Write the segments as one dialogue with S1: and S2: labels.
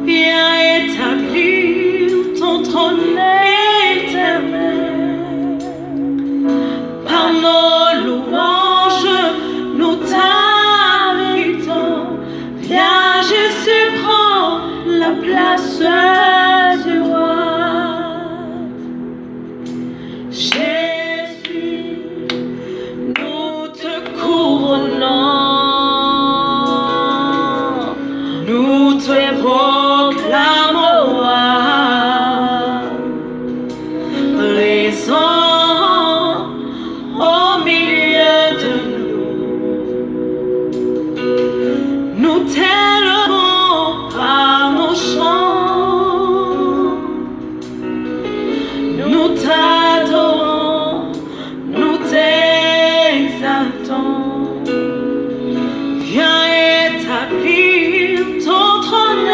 S1: Viens établir ton trône éternel. Par nos louanges, nous t'invitons. Viens Jésus, prends la place du roi. Jésus, nous te couronnons, nous te proclamons roi, présent au milieu de nous. Nous t'élevons par nos chants, nous t'adorons, nous t'exaltons. Viens établir ton trône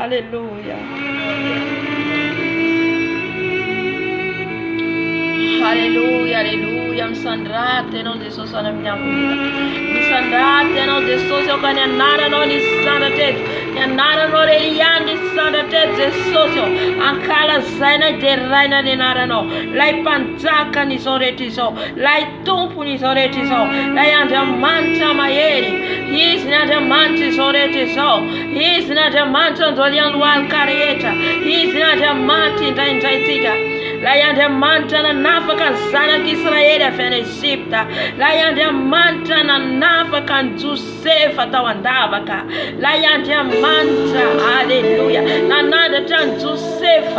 S1: Hallelujah. Hallelujah, hallelujah. Msandrate no deso sana mnyakuita. Msandrate no deso so kanya nara no ni sandrate. Ya nara no reliandi sandrate deso so. Ankala zaina de raina ni nara no. Lai pantaka ni soreti so. Lai tumpu ni soreti so. Lai anda manta mayeri. He is not a manti soreti so. He is not a manta dolian wal karieta. He is not a manti intaitika. Layanda mantana nafa kan sana Israeli afena Egypta. Layanda mantana nafa kan Joseph atawandabaka. Layanda manta, hallelujah. Nanada tan Joseph.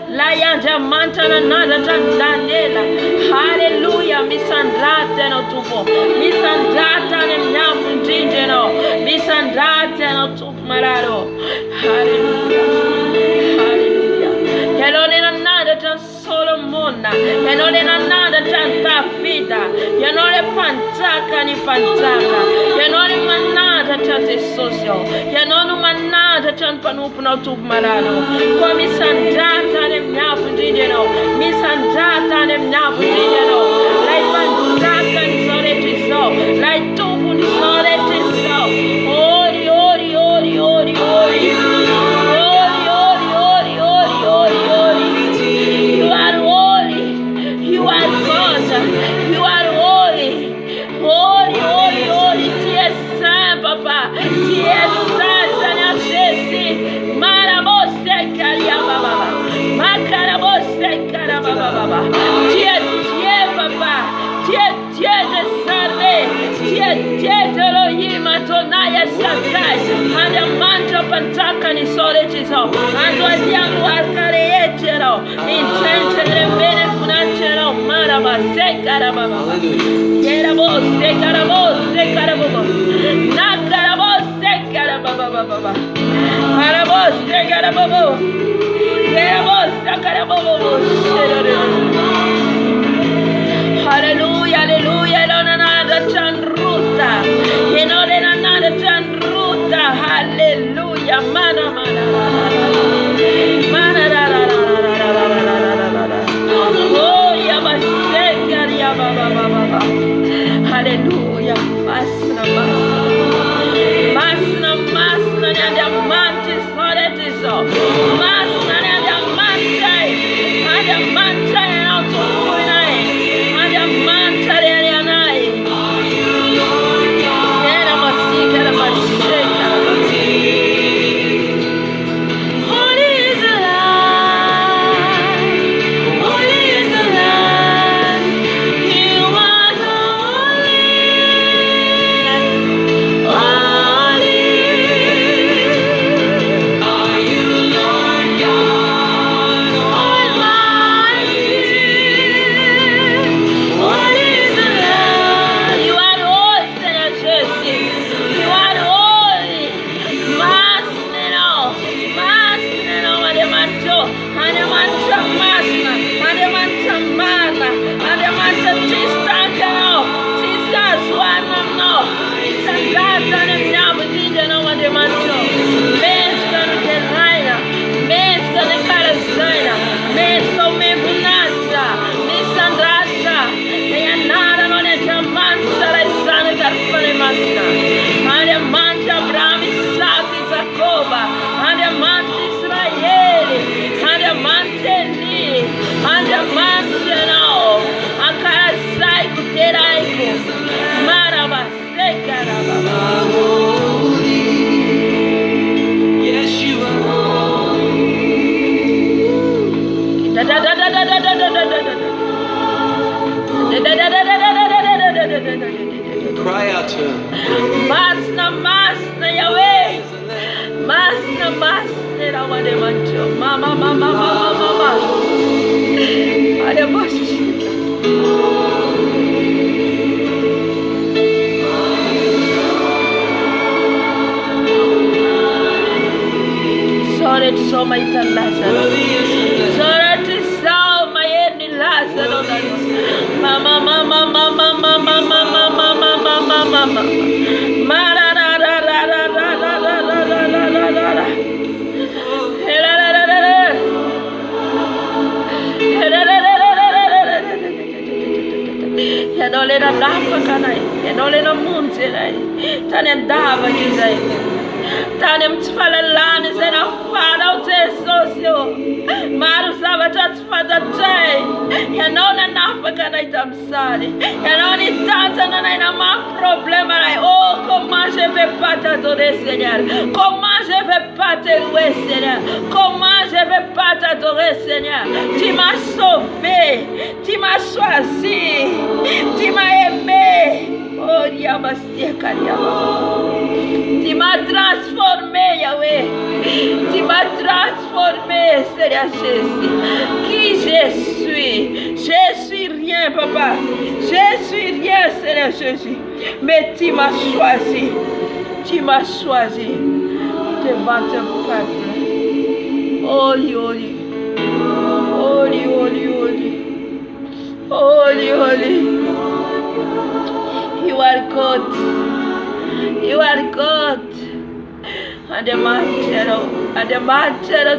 S1: Layanda mantana nada tan Daniela. Hallelujah. Misandrate no tupo. Misandrata ne nyafundinje no. Misandrate no tupmararo. Hallelujah. Hallelujah. Hello nada tan Solomona, yanole na nada tanta vida, yanole pantaka ni pantaka, yanole manada tante socio, yanole manada tan panupu na tup marano, kwa misandata ne mnyafu ndijeno, misandata ne mnyafu ndijeno, lai pantaka ni soreti so, lai tupu ni soreti so, ori, ori, ori, ori, ori, You are God. You are holy. Holy, holy, holy. Tia Saint, Papa. Tia Saint, Seigneur Jésus. Marabose Kariababa. Makarabose Karababa. Tia, Papa. Tia desarme. Tia Elohim Adonai Shaddai. Adamanto Pantaka ni soretizo. Ando adiamu alkareetero. Intente bene funacero. Marabase Karababa. Yerabose Karababa. Nakarabose Karababa. Marabose Karababa. Yerabose Karababa. Hallelujah, hallelujah. Nada chanruta. Nada chanruta. Hallelujah. Mana. Oh, yabaseka yababa. Hallelujah. Masna ya diamante soretizo. Masna ya diamante autoruinai. Diamante reanai. Era masika la masika. Holy is the Lamb. Holy is the Lamb. You are holy. Holy. Are you Lord God Almighty? Holy is the Lamb. You are holy, Seigneur Jésus. You are holy. Masneno, ademanto, mana, ademanto, tistakano, tisaswanamno, isangata nemnyamu tindeno, ademanto, meskano teraina, meskano karasaina, mesko mebunata, misandrata, neyanara non etamanta, raisana carfane masna, ademanta Abraham, Isaac, Jacoba, ademanta Israeli, ademante ni, ademante no, akarasai kuteraiko, maraba sekarababa. Yes, you are. Cry out to him. Masna Yahweh. Masna Rawade Mancho. Mama. Adebashi. Sorry to so my Lazaro. Sorry to so my enemy Lazaro. Mama. Enole na dafa kanai. Enole na munzelai. Tane dava kizai. Tane mtfalalani zena fada utesosio. Maru sabata tfada tai. Enole nafa kanai tamsali. Enole tata na ina ma problema nai. Oh, comment je vais pas t'adorer, Seigneur. Comment je vais pas te louer, Seigneur. Comment je vais pas t'adorer, Seigneur. Tu m'as sauvé. Tu m'as choisi. Tu m'as aimé. Oh, Yabastia Kariaba. Tu m'as transformé, Yahweh. Tu m'as transformé, Seigneur Jésus. Qui je suis? Je suis rien, Papa. Je suis rien, Seigneur Jésus. Mais tu m'as choisi. Tu m'as choisi devant ton peuple. Holy, holy. Holy, holy, holy. Holy, holy. You are God. You are God. And the manchero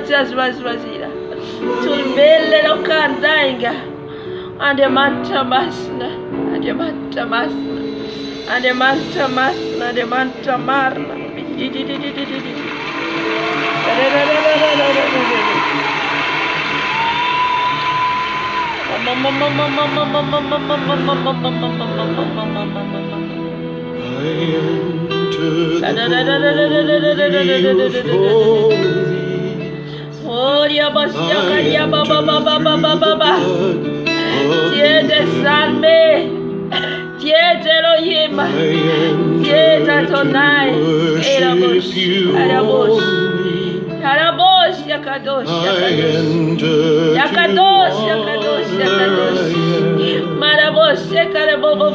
S1: Tiasmasmasira. Tulbele no Kandainga. And the manchamasna. And the manchamasna. And the manchamasna. And the manchamarna. Dieu des armées, Dieu d'Elohim, Dieu d'Adonai, et la bouche, Karabosh, Yakadosh, Yakadosh, Yakadosh, Yakadosh, Yakadosh, Marabosh, Yakarabobo,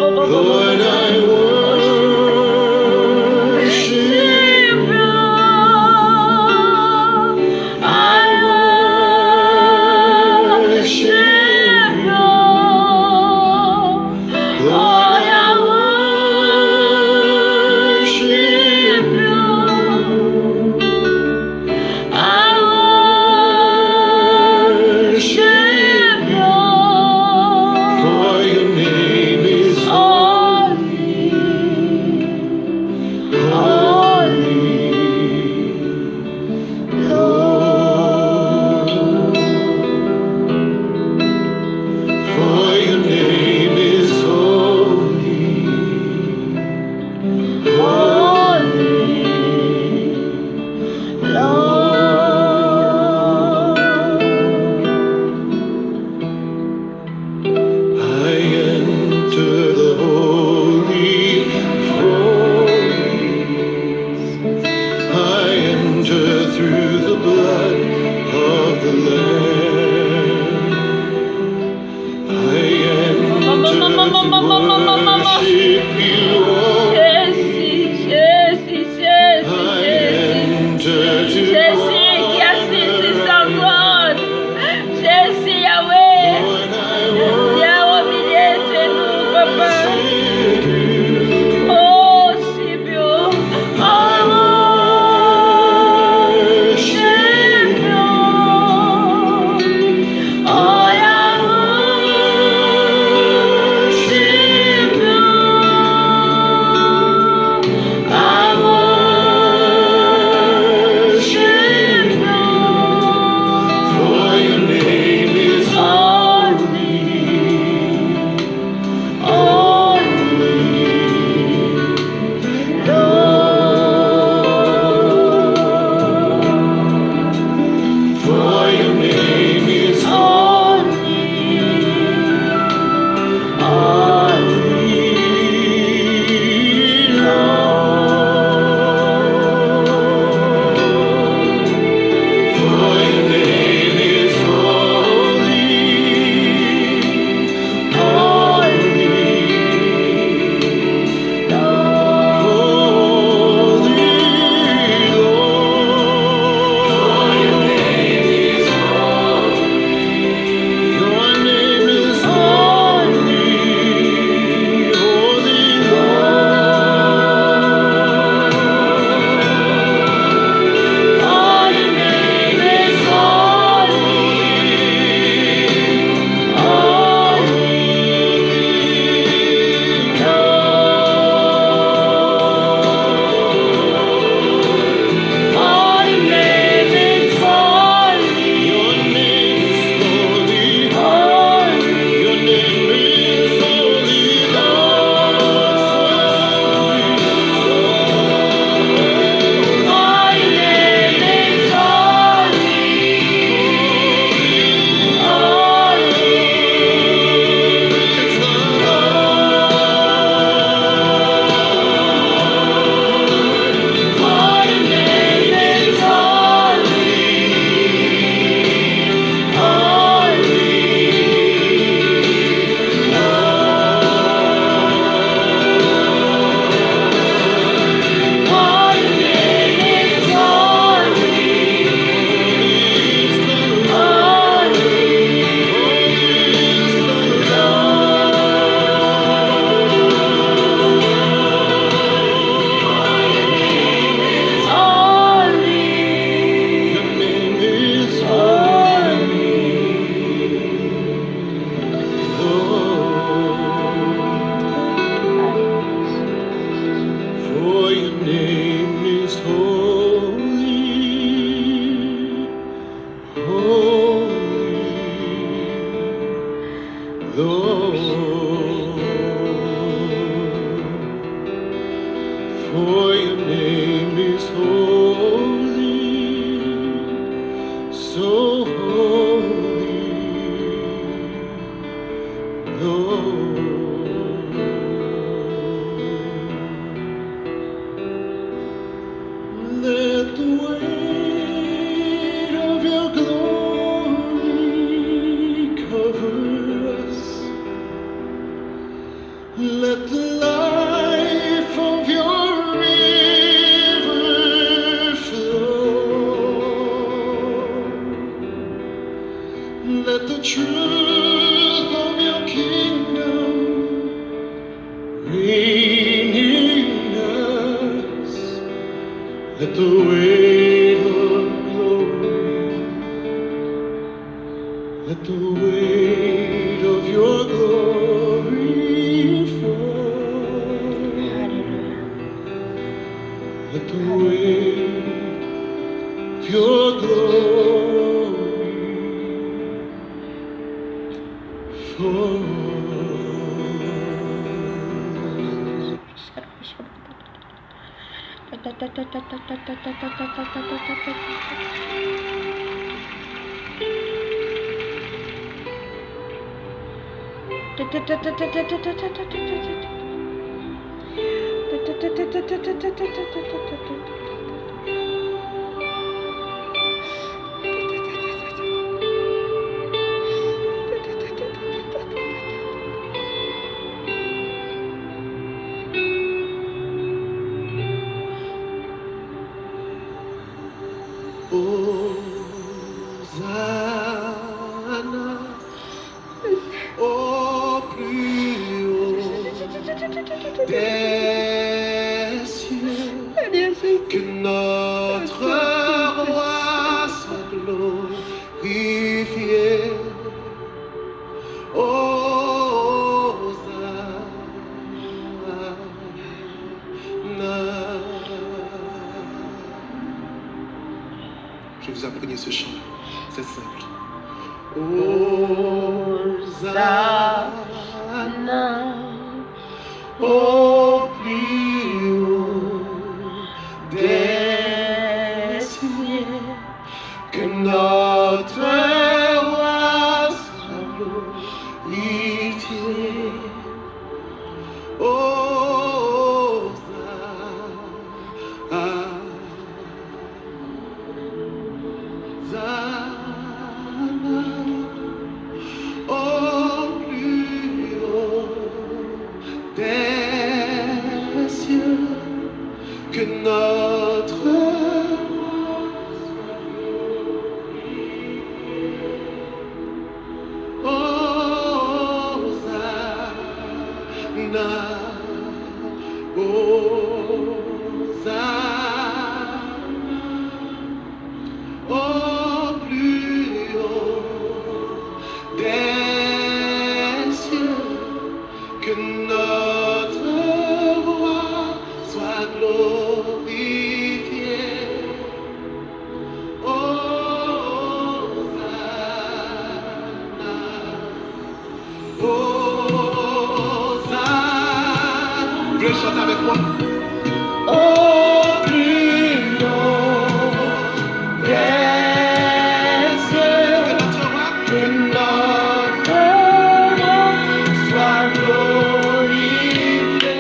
S2: Lord, for your name is holy, so holy, Lord. Let the weight of your glory cover us. Let the life of your river flow. Let the truth of your kingdom reign in us. Let the weight of glory, let the weight of your glory fall. Let the weight of your glory fall. Hosanna, au plus haut des cieux, que notre roi soit glorifié. Je vais vous apprendre ce chant, c'est simple. Hosanna, au plus haut des cieux, que notre roi soit glorifié. Que notre Hosanna, Hosanna, au plus haut des cieux, que notre roi soit glorifié. Hosanna, Hosanna. Vous voulez chanter avec moi? Au plus haut des cieux, que notre roi soit glorifié.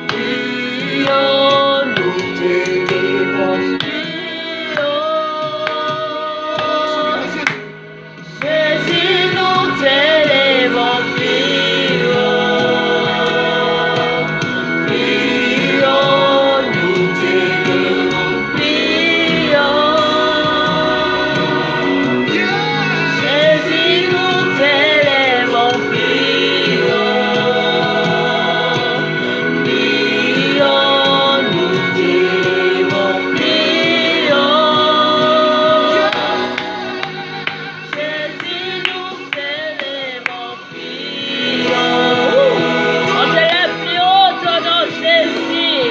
S2: Dio.
S1: t'élèvons Jésus, nous t'élèvons plus haut. Plus haut, nous t'élèvons plus haut. Jésus, nous t'élèvons plus haut. Plus haut, nous t'élèvons plus haut. Jésus, nous t'élèvons plus haut. On t'élève plus haut ton nom, Jésus.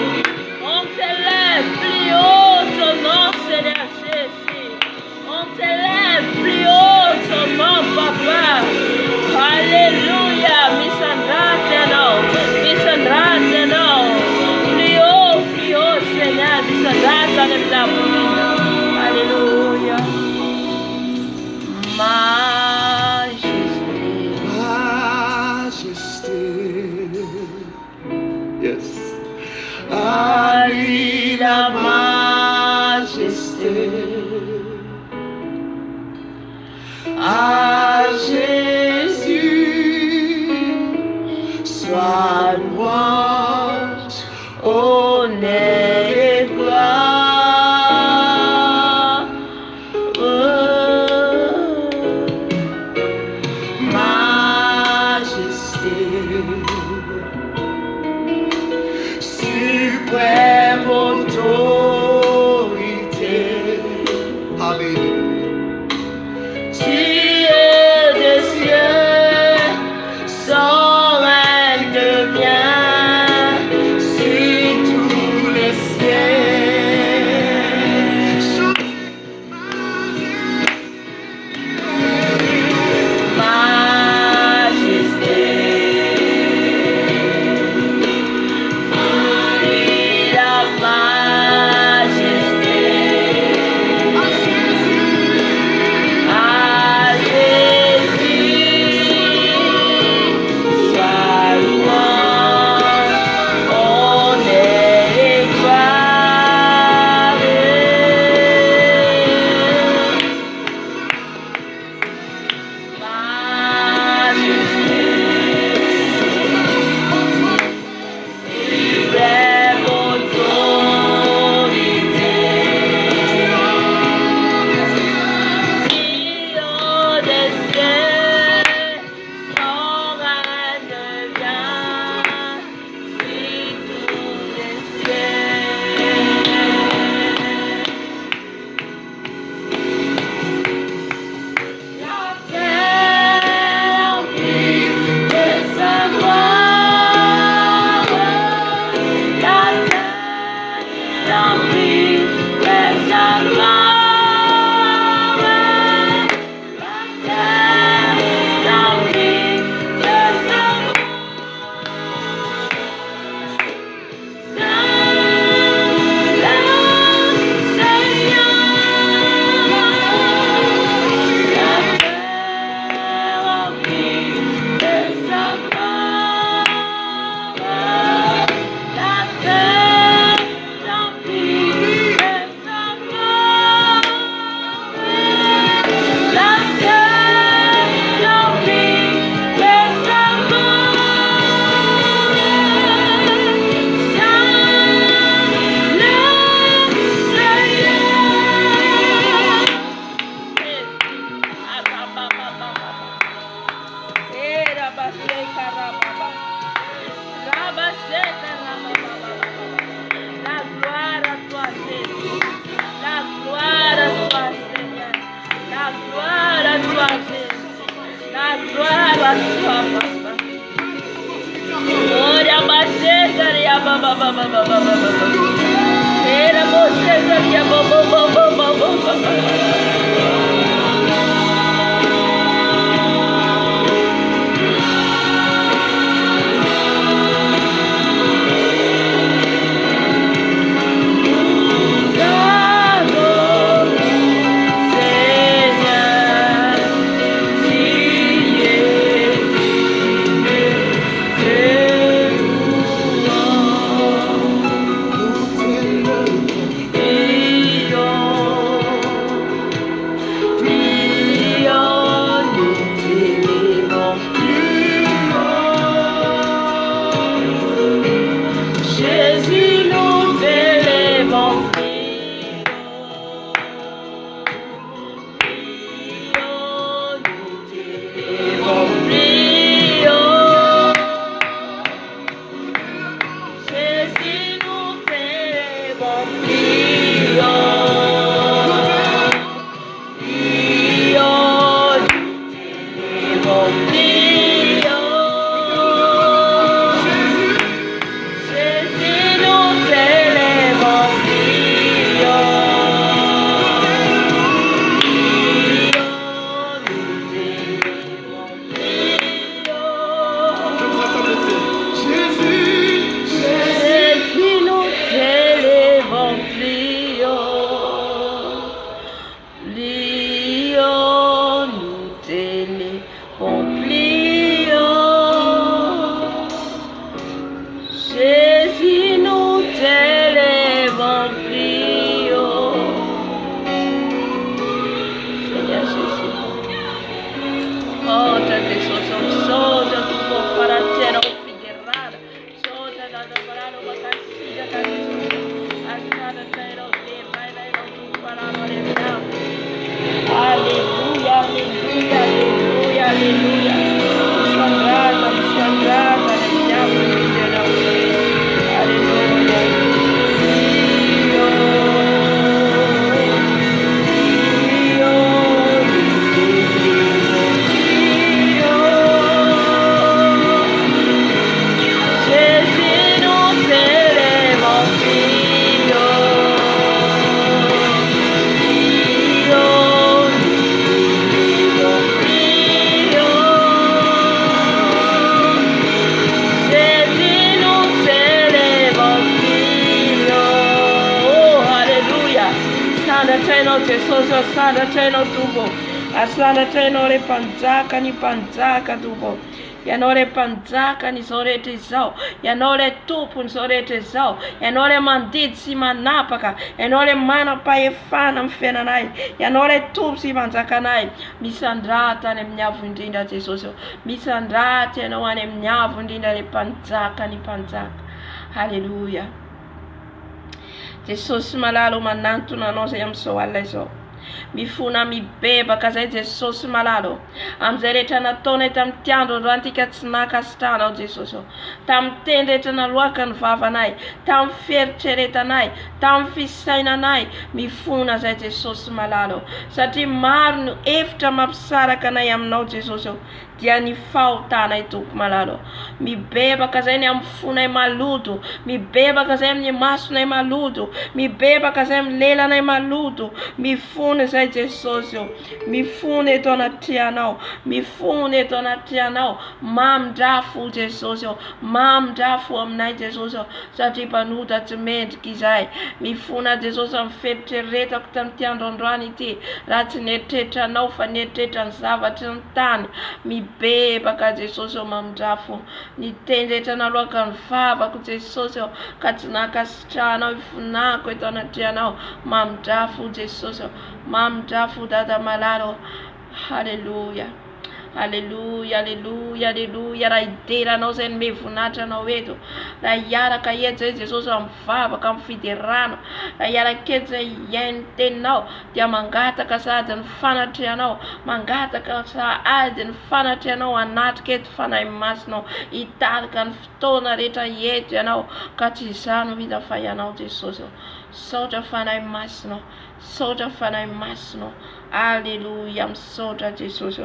S1: On t'élève plus haut ton nom, Seigneur Jésus. On t'élève plus haut ton nom, Papa. Alléluia. Misandate non. Plus haut, Seigneur. Misandate non. Alléluia.
S2: Majesty. Yes. À lui la majesté. À Jésus soit louange, honneur et gloire. Majesté, suprême autorité. Alléluia. Dieu des cieux, son règne devient sur tous les cieux. Majesté, la majesté. À Jésus soit louange, honneur et gloire. Majesté, suprême autorité. Dieu des cieux, son règne vient sur tous les cieux. La terre emplie de sa gloire. La terre emplie de sa gloire. La terre emplie de sa La gloire à toi, Jésus. La gloire à toi, Seigneur. La gloire à toi, Jésus. La gloire à toi, Papa. Oh, la bacheta, la baba, baba, baba, baba. Et la bacheta, la baba, baba, baba, baba. Nous
S1: Aleluia, aleluia, aleluia, aleluia. Sangrata, sangrata, aleluia. Asanda teno tubo, asanda teno le panzaka ni panzaka tubo, yanole panzaka ni sorete zao, yanole tupu ni sorete zao, yanole manditsi manapaka, yanole mana paefana mfena nai, yanole tupsi manzaka nai, misandrata ne mnyavu ndinda tesoso, misandrata no wane mnyavu ndinda le panzaka ni panzaka. Hallelujah. Jesus malalo manantu na nosa yamso waleso. Mifuna mibeba kazay Jesus malalo. Amzereta na tone tamtiando rantika tsinaka stana o Jesus. Tamtendeta na loaka ny vavanay, tamferitrereta nay, tamfisaina nay. Mifuna zay Jesus malalo. Satria maro no hevitra mampisaraka anay aminao Jesus. Dia ny fahotanay tompo malalo. Mibebaka zay ny amin'ny fonay maloto, mibebaka zay amin'ny masonay maloto, mibebaka zay amin'ny lelanay maloto. Mifona zay Jesus io, mifona eto anaty anao, mifona eto anaty anao. Mamindrafo Jesus io, mamindrafo aminay Jesus io, satria mpanota tsy mendrika izay. Mifona Jesus amin'ny feritreretako tamin'ity androandroany ity, raha tsy nieritreritranao fa nieritreritran'ny zavatra ny tany. Mibebaka Jesus io mamindrafo, nitendretra naloaka ny vavako Jesus io, ka tsy nakasitranao ifonako eto anaty anao. Mamindrafo Jesus io, mamindrafo dada malalo. Hallelujah. Hallelujah, hallelujah, hallelujah. Raha ideranao zay ny mevonatra anao eto, raha hiaraka eto zay Jesus amin'ny vavaka amin'ny fiderano, raha hiaraka eto zay iainy teninao, dia mangataka sady ny fanatrehanao, mangataka sady ny fanatrehanao anatrika eto fanahy masinao, hitarika ny fotoana rehetra eto ianao, ka tsy izany hita fa ianao Jesus. Saotra fanahy masinao, saotra fanahy masinao. Hallelujah, misaotra Jesus.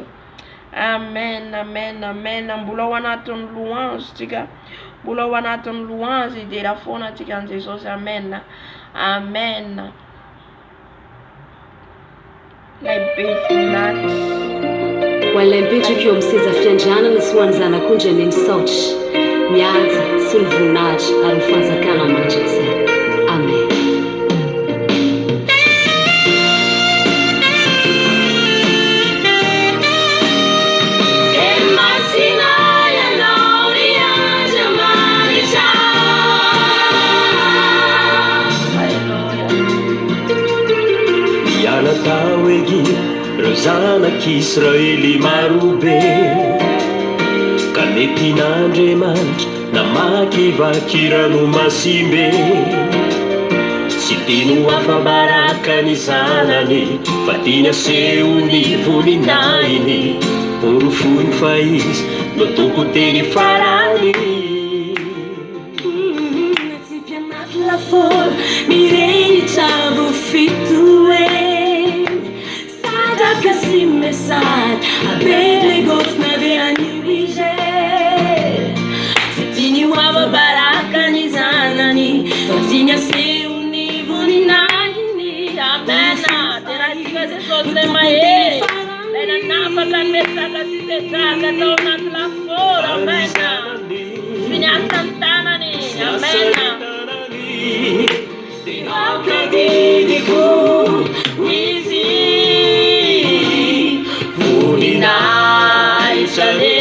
S1: Amen, amen, amen. Mbola ao anatin'ny louange tika, mbola ao anatin'ny louange idera foana tika an Jesus. Amen, amen.
S3: Walay mipetraka eo amin'ny seza fiandrianana sy ho an'ny zanak'ondry any misaotry, mihaja sy ny voninahitra ary ny fanjakana mandrakizay. Amen.
S4: Tawegi zanak'Israely marobe kanetin'Andriamanitra namakivaky rano masimbe sy teny ho afabaraka ny zanany fa tiany aseho ny voninahiny porofony fa izy no toko teny farany
S2: mirehitra vofitoe Kasi mesad abele gosna verani wije Sitini wava baraka ni zanani Tozini aseuni vuni nani Amena Teratika se sosle mae Lena napa kan mesaka si se traga Tauna tla fora Amena Svinya santana ni Amena Tinoka didiku Wizi Naisale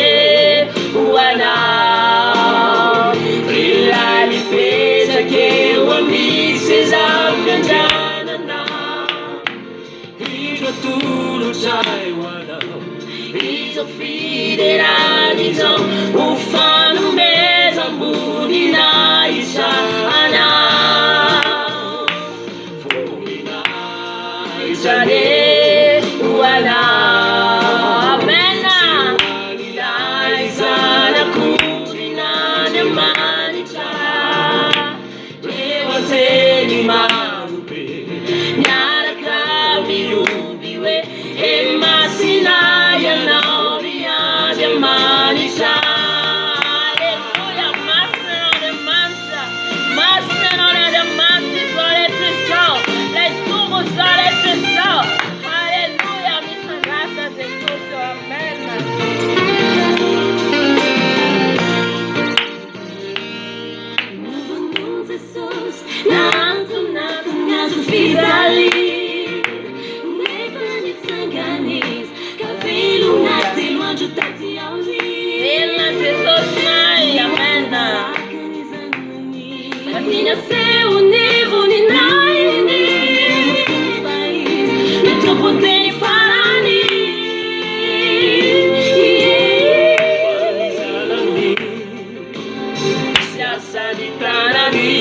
S2: wana Rilali pesa ke wamisi za mkanjana na Hidro tulu chai wana Hizo fiderani zo Ufanu meza mbuni naisha
S1: ni marupe Nyaraka miubiwe Emasina ya nauria ya manisha Hallelujah, Master on the mantra Master on the mantra Sole tresor Les tours sole tresor Hallelujah, Misa Rata de Soso, Amen Fidali, never need sanganis, cabelo na tema de tatiauri. Ela te sosnai, amena. Caminha seu nível ni naini, no teu poder ni farani. Se asalitarani.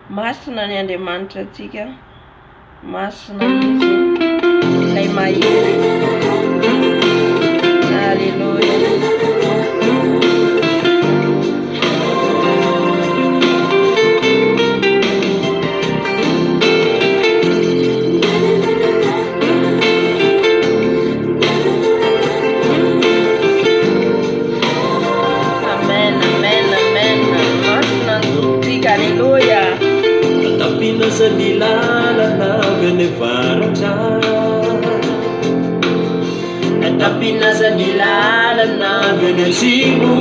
S1: Masina ny Andriamanitra antsika, masina izy ilay mahery. Haleluya. Amen, amen, amen. Masina antsika, haleluya.
S4: Tapinaza ny lalana vene varatra Tapinaza ny lalana vene atsimo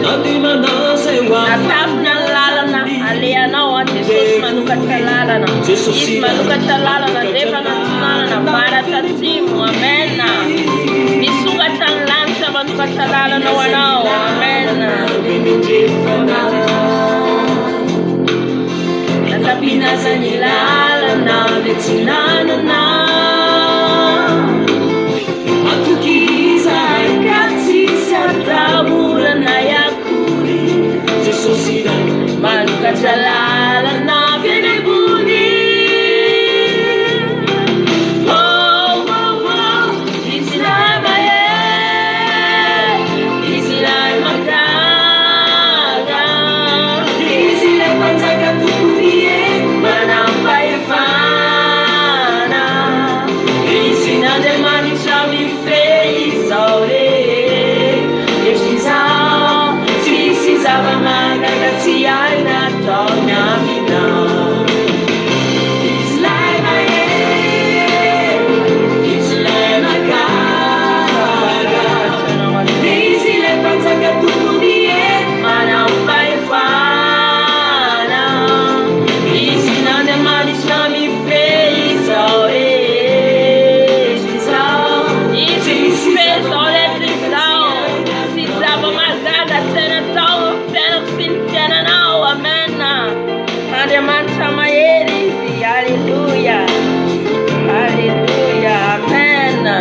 S4: Nadimanasa eo
S1: Natapina ny lalana alehanao a Jesosy manokatra lalana. Izy manokatra lalana rehefa nantonana varatra atsimo. Amen. Misokatra ny lanitra manokatra lalana ho anao. Amen. nazanilalana vetsinanana
S4: atukiza
S1: katsisy atahorana yakory
S4: Jesosy ray
S1: manokatra lalana fianebony izy ray mahe izy ray magaga
S4: izy lay mpanjaka tokonie
S1: manampahefana izy n'Andriamanitra mifehy izao re efitry izao tsisy zava-magaga tsy hay nataony amina izy lay mahe izy lay magaga
S4: izy lay mpanjaka tokonie
S1: manampahefana izy n'Andriamanitra mifehy izao re efitry izao izy mifehy izao rehetra izao tsy zava-magaga tena tao amin'ny fiainako sy ny fiainanao amena Andriamanitra mahery izy halleluja halleluja amena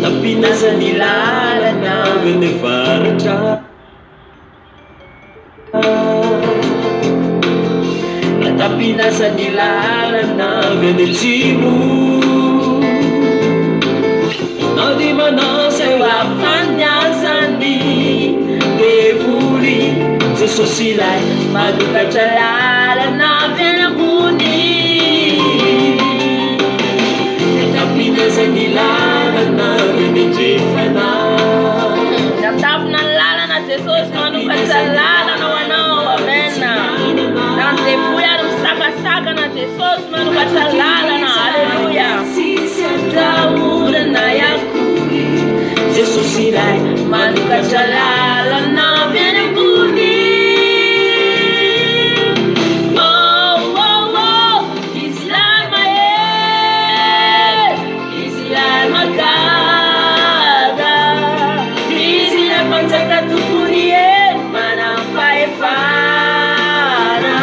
S4: tapinazany lalana vene varatra tapinazany lalana vene tsimo na di manasa
S1: afanyazany
S4: devoly Jesosy lay
S1: manokatra lalana fianambony
S4: tapinazany lalana vene jefana
S1: natapina ny lalana Jesosy manokatra lalana ho anao amena na ndevoly ary misakasakana Jesosy manokatra lalana halleluja tahorana yakory
S4: Jesosy ray
S1: manokatra lalana fianambony izy lay mahe izy lay magaga izy lay mpanjaka tompony manampahefana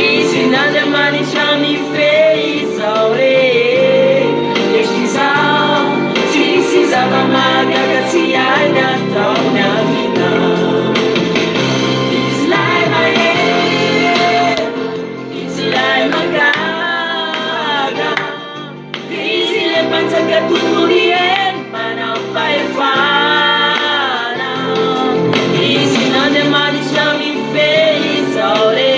S1: izy n'Andriamanitra mifehy izao re efitry izao tsisy zava-magaga tsy hay nataony amina izy lay mahe izy lay magaga izy lay mpanjaka tompony manampahefana izy n'Andriamanitra mifehy izao re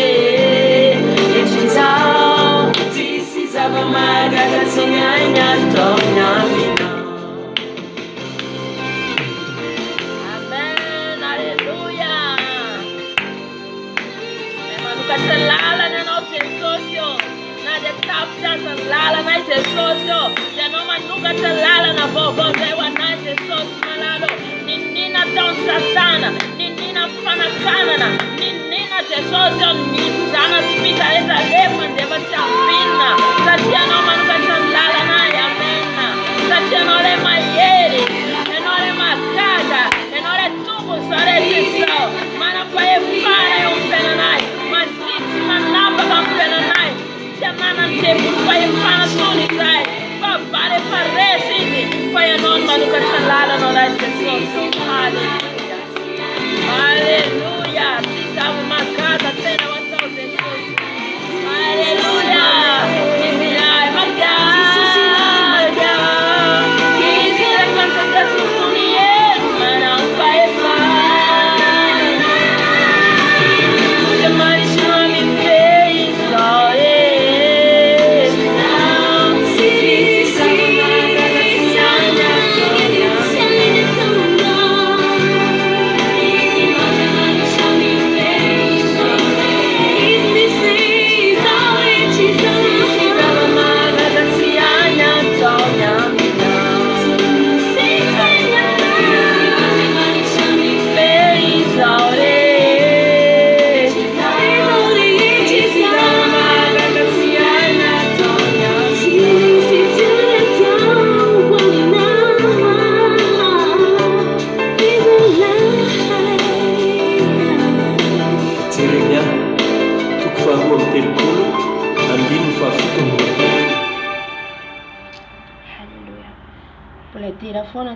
S1: efitry izao tsisy zava-magaga tsy hay nataony amina amen halleluja manokatra lalana ianao Jesosy io na dia tapitra ny lalana i Jesosy io dia anao manokatra lalana vaovao zay ho anay Jesosy malalo ninina taony Satana ninina fanakanana ninina Jesosy io nizana tsy mitaretarefo mandefa tsy ambinina satria anao manokatra ny lalanay amena satria anao le mahery ianao le magaga ianao le tombony zao rehetra izao manam-pahefana eo amin'ny fiainanay manditsy manapaka amin'ny fiainanay tsy anana ny tebolo fahefana tony izay fa vary efa resy izy fa ianao ny manokatra lalanao ray Jesosy halleluja halleluja tsy zava-magaga tena ho atao Jesosy halleluja izy lay magaga izy lay mpanjaka tompony manampahefana Andriamanitra mifehy izao re tsisy zava-magaga tsy hay nataony amina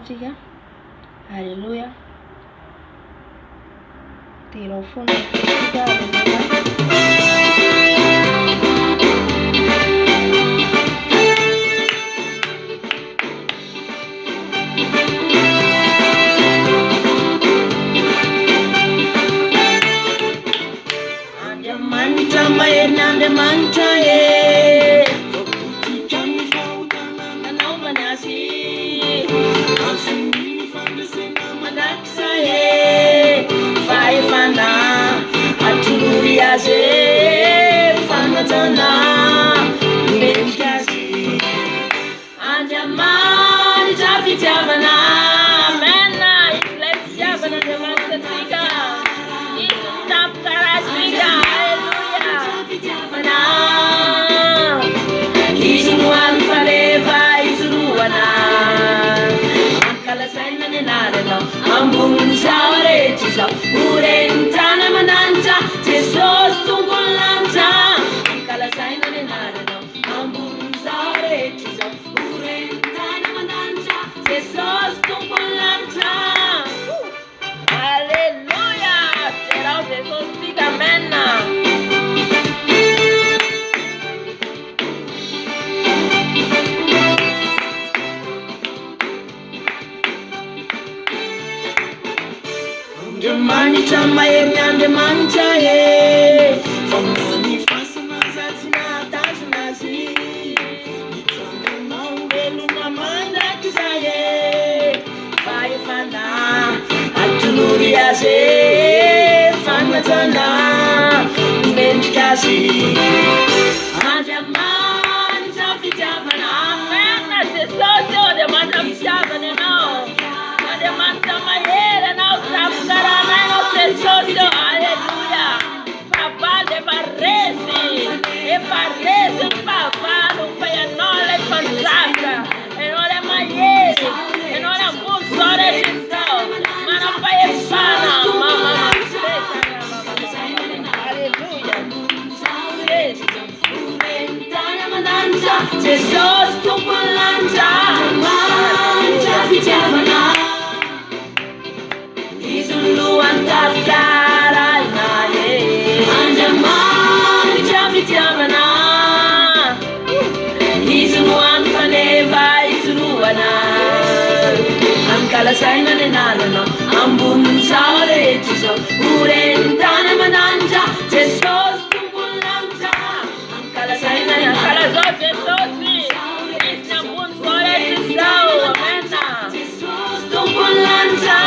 S1: atsika. Alléluia. Tiro fondo atsika.
S2: Manta maenande manta ye Nanau manasi Manaksa ye Faifana Aturiaze Fanatana Medikasi Anjamani Javi Javana
S1: Mena let's Javana Devanta Tika. Stop Karasika.
S2: Izunuan faleva izuruana Ankala saina nenareno Ambun saore tisa Urentana mananja Tesos tungulanja Ankala saina nenareno Ambun saore tisa Urentana mananja Tesos tungulanja
S1: Hallelujah. Será o Jesus fica mena.
S2: Mani chama ernande mancha ye Famani fasana zatina tajunazi Nitane maungelu na manda kizaye Vai fana Atuluriaze Fanatana Mendikazi Anjamani Javi Javana
S1: Mena Jesus o demanda Javana não. O demanda maera não trafcara não Jesus. Aleluia. Papá de barresi. E barresi papá não foi a nole contrata. E não é maera. E não é musore de céu. Mas não vai espada. Mama. Aleluia.
S2: Jesus tupulanja Manja Vijavana Izuluan tafkara naye Manja Manja Vijavana Izuluan faneva izuluana Ankala saina nenalano Ambun saore tiso Urentana mananja Jesus tupulanja Ankala saina
S1: Ankala zote sosi. Isna bun sore de céu. Amena.
S2: Jesus tupulanja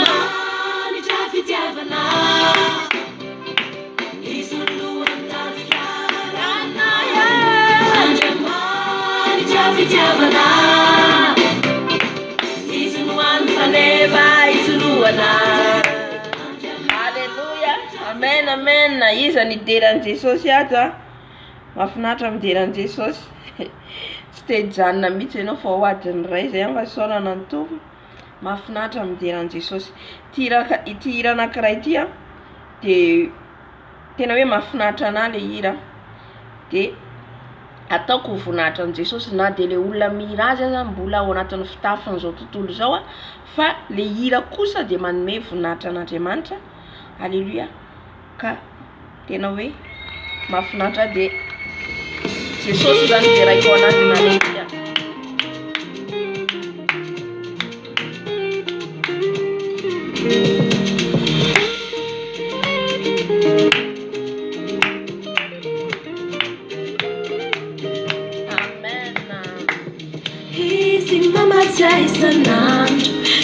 S2: Mani Javi Javana Izuluan tafkara naye Manja Mani Javi Javana Izuluan faneva izuluana
S1: Hallelujah. Amen, amen. Iza ny deran'i Jesosy ato a. Mahafinaritra mideran'i Jesosy. Tsy te-hijanona mihitsy ianao fa ho adiny iray zay fa saorana ny tompony. Mahafinaritra mideran'i Jesosy. Ity hira anankiray ity a de tena hoe mahafinaritra anahy le hira. De ataoko ho voninahitra amin'i Jesosy na de le olona mihira azy aza mbola ao anatin'ny fitafin'izao tontolo izao a, fa le hira kosa de manome voninahitra an'Andriamanitra. Alléluia. Ka tena hoe mahafinaritra de Jesosy zany de raiko anatina le hira.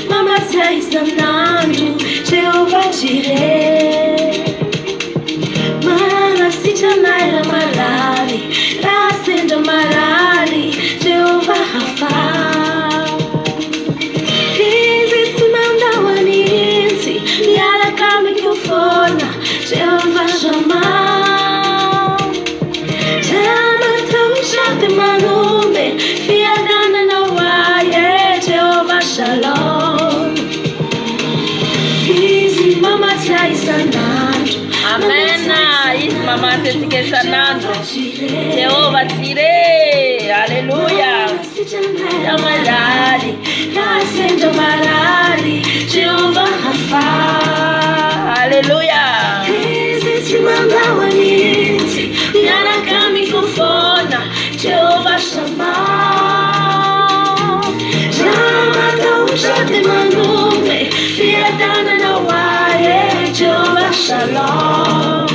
S2: Mama Taisanando, Jehovah Jireh. Mama Sichanaira Marari, Rasenda Marari, Jehovah Rafa. Hizi manda waninzi, Yala kame kufona, Jehovah Shammah. Jama tawishate manume, Fiadana na waye, Jehovah Shalom. Hizi mama Taisanando.
S1: Amen. Is mama tetike sanando. Jehovah Jireh. Hallelujah.
S2: Yamalali, nascendo marari, Jehovah Rafa.
S1: Aleluia.
S2: Existe mandawanizi, yanakami kufona, Jehovah Shammah. Jamata ujate manume, fiadana na wae, Jehovah Shalom.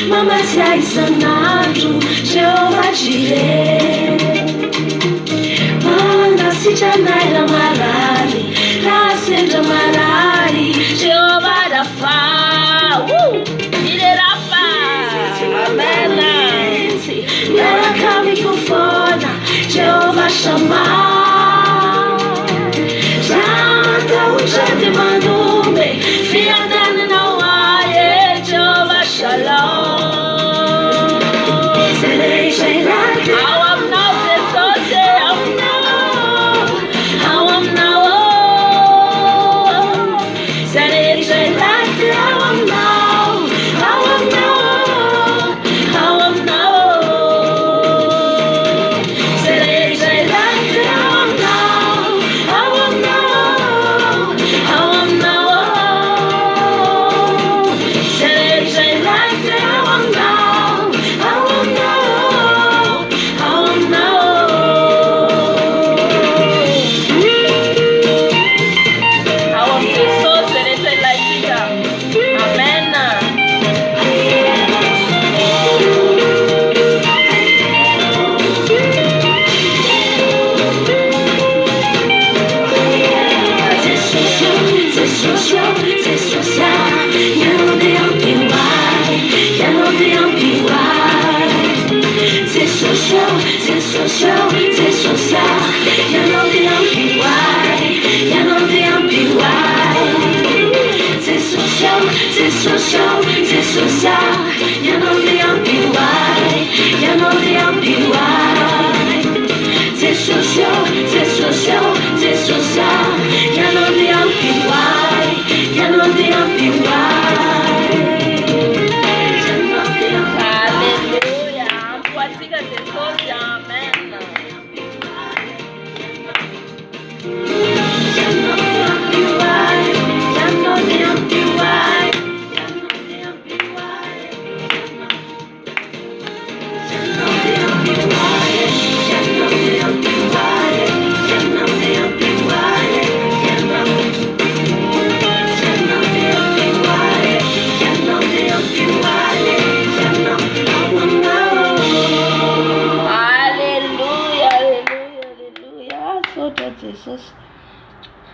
S2: Mama sai sanado, Jehovah Jireh. Manda si janela marari, nascendo marari, Jehovah Rafa. Ele Rafa. Amen. Yarakami kufona, Jehovah Shammah. Jata ujate manume, fiadana na wae, Jehovah Shalom.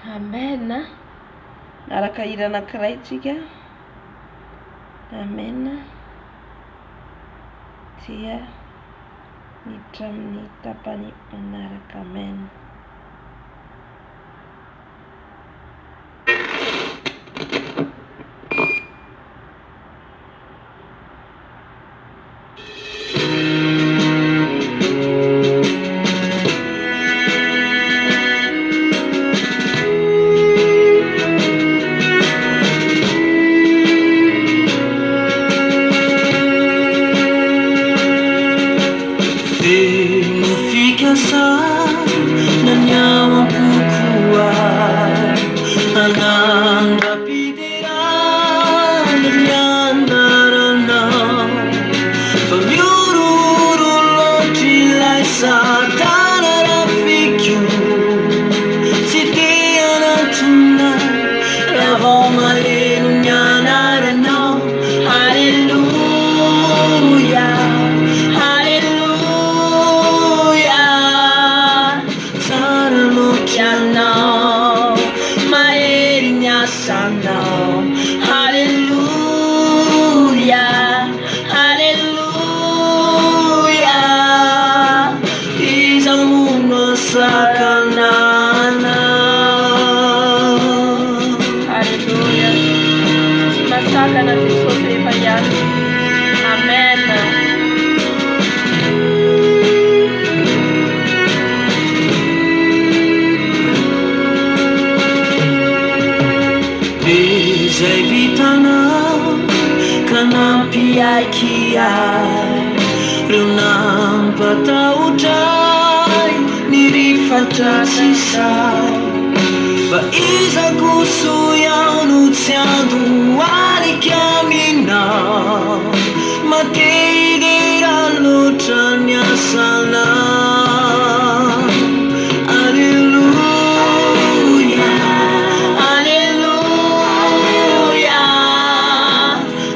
S1: Amen. Araka hira anankiray tsika. Amen. Dia miditra amin'ny tapany manaraka. Amen. Jesus refa yasi. Amen.
S4: Izay vitanao ka nampiaikiay reo nampataotray ny rifatra tsy say fa iza koso iaho no tsy andohariky aminao makehidera loatra ny asanao. Alleluia, alleluia,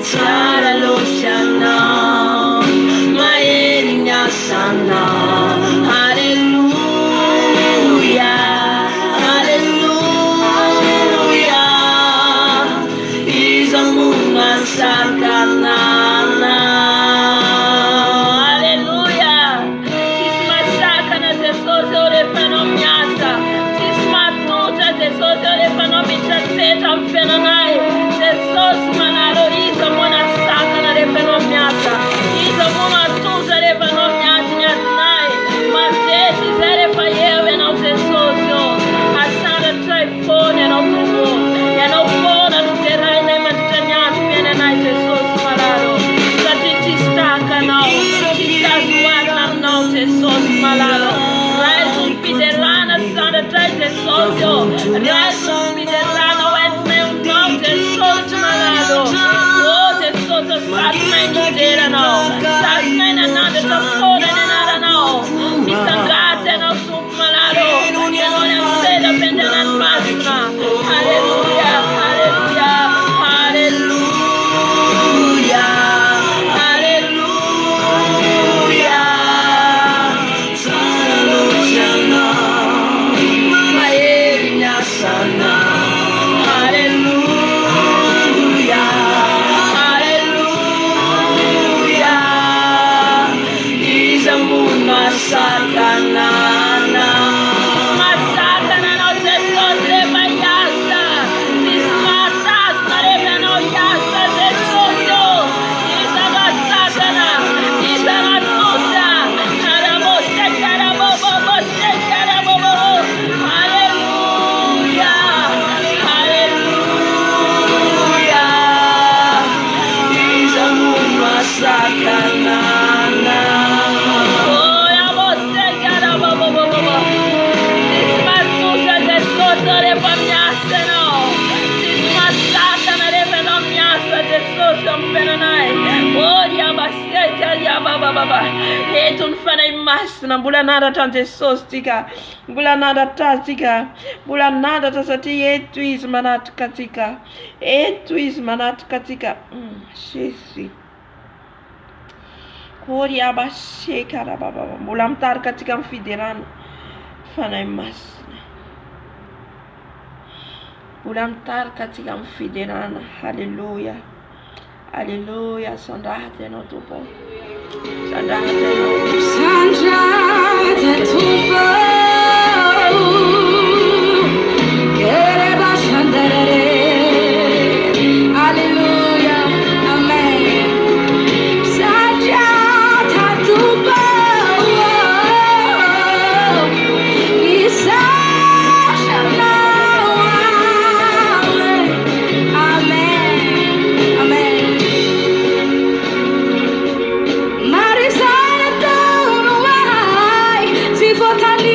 S4: tsara loatra anao mahery ny asanao. Alleluia, alleluia, iza mona sakanana.
S1: Alleluia. Sisi masakana Jesus orefano miasa. Sisi matuta Jesus orefano michaseta mfenanaye. Jesus manalo iza mona sakana refano miasa. Iza mona tuta refano miasa nyatinaye. Matesi zerefa yewe na Jesus yo. Asana traifone na utumo. Yana ufona nuterai na imatitanyati pene na Jesus malaro. Satiti staka nao. Tisazuana nao Jesus malaro. Raizu fidelana sana trai Jesus yo. Raizu fidelana wetme unao Jesus malaro. Oh Jesus satna inutera nao. Satna inanade tafona inanada nao. Isangate nao sup malaro. Yanone amseda pendena nmasna. Hallelujah, hallelujah, hallelujah, hallelujah.
S4: Tsara loatra anao mahery ny asanao.
S1: Hallelujah, hallelujah.
S4: Iza mona sakanana.
S1: Masakana no Jesus leva yasa. Dismatas na leva no yasa Jesus yo. Isa masakana. Isa matuta. Karabo sekarabo bobo sekarabo bobo. Hallelujah, hallelujah.
S4: Iza mona sakanana.
S1: Oh, ya você karabo bobo bobo. Dismatuta Jesus leva miasa no. Dismasakana leva no miasa Jesus mpenanai. Oh, ya baseta ya baba baba. Etu nfana imasna bula nada tan Jesus tika. Bula nada tatika. Bula nada tasati etu izmanat katika. Etu izmanat katika. Shesi. Koria bashekara baba. Bula mtar katika mfiderana. Fana imasna. Bula mtar katika mfiderana. Hallelujah. Hallelujah. Sandrate no tupo. Sandrate no.
S3: Sanjata tupo, kereba shandarare. Hallelujah, amen. Sanjata tupo, isa shalawa. Amen, amen. Marisana tão no ar, se fortalece.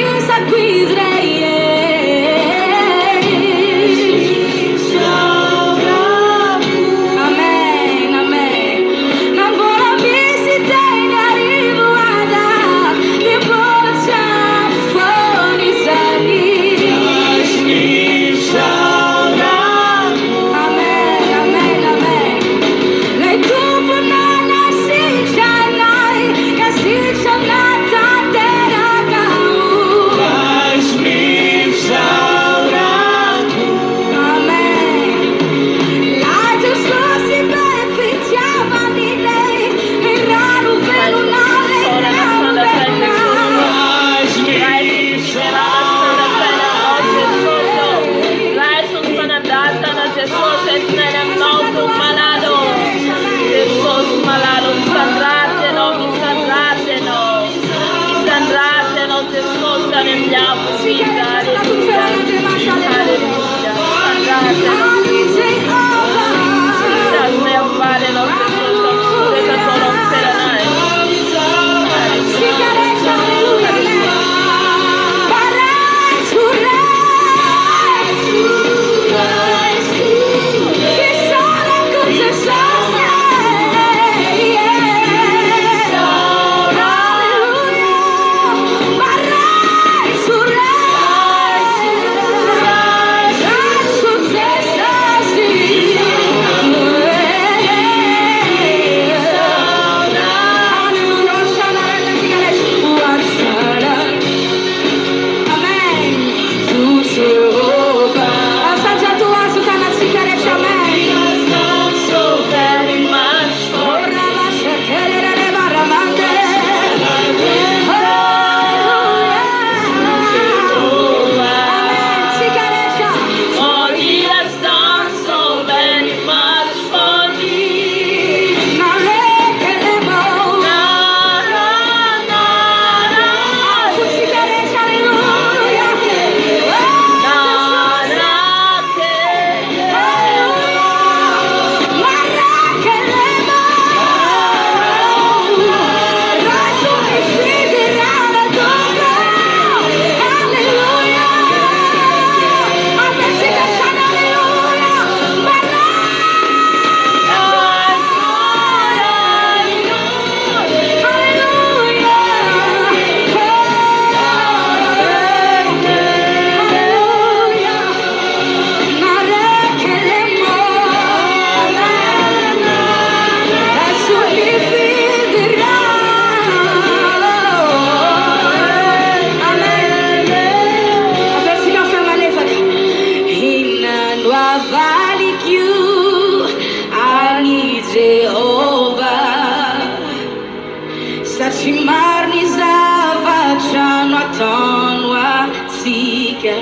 S2: Marni zavachano atono asika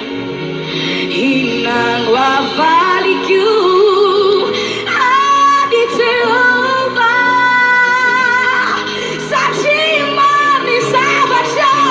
S2: Hinano avaliku Aditeuva Sachi Marni zavachano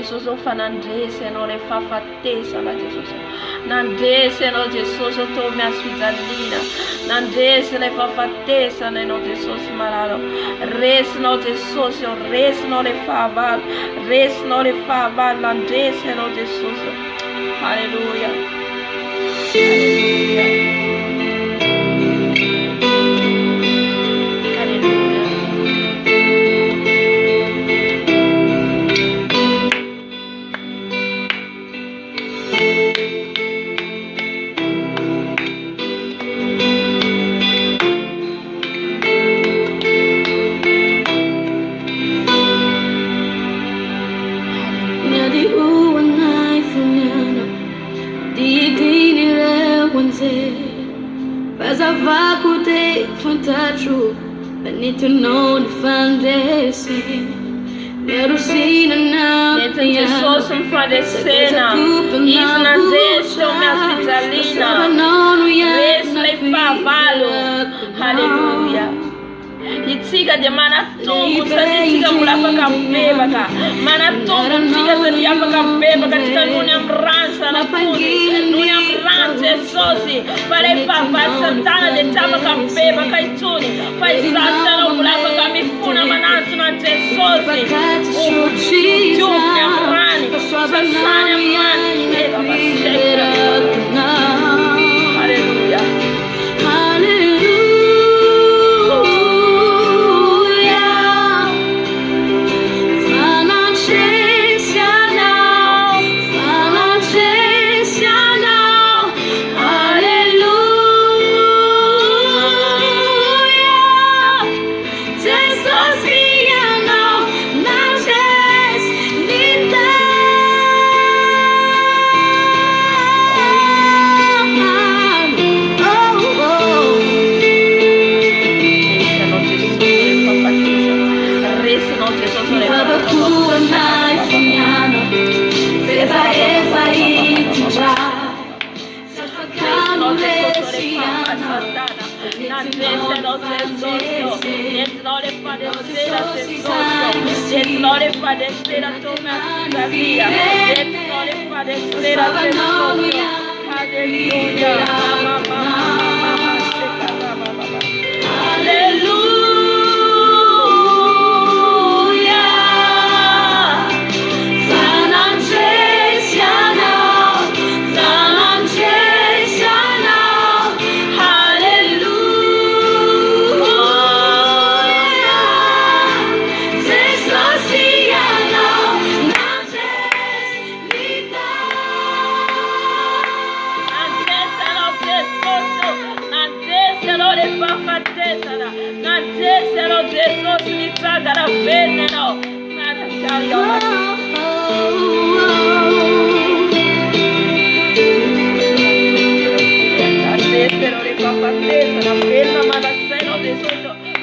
S2: Jesus ufanandese no refafatesa na Jesus nandese no Jesus to me asfidalina nandese refafatesa no Jesus mararo res no Jesus res no refava nandese no Jesus hallelujah I need to know the foundation. Nerusina na
S1: Jesus mfadesena isna desto me asfitalina resle favalo hallelujah Itsiga de manatombo itsiga mulapa kampeba ka manatombo itsiga seliapa kampeba katika dunia mransa na kuni dunia mransa sosi pare papa santana de tama kampeba kaituni faisasa na mulapa kamifuna manansu na tesosi ujumbe mrani sasanya mrani baba shekra hallelujah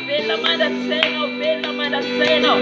S1: Vela manda seno,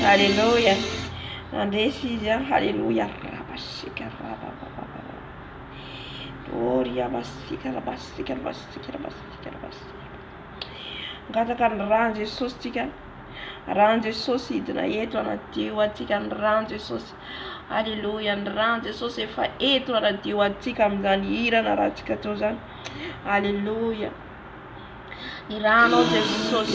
S1: Hallelujah. And this is hallelujah. Ngata kan range Jesus tika. Range Jesus idina yetu anatiwa tika range Jesus. Hallelujah. Range Jesus efa etu anatiwa tika mzani ira na ratika tozan. Hallelujah. Irano Jesus,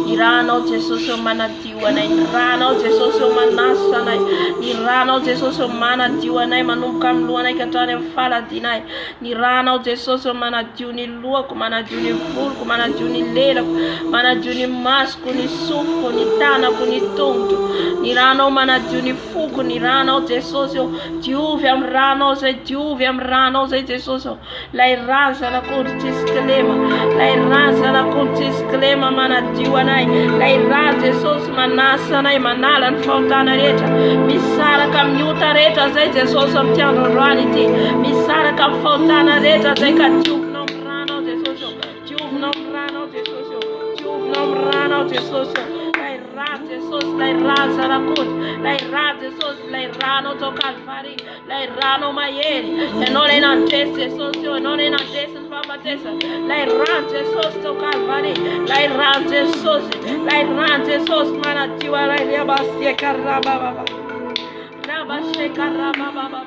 S1: Irano Jesus manatiwa na Irano Jesus manasa na Irano Jesus manatiwa na manumka mlua na katane fala dinai Irano Jesus manatiwa ni lua kumanatiu ni full kumanatiu ni lera manatiu ni masku ni sufu ni tana ni tonto Irano manatiu ni fuku ni Irano Jesus tiuviam rano se Jesus la iranza na kurtis klema la iranza na kuntis klema manatiwa nai la iranza Jesus manasa nai manala nfontana reta misara kamnyuta reta zai Jesus mtiano reality misara kamfontana reta zai katiu nombrano Jesus tiu nombrano Jesus tiu nombrano Jesus Jesus la iranza na kut la iranza Jesus la irano to Calvary la irano mayeri e non è nantese Jesus non è nantese papa tesa la iranza Jesus to Calvary la iranza Jesus manatiwa la yabasie karaba baba rabashe karaba baba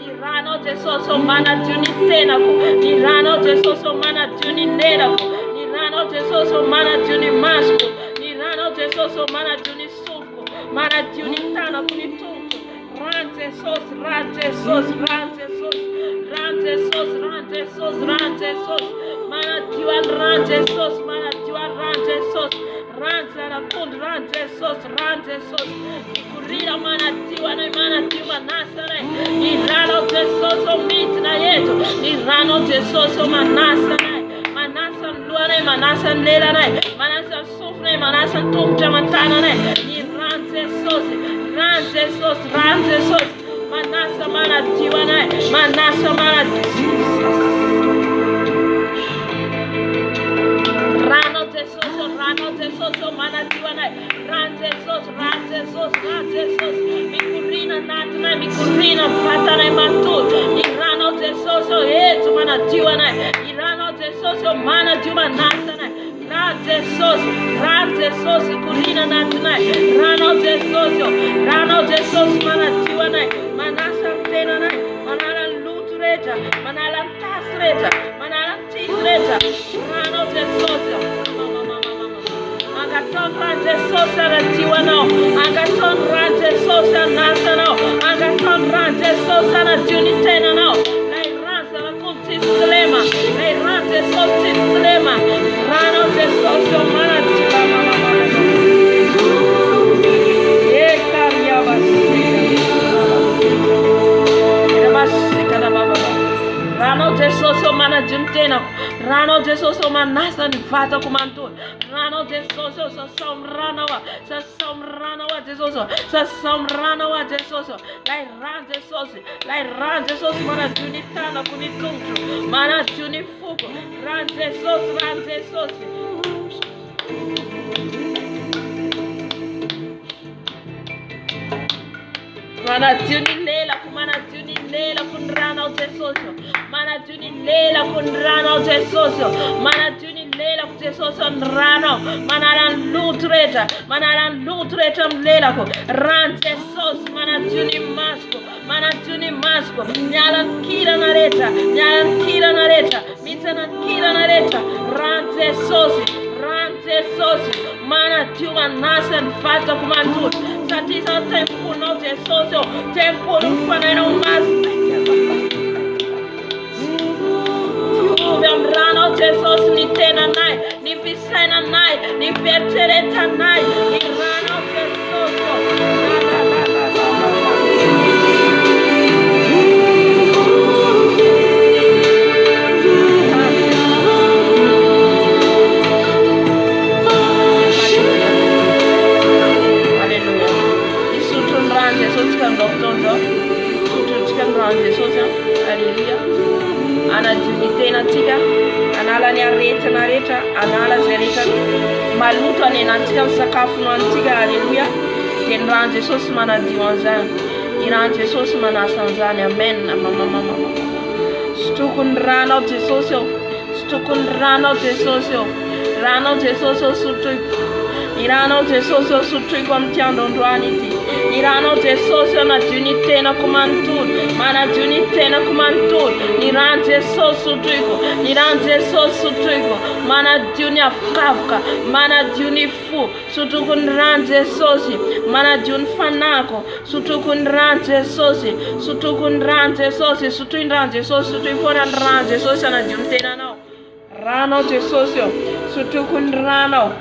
S1: Irano Jesús mana Diuni tenako ni rano Jesús mana Diuni nerako ni rano Jesús mana Diuni masko ni rano Jesús mana Diuni suko mana Diuni tanako ni tunko ran Jesús mana Diwan ran Jesús mana Diwan ran Jesús ran sarakund ran Jesús kurira mana Diwan nasare ni rano Jesús mitna yetu ni rano Jesús manasare manasan luare manasan lerare manasan sufre manasan tumja mantanare ni ran Jesús manasa mana Diwan manasa mana Rano Jesús mana Diwan ran Jesús mikurina natna mikurina fatana matul ni rano Jesús yetu mana Diwan ni rano Jesús mana Diwan nasana ran Jesús kurina natna rano Jesús mana Diwan manasa tena manala lutreta manala tasreta manala tisreta rano Jesús Agaton ran Jesús ara Diwanao agaton ran Jesús nasano agaton ran Jesús ara Diunitena nao lai ran sara kuntis klema lai ran Jesús tis klema rano Jesús mana Diwana Rano Jesús mana Diunitena rano Jesús mana sani fata kumantul rano Jesús sa somranawa Jesús sa somranawa Jesús lai ran Jesús mana Diunitana kunituntu mana Diunifuko ran Jesús mana Diunilela kun rano Jesús mana Diunilela kun rano Jesús mana Diunilela kun Jesús rano mana lan lutreta mlela ko ran Jesús mana Diuni masko nyalan kira nareta mitana kira nareta ran Jesús mana Diwan nasan fata kumantut satisa tempo no Jesús tempo fana no mas Rano Jesús ni tena nai ni visena nai ni vertereta nai ni rano Jesús Hallelujah. Ana Diunitena tika anala ni areta anala zereta maluto anenantika misakafo no antika hallelujah de ran Jesús mana Diwan zany iran Jesús manasa zany amen mama stukun rano Jesús rano Jesús sutui irano Jesús sutui kwa mtiandondwani ti irano Jesús na Diunitena kumantul mana Diunitena kumantul iran Jesús sutuiko mana Diuni afkavka mana Diuni fu sutukun ran Jesús mana Diun fanako sutukun ran Jesús sutuin ran Jesús sutui fora ran Jesús na Diunitena no rano Jesús sutukun rano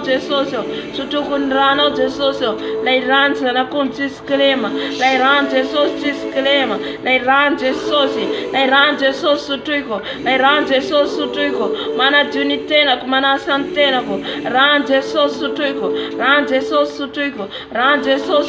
S1: Jesús sutukun rano Jesús lai ran sana kuntis klema lai ran Jesús tis klema lai ran Jesús sutuiko lai ran Jesús sutuiko mana Diunitena kumana santena ko ran Jesús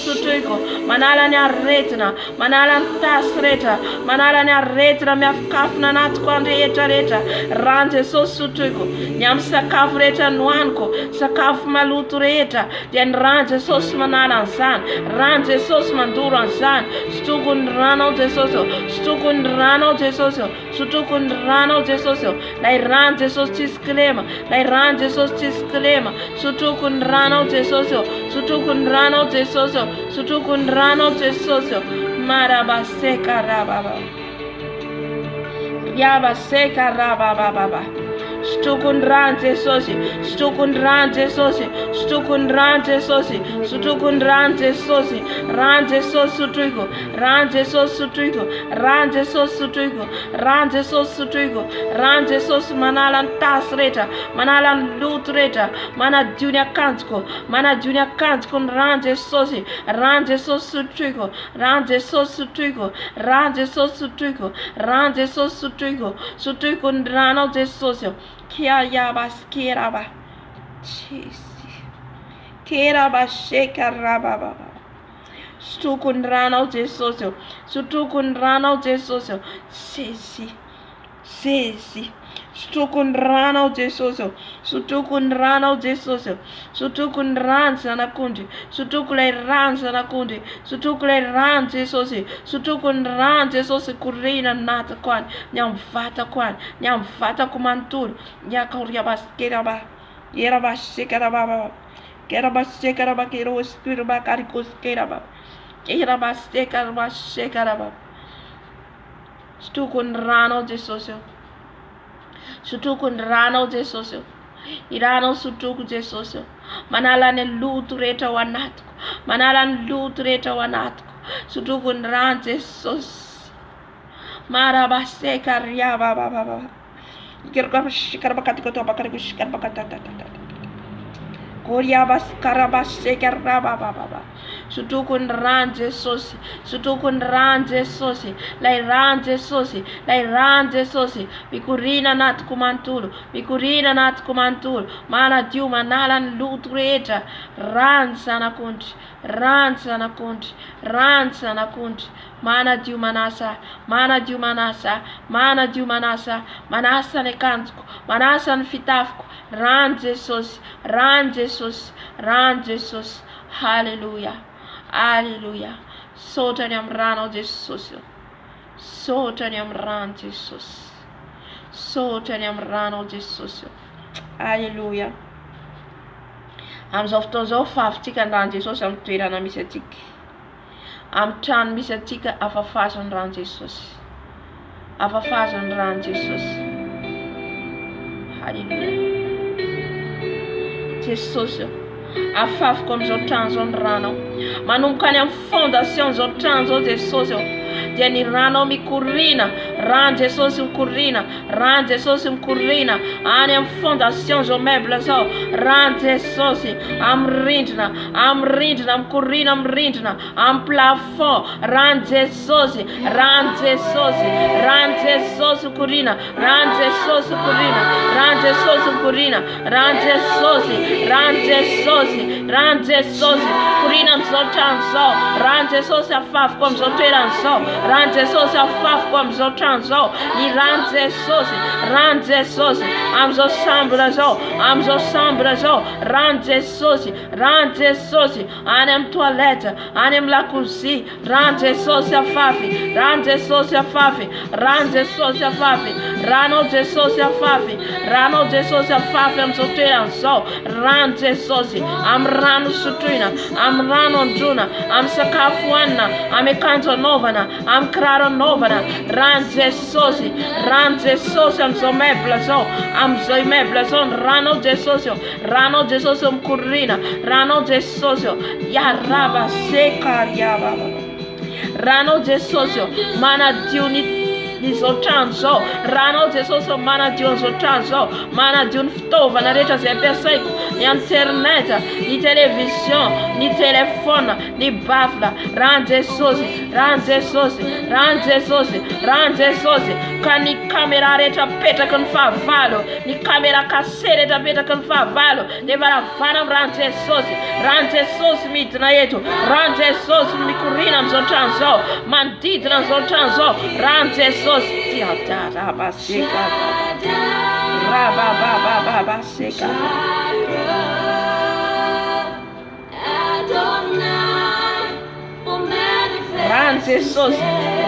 S1: sutuiko manala ni arretna manala tasreta manala ni arretna mi afkafna nat kwande etareta ran Jesús sutuiko nyam sakafreta nohaniko sakafo maloto rehetra dia ny rano Jesosy manala an'izany, rano Jesosy mandoro an'izany. Sotroko ny rano ao Jesosy, sotroko ny rano ao Jesosy, sotroko ny rano ao Jesosy. Lay rano Jesosy tsisy kilema, lay rano Jesosy tsisy kilema. Sotroko ny rano ao Jesosy, sotroko ny rano ao Jesosy, sotroko ny rano ao Jesosy. Marabaseka rababa, yabaseka rababa. Sotroko ny rano Jesosy, sotroko ny rano Jesosy, sotroko ny rano Jesosy, sotroko ny rano Jesosy. Rano Jesosy sotroko, rano Jesosy sotroko, rano Jesosy sotroko, rano Jesosy sotroko, rano Jesosy manala ny tasy rehetra, manala ny loto rehetra, manadio ny akanjoko, manadio ny akanjoko ny rano Jesosy. Rano Jesosy sotroko, rano Jesosy sotroko, rano Jesosy sotroko, rano Jesosy sotroko, sotroko ny rano ao Jesosy. Kia yabaskiraba, Jesus, kiraba shekaraba. Sotroko ny rano ao Jesosy, sotroko ny rano ao Jesosy. Sesi, sotroko ny rano ao Jesosy, sotroko ny rano ao Jesosy, sotroko ny rano zanak'ondry, sotroko lay rano zanak'ondry, sotroko lay rano Jesosy, sotroko ny rano Jesosy korina ny natako any, ny amin'ny vatako any, ny amin'ny vatako manontolo, yakoriabaskiraba, yerabasekaraba, kerabasekaraba, keroskiraba, karikoskiraba, kerabasekaraba, sekaraba. Sotroko ny rano ao Jesosy, sotroko ny rano ao Jesosy, i rano ao sotroko Jesosy. Manala ny loto rehetra ao anatiko, manala ny loto rehetra ao anatiko. Sotroko ny rano Jesosy. Marabaseka riababa, sotroko ny rano Jesosy, sotroko ny rano Jesosy, lay rano Jesosy, lay rano Jesosy, mikorina anatiko manontolo, mikorina anatiko manontolo, manadio manala ny loto rehetra. Rano zanak'ondry, rano zanak'ondry, rano zanak'ondry, manadio manasa, manadio manasa, manadio manasa, manasa ny akanjoko, manasa ny fitafiko. Rano Jesosy, rano Jesosy, rano Jesosy. Hallelujah, hallelujah. Sotra ny amin'ny rano ao Jesosy, sotra ny amin'ny rano Jesosy, sotra ny amin'ny rano ao Jesosy. Hallelujah. Amin'izao fotoana izao fahavitika ny rano Jesosy amin'ny toerana misy atsika, amin'ny trano misy atsika, afafazany rano Jesosy, afafazany rano Jesosy. Hallelujah. Jesosy, afafako amin'izao trano izao ny rano, manomboka any amin'ny fondation izao trano izao Jesosy. Dia ny rano mikorina, rano Jesosy mikorina, rano Jesosy mikorina any amin'ny fondation zao meuble zao. Rano Jesosy amin'ny rindrina mikorina amin'ny rindrina, amin'ny plafond. Rano Jesosy, rano Jesosy, rano Jesosy mikorina, rano Jesosy mikorina, rano Jesosy mikorina, rano Jesosy, rano Jesosy, rano Jesosy korina amin'izao trano zao. Rano Jesosy afafako amin'izao toerana zao. Rano Jesosy afafako amin'izao trano zao. Ny rano Jesosy, rano Jesosy amin'izao chambre zao, amin'izao chambre zao. Rano Jesosy, rano Jesosy any amin'ny toilette, any amin'ny lakozia. Rano Jesosy afafy, rano Jesosy afafy, rano Jesosy afafy, rano Jesosy afafy, rano Jesosy afafy amin'izao toerana zao. Rano Jesosy amin'ny rano sotroina, amin'ny rano androna, amin'ny sakafo hoanina, amin'ny akanjo anaovana, amin'ny kiraro anaovana. Rano Jesosy, rano Jesosy amin'izao meuble zao, amin'izao meuble zao. Rano Jesosy, rano Jesosy mikorina, rano Jesosy yaraba sekariaba. Rano Jesosy manadio n'izao trano zao. Rano Jesosy manadio n'izao trano zao, manadio ny fitaovana rehetra izay ampiasaiko, ny internet, ny television, ny telefona, ny bafla. Rano Jesosy, rano Jesosy, rano Jesosy, rano Jesosy. Ka ny kamera rehetra petraka ny fahavalo, ny kamera kase rehetra petraka ny fahavalo, dia varavana amin'ny rano Jesosy. Rano Jesosy midina eto, rano Jesosy mikorina amin'izao trano zao, manodidina amin'izao trano zao. Rano Jesosy, Rababa seka. Run Jesus,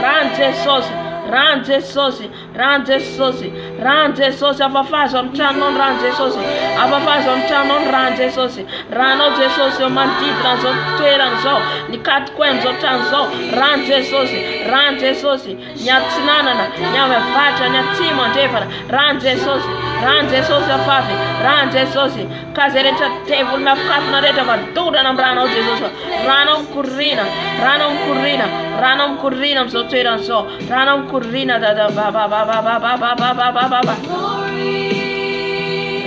S1: run Jesus. Run Jesus, run Jesus, run Jesus. Abafazi omthando non run Jesus. Abafazi omthando non run Jesus. Run o Jesus omantitra zotwera nzo. Nikati kwenzo tanzo. Run Jesus, run Jesus. Nyatsinana, nyamevata, nyatima ndevana. Run Jesus, run Jesus afafi. Run Jesus. Kazereta table mafkafu na reta vaduda na mrana o Jesus. Run kurina, run kurina, run kurina mzotwera nzo. Run kurina da da ba ba ba ba ba ba ba ba ba ba ba ba.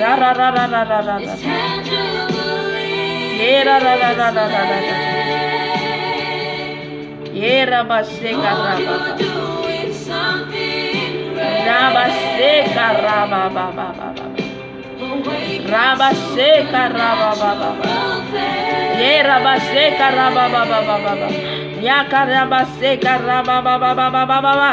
S1: Ra ra ra ra ra ra ra. Ye ra ra ra ra ra ra ra. Ye ra ba se ka ra ba ba. Ra ba se ka ra ba ba ba ba ba. Ra ba se ka ra ba ba ba ba. Ye ra ba se ka ra ba ba ba ba ba. Ya ka ra ba se ka ra ba ba ba ba ba ba ba.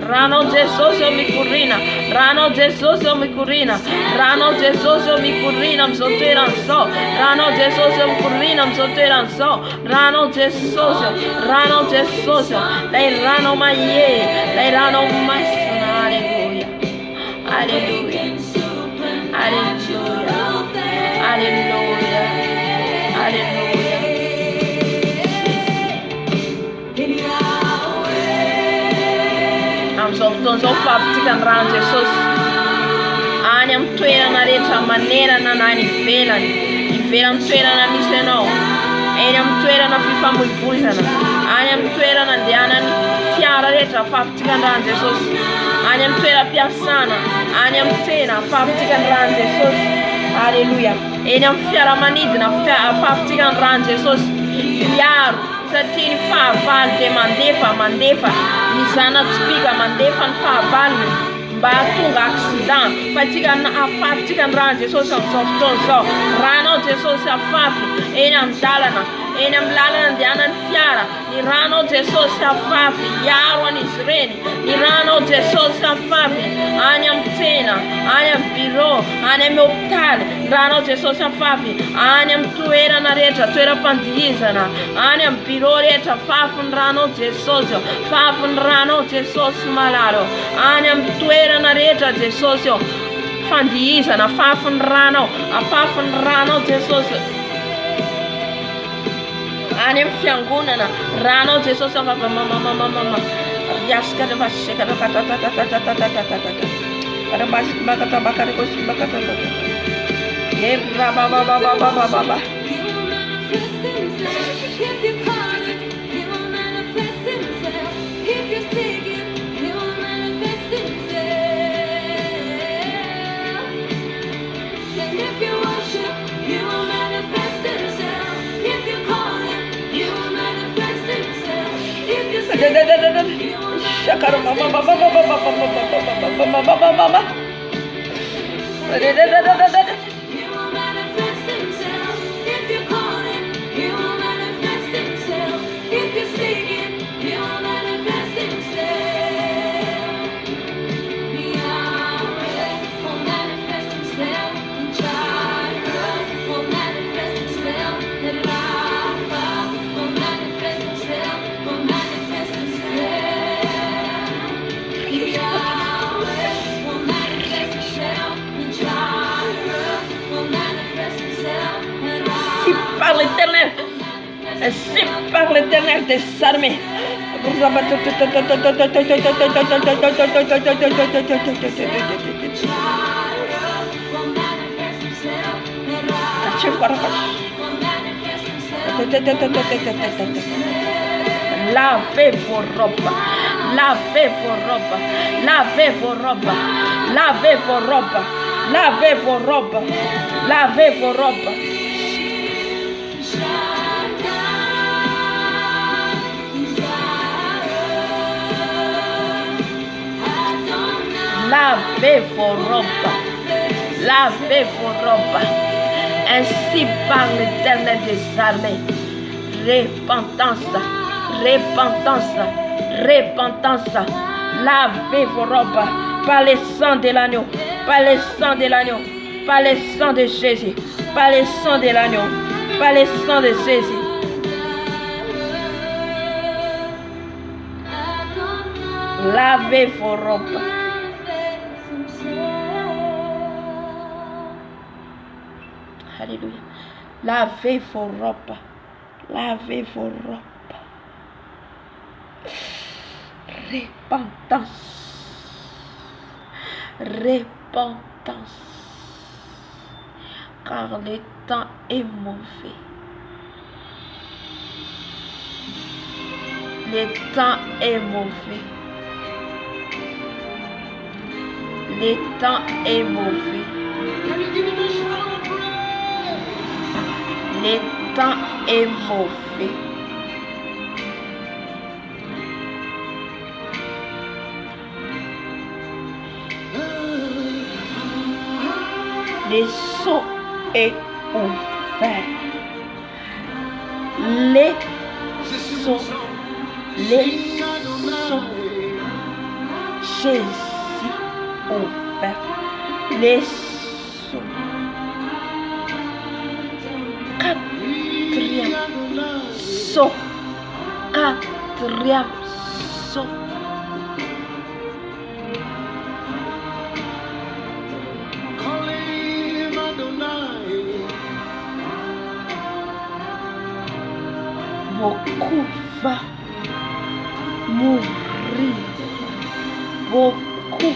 S1: Rano Jesus mikurina, Rano Jesus mikurina, Rano Jesus mikurina mzotera nso, Rano Jesus mikurina mzotera nso, Rano Jesus, Rano Jesus, lei rano maye, lei rano masana, Alleluia, Alleluia, Alleluia, Alleluia, Alleluia. Amzofton zofafitika ran Jesus. Any am toerana rehetra manerana na any ivelany. Ivelany toerana misy anao. Eny am toerana fifamoivoizana. Any am toerana andehanany fiara rehetra fafitika ran Jesus. Any am toeram-piasana, any am tsena fafitika ran Jesus. Alleluia. Eny am fiaramanidina fafitika ran Jesus. Piaro satria ny fahavalo dia mandefa ny zana-tsipika mandefa ny fahavalony mba tonga accident fa tsika afafitika ny rano Jesosy amin'izao fotoana izao. Ranao Jesosy afafy eny amin'ny dalana, eny amin'ny lalana andehanan'ny fiara, ny ranao Jesosy afafy hiaro an'izy ireny, ny ranao Jesosy afafy any amin'ny tsena, any amin'ny bureau, any amin'ny hôpitaly, ny ranao Jesosy afafy any amin'ny toerana rehetra, toeram-pandihizana, any amin'ny bureau rehetra, afafy ny ranao Jesosy, afafy ny ranao Jesosy malalo, any amin'ny toerana rehetra Jesosy fandihizana, afafy ny ranao Jesosy. Any amin'ny fiangonana, ranao Jesosy mama riasika ravasika ratatatatatatatatatatata rabasika bakatabakarikosi Rabababababababa. Ainsi par l'Éternel des armées. Lavez vos robes, lavez vos robes, lavez vos robes, lavez vos robes, lavez vos robes, lavez vos robes. Lavez vos robes, lavez vos robes, ainsi par l'Éternel des armées. Repentance, repentance, repentance. Lavez vos robes par le sang de l'agneau, par le sang de l'agneau, par le sang de Jésus, par le sang de l'agneau, par le sang de Jésus. Lavez vos robes. Alléluia. Lavez vos robes. Lavez vos robes. Repentance. Repentance. Car le temps est mauvais. Le temps est mauvais. Le temps est mauvais. Le temps est mauvais. Le sceau est ouvert. Les sceaux. Jésus ouvert. Les sceaux. Quatrième sceau. Quatrième sceau. Beaucoup va mourir. Beaucoup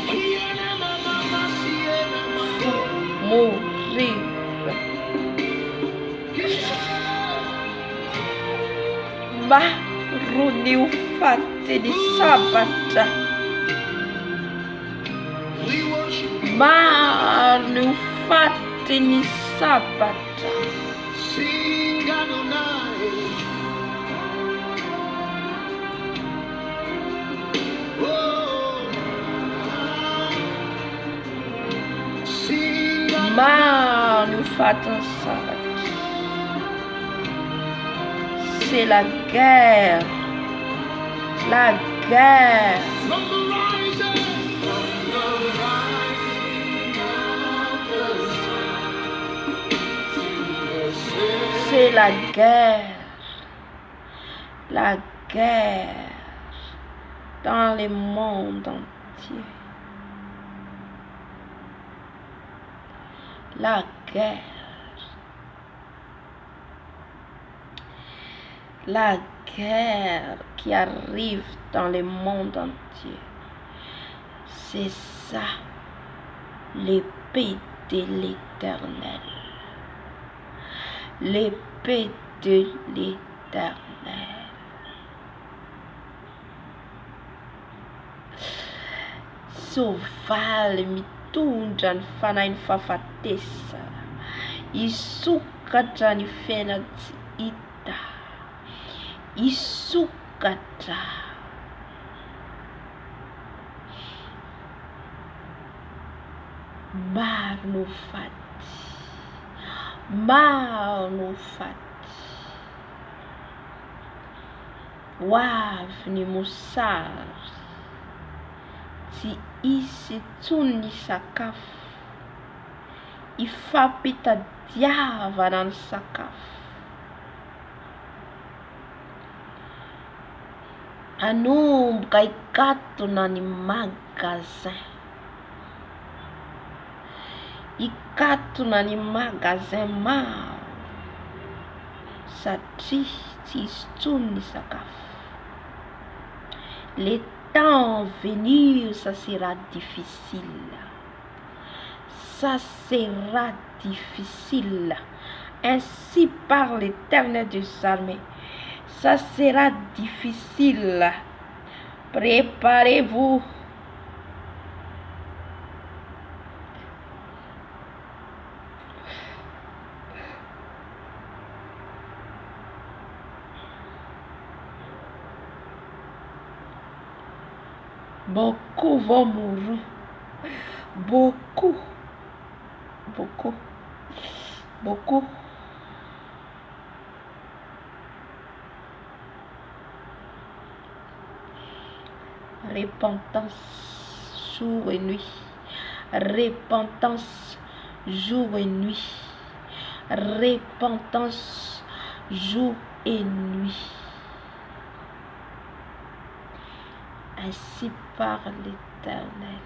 S1: vont mourir. Maruni ufate ni sabata. Maruni ufate ni sabata. Nous faisons ça. C'est la guerre. La guerre. C'est la guerre. La guerre dans le monde entier. La guerre. La guerre qui arrive dans le monde entier. C'est ça, l'épée de l'Éternel. L'épée de l'Éternel. Soval mi tundra ny fanahy fahafatesa. Isokatra ny fiaina tsy hita. Isokatra. Maro no faty. Maro no faty. Ho avy ny mosary. Tsy hisy intsony ny sakafo. Ifampitadiavana ny sakafo. Anomboka hikatona ny magasin. Hikatona ny magasin maro. Satria tsy hisy intsony ny sakafo. Les temps venir, ça sera difficile. Ça sera difficile. Ainsi parle l'Éternel des armées. Ça sera difficile. Préparez-vous. Beaucoup vont mourir. Beaucoup. Beaucoup. Beaucoup. Repentance jour et nuit. repentance jour et nuit, repentance jour et nuit. Ainsi parle l'Éternel.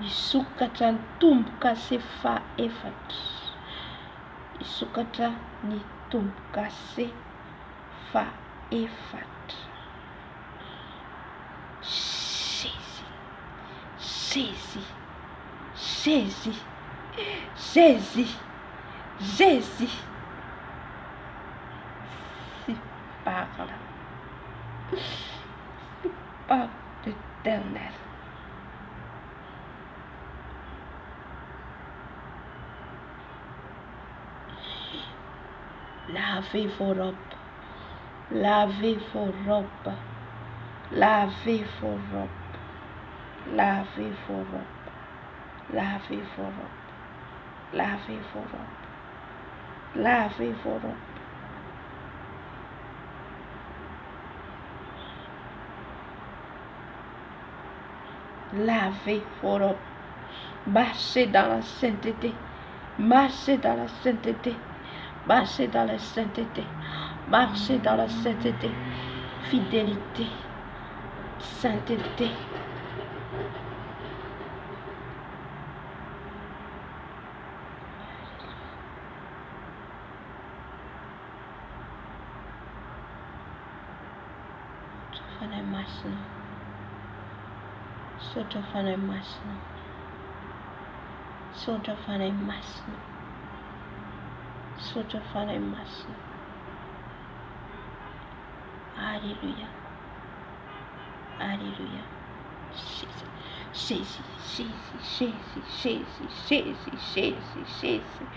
S1: Isokatra ny tombo-kase faefatra. Isokatra ny tombo-kase faefatra. Jésus, Jésus, Jésus, Jésus. Si parle l'Éternel. Lavez vos robes, lavez vos robes, lavez vos robes, lavez vos robes, lavez vos robes, lavez vos robes, lavez vos robes. Lavez vos robes, marchez dans la sainteté, marchez dans la sainteté. Marchez dans la sainteté, marchez dans la sainteté, fidélité, sainteté. Sotofanai masina, sotofanai masina, sotofanai masina. Sotofanai masina. Alléluia. Alléluia. Jésus, Jésus, Jésus, Jésus, Jésus, Jésus,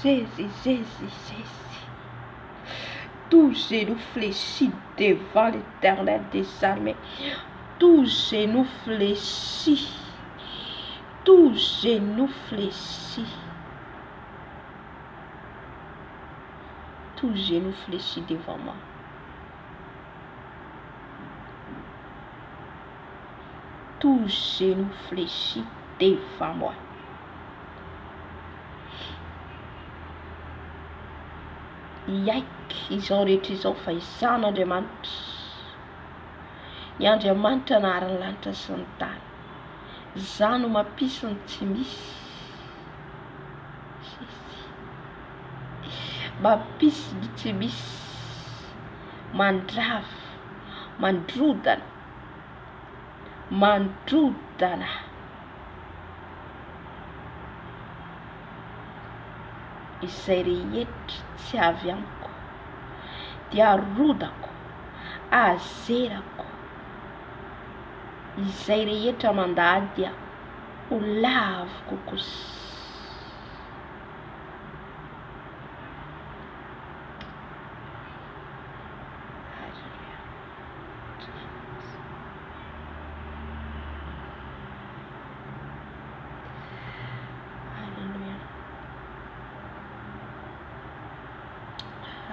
S1: Jésus, Jésus, Jésus. Tout genou fléchit devant l'Éternel des armées. Tout genou fléchit. Tout genou fléchit. Tout genou fléchit devant moi. Tout genou fléchit devant moi. Yaik izao faizana Andriamanitra. Ny Andriamanitra naharan'ny lanitra sy ny tany. Izaho no mampisy ny tsy misy. Mampisy ny tsy misy. Mandrava, mandrodana, mandrodana. Izay rehetra tsy avy amiko dia arodako, azerako. Izay rehetra mandady aho ho laviko kosa.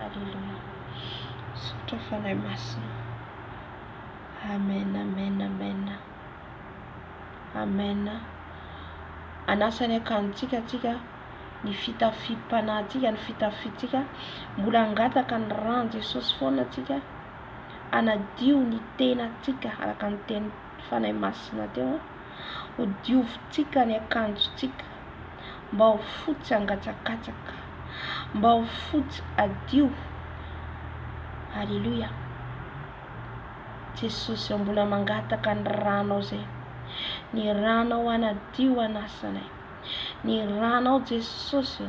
S1: Alléluia. Sotofanai masina. Amen, amen, amen. Amen. Anasany akantsika ny fitafiam-panahintsika, ny fitafiantsika mbola angataka ny rano Jesosy foana atsika. Anadio ny tenantsika araka ny teny fanay masina teo. Ho diovitsika ny akanjotsika mba ho fotsy angatsakatsaka, mba ho fotsy adio. Alléluia. Jesosy mbola mangataka ny rano zay. Ny rano anadio anasanay. Ny rano Jesosy.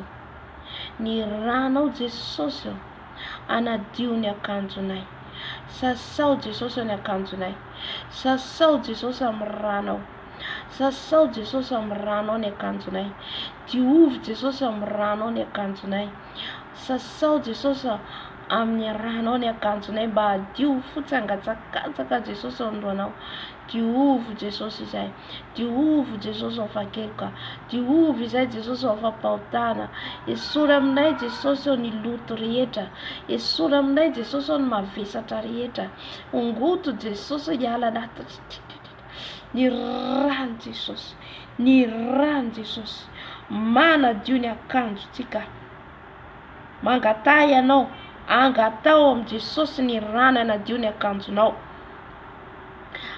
S1: Ny rano Jesosy anadio ny akanjonay. Sasao Jesosy ny akanjonay. Sasao Jesosy amin'ny rano. Sasao Jesosy amin'ny rano ny akanjonay. Diovy Jesosy amin'ny rano ny akanjonay. Sasao Jesosy amin'ny rano ny akanjonay mba hadio fotsy angatsakatsaka Jesosy androanao. Diovy Jesosy izay, diovy Jesosy ao fakeloka, diovy izay Jesosy ao fampahotana, esory aminay Jesosy ao ny loto rehetra, esory aminay Jesosy ao ny mavesatra rehetra, ongoto Jesosy hiala anaty ny rano Jesosy, ny rano Jesosy, manadio ny akanjotsika, mangatay ianao, angatao am Jesosy ny rano anadio ny akanjonao,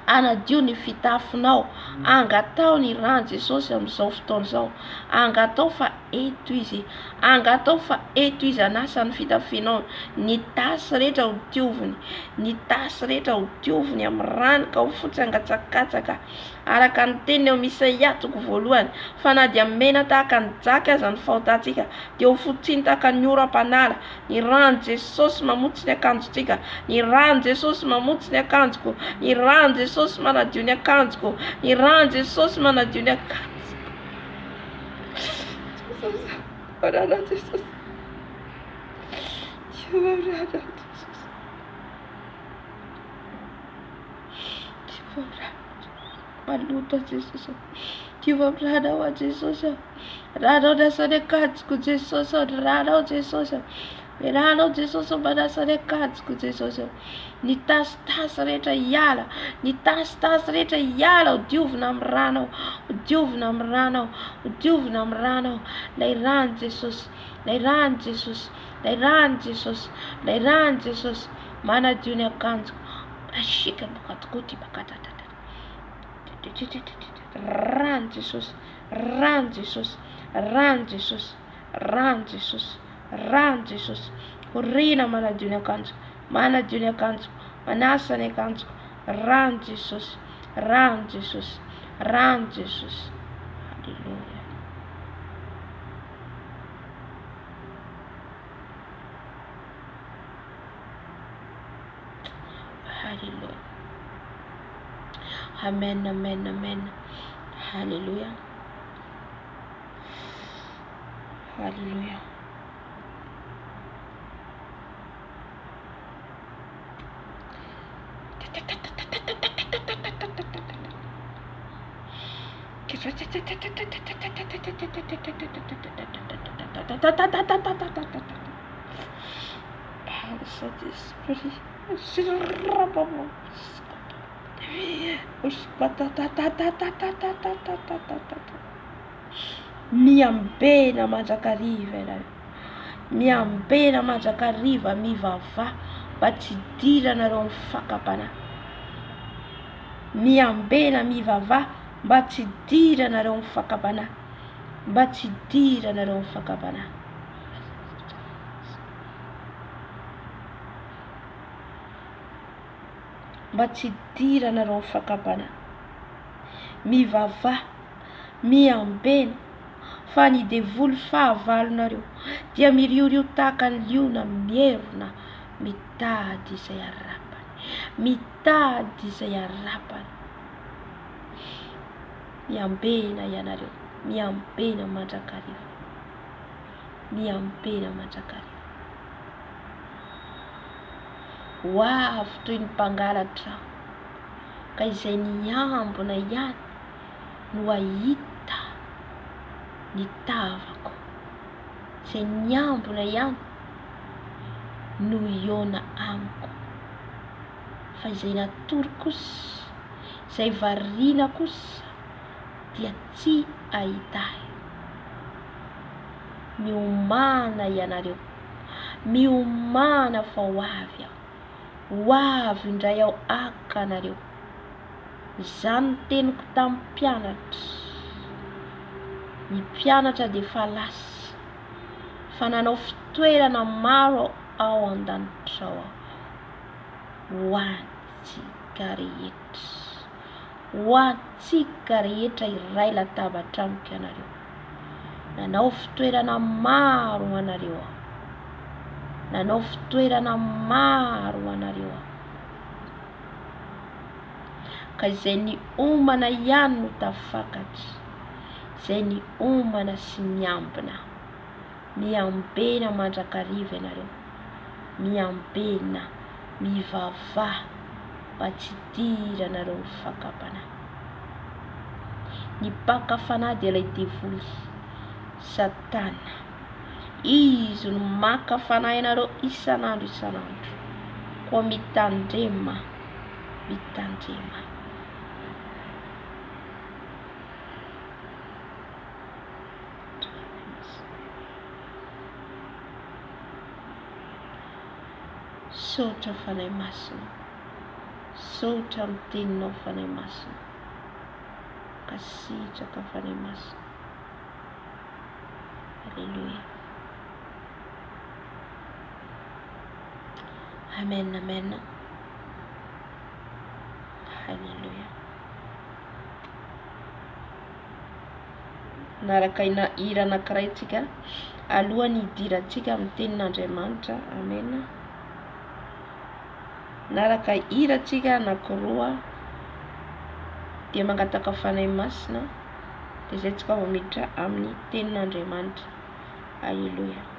S1: anadio ny fitafinao, angatao ny rano Jesosy am'izao fotoana zao, angatao fa eto izy, angatao fa eto izy anasa ny fitafinao, ny tasy rehetra ho dioviny, ny tasy rehetra ho dioviny am rano ka ho fotsy angatsakatsaka, araka ny teny eo Isaia toko voalohany, fa na dia mena tahaka ny jaka aza ny fahotantsika, dia ho fotsiny tahaka ny oram-panala, ny rano Jesosy mamotsy ny akanjotsika, ny rano Jesosy mamotsy ny akanjoko, ny rano Jesosy manadio ny akanjoko, ny rano Jesosy manadio ny akanjoko. Orana Jesosy, orana Jesosy, maloto Jesosy, rana ao Jesosy, rana ao nasany akanjoko Jesosy, rana ao Jesosy, rana ao Jesosy manasany akanjoko Jesosy, ny tasitasy rehetra hiala, ny tasitasy rehetra hiala ho diovina amin'ny rano, ho diovina amin'ny rano, ho diovina amin'ny rano, lay rano Jesosy, lay rano Jesosy, lay rano Jesosy, lay rano Jesosy, manadio ny akanjoko, rashika bakatokoti bakatatata, rano Jesosy, rano Jesosy, rano Jesosy, rano Jesosy, rano Jesosy, orina manadio ny akanjoko, manadio ny akanjoko, manasa ny akanjoko, rano Jesosy, rano Jesosy, rano Jesosy. Hallelujah. Hallelujah. Amen, amen, amen. Hallelujah. Hallelujah. Miambena mandrakariva ianareo, miambena mandrakariva mivava mba tsy hidiranareo amin'ny fakapana, miambena mivava mba tsy hidiranareo amin'ny fakapana, mba tsy hidiranareo amin'ny fakapana. Mba tsy hidiranareo amin'ny fakapana, mivava, miambena fa ny devoly fahavalonareo dia miriorio tahaka ny liona mierona, mitady izay arapany, mitady izay arapany. Miambena ianareo, miambena mandrakariva, miambena mandrakariva. Hoavy toy ny mpangalatra ka izay niambona ihany no ahita ny tavako, izay niambona ihany no iona amiko, fa izay natory kosa, izay variana kosa dia tsy ahitay. Miomana ianareo, miomana fa hoavy aho, hoavy indray aho aka anareo. Izany teniko tamin'ny mpianatra, ny mpianatra dia fa lasy, fa nanao fitoerana maro ao an-danitra ao ho antsika rehetra, ho antsika rehetra iray latabatra amiko ianareo. Nanao fitoerana maro anareo ao, nanao fitoerana maro anareo ao, ka izay ny omana ihany no tafakatra, izay ny omana sy miambina. Miambena mandrakariva ianareo, miambena, mivava, mba tsy idiranareo ny fakapana. Ny mpaka fanahy dia ilay devoly Satana. Izy no maka fanahy ianareo isan'andro koa mitandrema. Saotra fanahy masina, saotra amin'ny teninao fanahy masina, kasitraka fanahy masina. Alléluia. Amen, amen. Alléluia. Naraka hira anankiray tsika alohany hidirantsika amin'ny tenin'Andriamanitra. Amen. Naraka hira tsika anankiroa dia mangataka fanahy masina dia zay tsika vao miditra amin'ny tenin'Andriamanitra. Alléluia.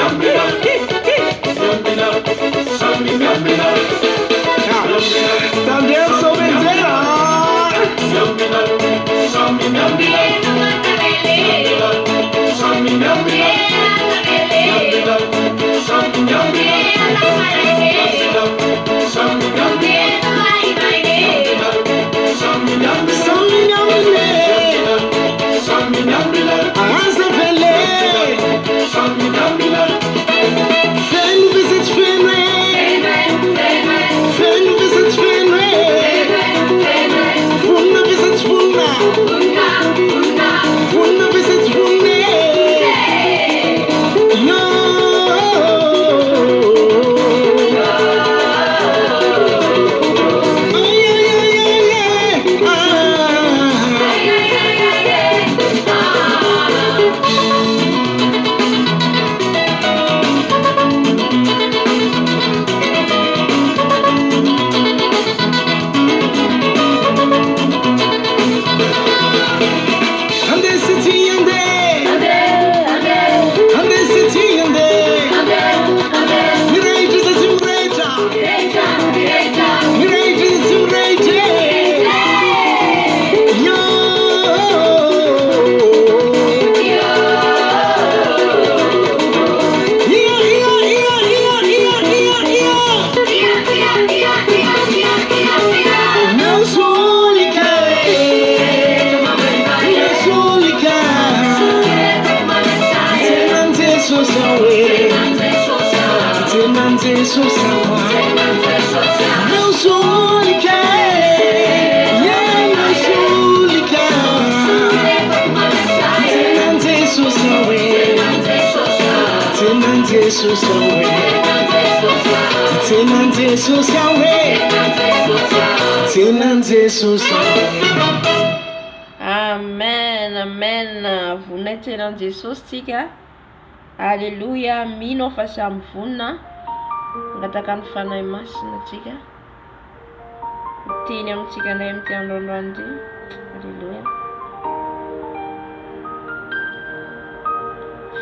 S5: Amen.
S4: Jesus awa. Nusulika, yeah, nusulika. Tenan Jesus awe. Tenan Jesus awe. Tenan Jesus awe. Tenan Jesus awe.
S1: Amen, amen. Vonay tenan Jesosy tsika. Alleluia. Mino fa samy vonina angataka ny fanahy masina tsika. Tiany amintsika nay amin'ity androandroany ity. Alleluia.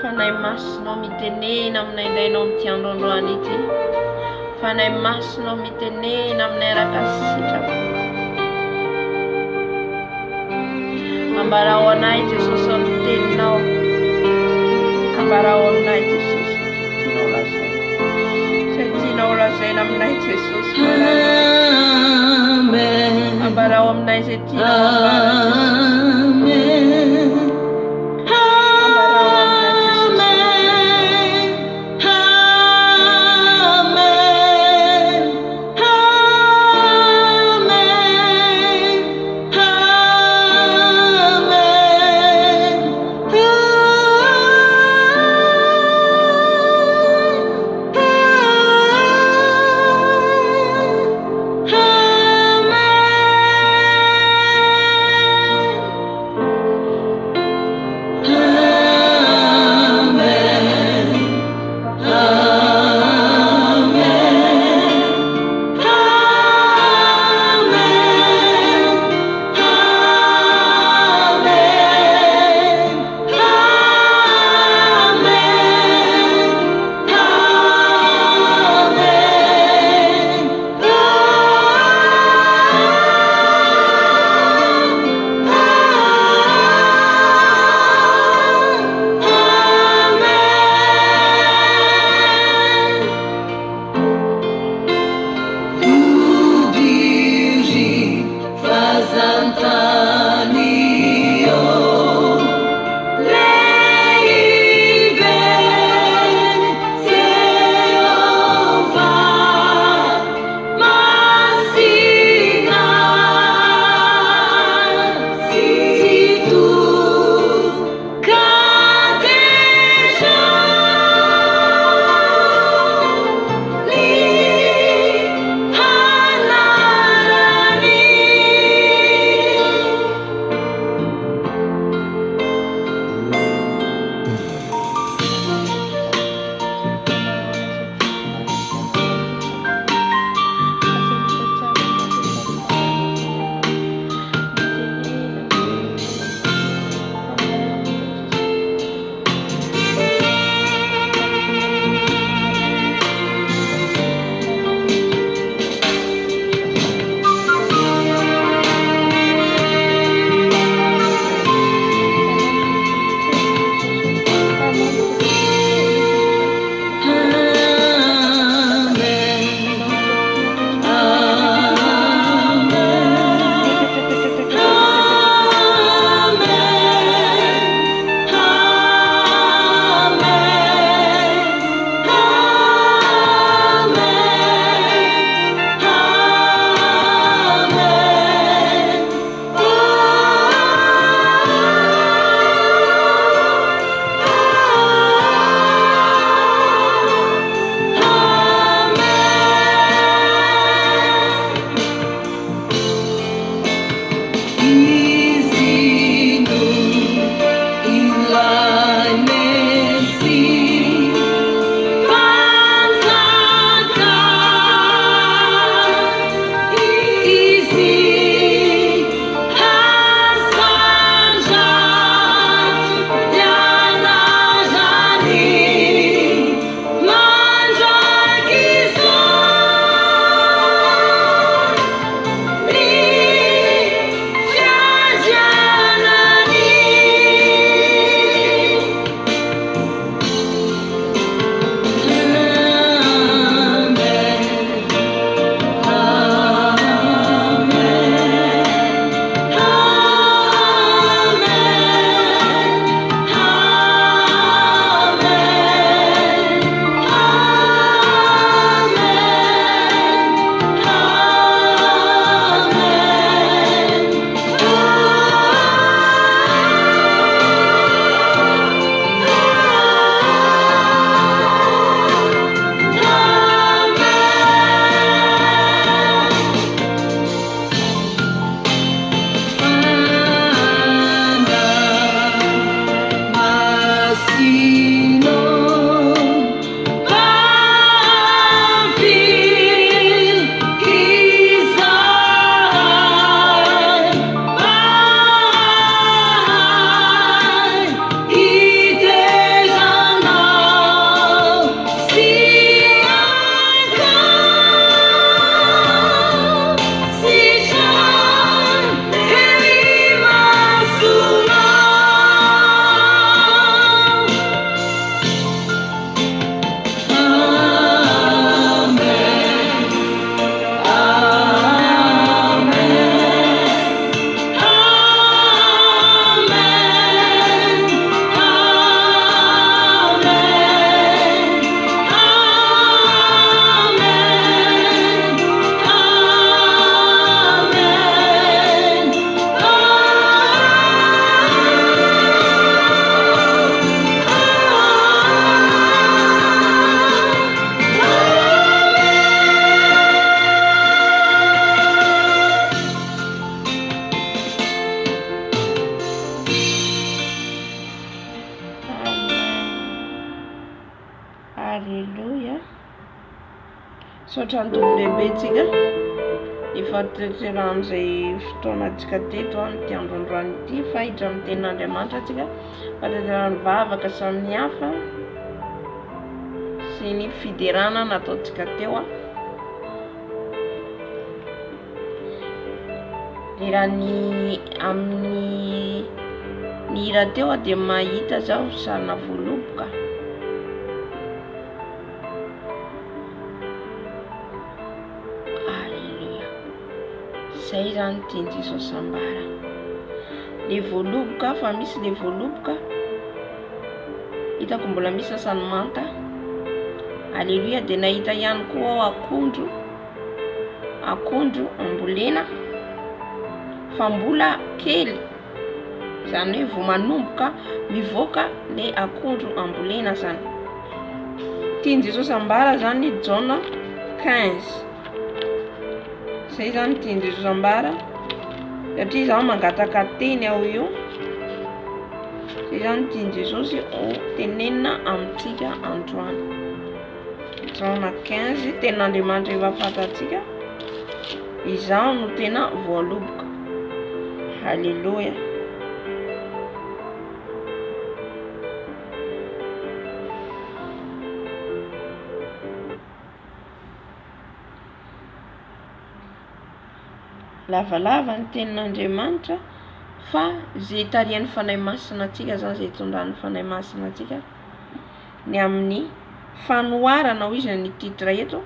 S1: Fanahy masina mitenena aminay ilainao amin'ity androandroany ity. Fanahy masina mitenena aminay araka sitrako. Ambarao anay Jesosy amin'ny teninao. Ambarao aminay Jesosy. Tianao lazaina. Izay tianao lazaina aminay Jesosy.
S4: Amen.
S1: Ambarao aminay izay tianao
S4: Amen.
S1: saotra ny tombo lehibe tsika efa treran'izay fotoanantsika teto ny androandroany ity fa hidra amin'ny tenin'Andriamanitra tsika fahateterany vavaka samy hafa sy ny fiderana nataontsika teo raha ny amin'ny ny hira teo dia mahita zaho sarina voaloboka. Alleluia. Zay zany tiany Jesosy ambara. Le voaloboka fa misy le voaloboka hitako mbola misy sasany manta. Alleluia. Dia nahita ihany koa akondro ambolena fa mbola kely, zany hoe vao manomboka mivoaka le akondro ambolena zany. Tiany Jesosy ambara zany John 15. Zay zany tiany Jesosy ambara satria zaho mangataka teny ao io. Zay zany tiany Jesosy tenenina amintsika androany. John 15 tenin'Andriamanitra efa fantatsika izaho no tena voaloboka. Alleluia. Lavalava ny tenin'Andriamanitra fa zay tarian'ny fanahy masina atsika zany zay tondrany fanahy masina atsika ny amin'ny fanoharana ho izy ny titre eto,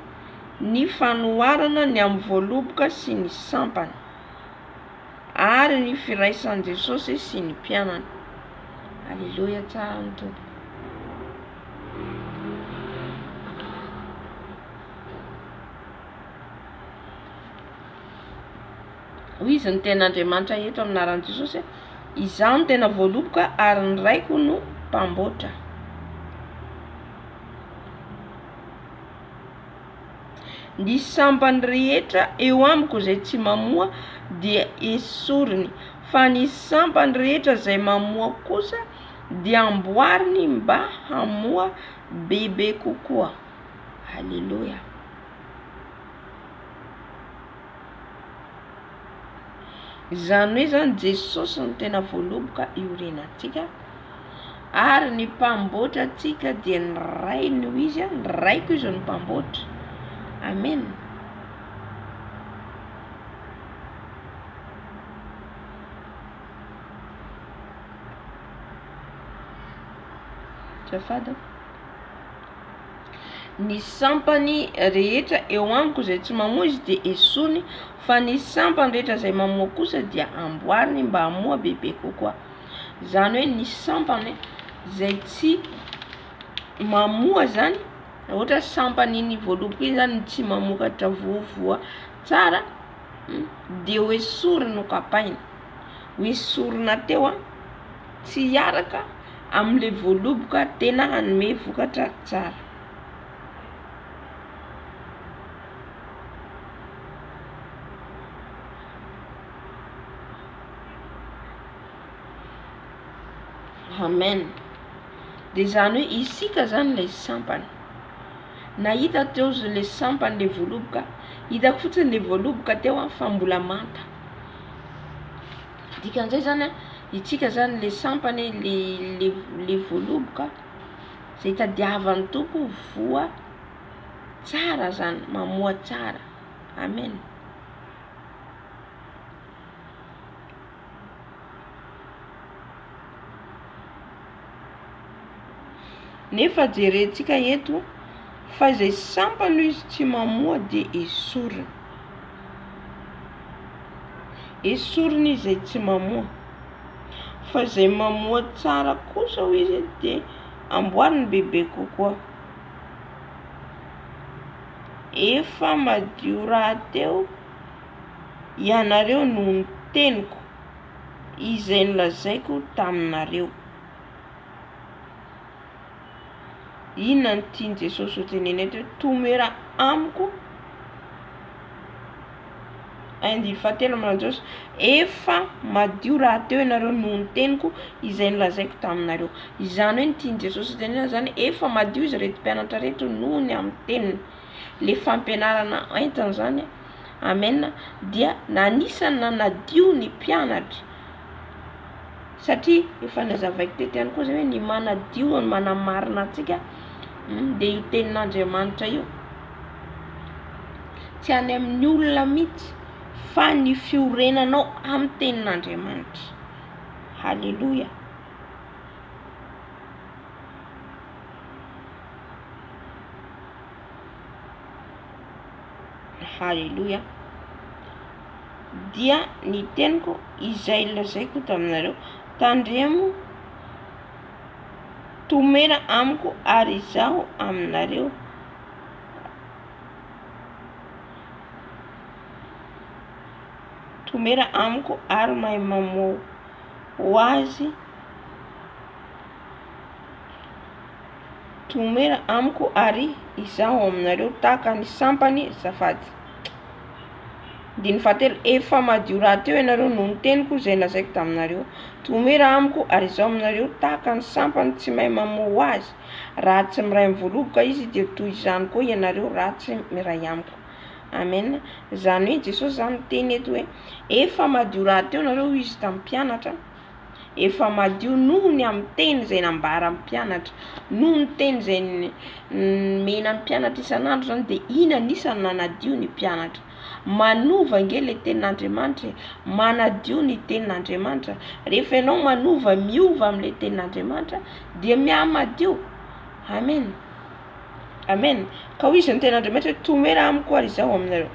S1: ny fanoharana ny amin'ny voaloboka sy ny sampany ary ny firaisan'i Jesosy sy ny mpianany. Alleluia. Tsara ny tompo. Hoy izy ny tenin'Andriamanitra eto amin'ny anaran'i Jesosy, izaho no tena voaloboka ary ny raiko no mpamboatra. Ny sampany rehetra eo amiko izay tsy mamoa dia esoriny, fa ny sampany rehetra izay mamoa kosa dia amboariny mba hamoa bebe kokoa. Alleluia. Zany hoe zany Jesosy no tena voaloboka iorenantsika ary ny mpamboatra atsika dia ny rainy ho izy, ny raiko izy no mpamboatra. Amen. Fada ny sampany rehetra eo amiko izay tsy mamoa izy dia esony, fa ny sampany rehetra izay mamoa kosa dia amboariny mba hamoa bebe kokoa. Zany hoe ny sampany izay tsy mamoa zany, ohatra sampany iny voaloboka iny zany tsy mamokatra voavoa tsara dia ho esoriny no kapainy, ho esorina teo tsy hiaraka amin'le voaloboka tena hanome vokatra tsara. Amen. Dia zany hoe isika zany le sampany. Nahita teo le sampany le voaloboka, hitako fotsiny le voaloboka teo fa mbola manta. Dikan'izay zany itsika zany le sampany le voaloboka zay tadiavan'ny tompo voa tsara zany, mamoa tsara. Amen. Nefa jerentsika eto fa izay sampany izy tsy mamoa dia esoriny. Esoriny izay tsy mamoa, fa izay mamoa tsara kosa ho izy dia amboariny bebe kokoa. Efa madio rahateo ianareo noho ny teniko izay nolazaiko taminareo. Inona ny tiany Jesosy ho teneny eto? Tomera amiko Andi fatelo amin'Andriamanitra, efa madio rahateo ianareo noho ny teniko izay nolazaiko taminareo. Izany hoe ny tiany Jesosy tenena zany efa madio izy reto mpianatra reto noho ny amin'ny teniny. le fampianarana entana zany amen dia nanisany nanadio ny mpianatra satria efa nazavaiko teto ihany koa zay hoe ny manadio ny manamarina antsika dia io tenin'Andriamanitra io tsy any amin'ny olona mihitsy fa ny fiorenanao amin'ny tenin'Andriamanitra. Halleluja. Halleluja. Dia ny teniko izay lazaiko taminareo tandremo tomera amiko ary izaho aminareo tomera amiko ary mahay mamoa ho azy tomera amiko ary izaho aminareo tahaka ny sampany zafady. Diny fahatelo efa madio raha teo ianareo no ny teniko izay lazaiko taminareo tomera amiko ary izaho aminareo tahaka ny sampany tsy mahay mamoa ho azy raha tsy miray mivoloboka izy dia toy izany koa ianareo raha tsy miray amiko. Amen. Zany hoe Jesosy zany teny eto hoe efa madio raha teo nareo izy tamin'ny mpianatra efa madio noho ny amin'ny teny izay nambara amin'ny mpianatra noho ny teny izay mena amin'ny mpianatra isan'andro zany dia ina nisany nanadio ny mpianatra manova nge le tenin'Andriamanitra manadio ny tenin'Andriamanitra rehefa ianao manova miova amin'le tenin'Andriamanitra dia miamadio. Amen. Amen. Ka hoy izy ny tenin'Andriamanitra tomera amiko ary izaho aminareo.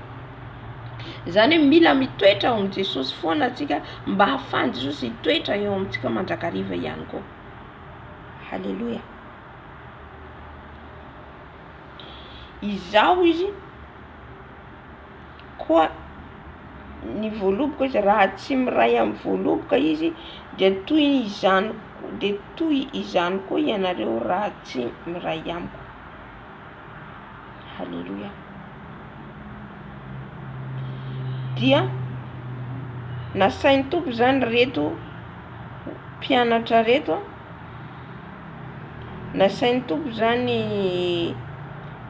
S1: Zany hoe mila mitoetra ao amin'ny Jesosy foana atsika mba hahafahany Jesosy hitoetra eo amintsika mandrakariva ihany koa. Halleluja. Izaho izy koa ny voaloboka izy raha tsy miray amin'ny voaloboka izy dia toy izany koa ianareo raha tsy miray amiko. Halleluja. Dia nasain'ny tompo zany reto mpianatra reto nasain'ny tompo zany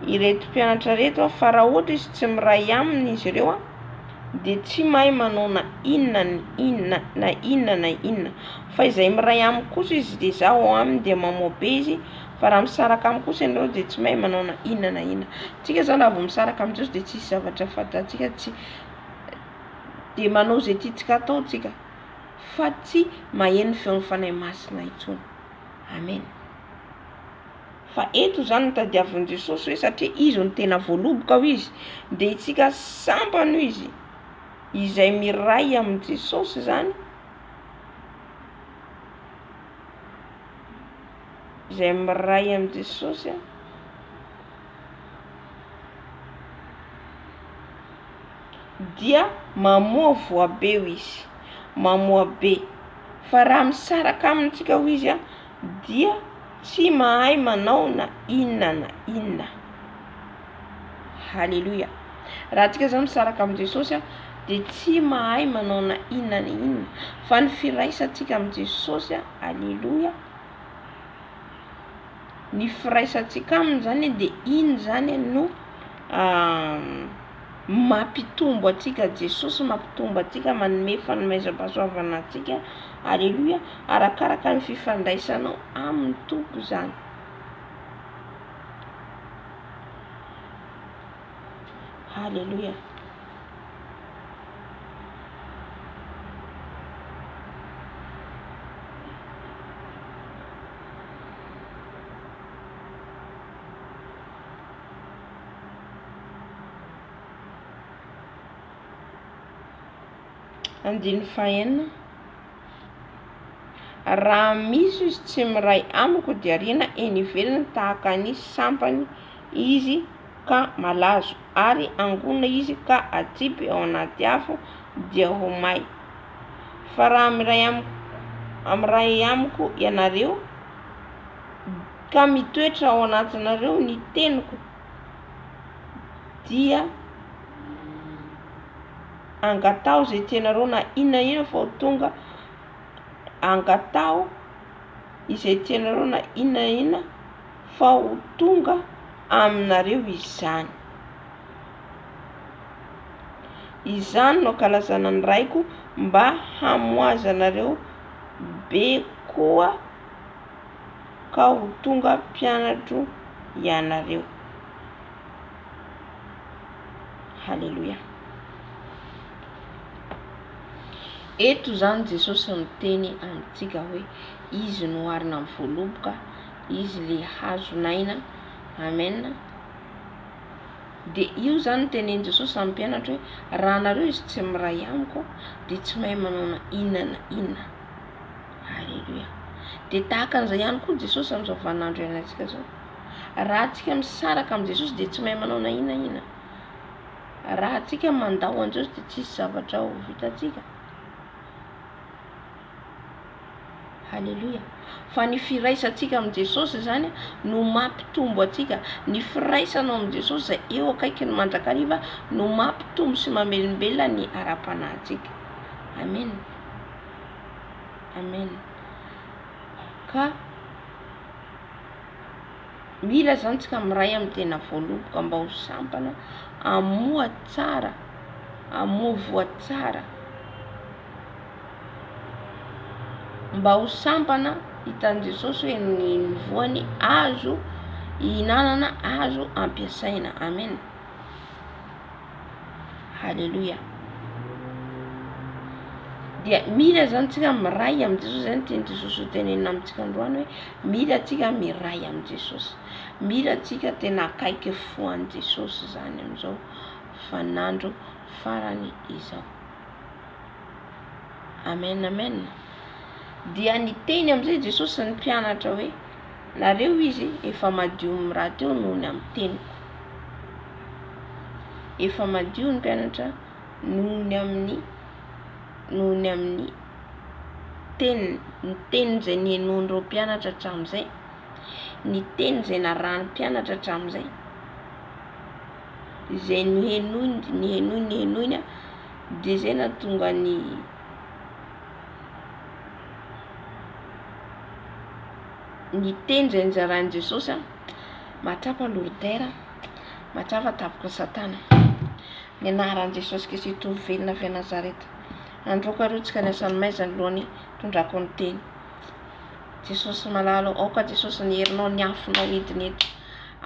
S1: ireto mpianatra reto fa raha ohatra izy tsy miray aminy izy ireo dia tsy mahay manao na inona fa izay miray aminy kosa izy dia zaho ao aminy dia mamoa be izy fa raha misaraka aminy kosa ianareo dia tsy mahay manao na inona. Tsika zany raha vao misaraka amin'ny Jesosy dia tsisy zavatra fantatsika tsy dia manao izay tiantsika atao tsika fa tsy maheno feon'ny fanahy masina intsony. Amen. Fa eto zany nitadiavin'i Jesosy hoe satria izy no tena voaloboka ho izy dia itsika sampany izy izay miray amin'ny Jesosy zany izay miray amin'ny Jesosy dia mamoa voabe ho izy mamoa be fa raha misaraka amintsika ho izy dia tsy mahay manao na inona. Halleluja. Raha tsika zany misaraka amin'ny Jesosy dia tsy mahay manao na inona fa ny firaisantsika amin'ny Jesosy halleluja ny firaisantsika aminy zany dia iny zany no mampitombo atsika Jesosy mampitombo atsika manome fanomezam-pahasoavana atsika halleluja arakaraka ny fifandraisanao amin'ny tompo zany. Halleluja. Andiny fahenina raha misy izy tsy miray amiko dia riana eny ivelany tahaka ny sampany izy ka malazo ary angonina izy ka atsipy ao anaty afo dia ho may. Fa raha miray amiko ianareo ka mitoetra ao anatinareo ny teniko dia angatao zay tianareo na inona fa ho tonga angatao izay tianareo na inona fa ho tonga aminareo izany. izany no kalazana ny raiko mba hamoaza anareo be koa ka ho tonga mpianatro ianareo. Halleluja. Eto zany Jesosy miteny amintsika hoe izy no arina amin'ny voaloboka, izy le hazonaina. Amen. De io zany teneny Jesosy amin'ny mpianatra hoe raha nareo izy tsy miray amiko de tsy mahay manao inana. Halleluja. De tahaka an'izay ihany koa Jesosy amin'izao vaninandro iainantsika zao. Raha antsika misaraka amin'ny Jesosy de tsy mahay manao inana. Raha antsika mandao an Jesosy de tsisy zavatra ho vitantsika. Halleluja. Fa ny firaisantsika amin'ny Jesosy zany no mampitombo atsika. Ny firaisanao amin'ny Jesosy zay eo akaiky ny mandrakariva no mampitombo sy mamelombelona ny ara-panahintsika. Amen. Amen. Ka mila zany tsika miray amin'ny tena voaloboka mba ho sampana amoa tsara, amovoa tsara, mba ho sampana hitan'i Jesosy hoe ny voany azo ihinanana, azo ampiasaina. Amen. Halleluja. Dia mila zany tsika miray amin'ny Jesosy. Zany teny Jesosy ho tenenina amintsika androany hoe mila tsika miray amin'ny Jesosy. Mila tsika tena akaiky foan'i Jesosy zany amin'izao vaninandro farany izao. Amen. Amen. Dia niteny amin'izay Jesosy ny mpianatra hoe nareo izy efa madio amin'ny raha teo noho ny amin'ny teniko. Efa madio ny mpianatra noho ny amin'ny teny, ny teny zay nihenon'ireo mpianatra hatramin'izay, ny teny zay narahany mpianatra hatramin'izay, izay nihenony de zay nahatonga ny teny zay nizarahan'i Jesosy mahatrapa lourdera, mahatrapa tapoka Satana. Ny anaran'i Jesosy Kristy toy velona avy Nazareta. Androkareo tsika ny asany maizany lohany tondrako ny teny. Jesosy malalo, aoka Jesosy ny herinao ny afonao entinety.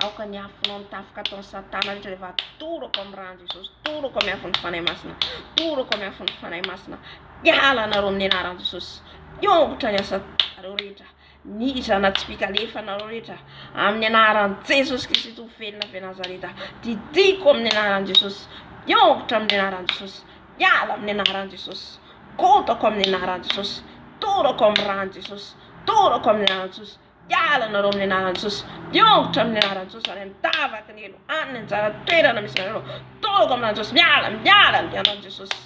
S1: Aoka ny afonao ny tafoka ataon'ny Satana rehetra rehefa toroko amin'ny rahan'i Jesosy, toroko amin'ny afon'ny fanahy masina, toroko amin'ny afon'ny fanahy masina. Miala anareo amin'ny anaran'i Jesosy. Iongotra ny asanareo rehetra. Ny zanatsipika alefanareo rehetra amin'ny anaran'i Jesosy Kristy toy velona avy Nazareta. Didiko amin'ny anaran'i Jesosy. Iongotra amin'ny anaran'i Jesosy. Miala amin'ny anaran'i Jesosy. Kotako amin'ny anaran'i Jesosy. Toroko amin'ny rahan'i Jesosy. Toroko amin'ny anaran'i Jesosy. Miala anareo amin'ny anaran'i Jesosy. Iongotra amin'ny anaran'i Jesosy. Ary mitavaky ny elo any anjara toerana misy anareo. Toroko amin'ny anaran'i Jesosy. Miala amin'ny anaran'i Jesosy.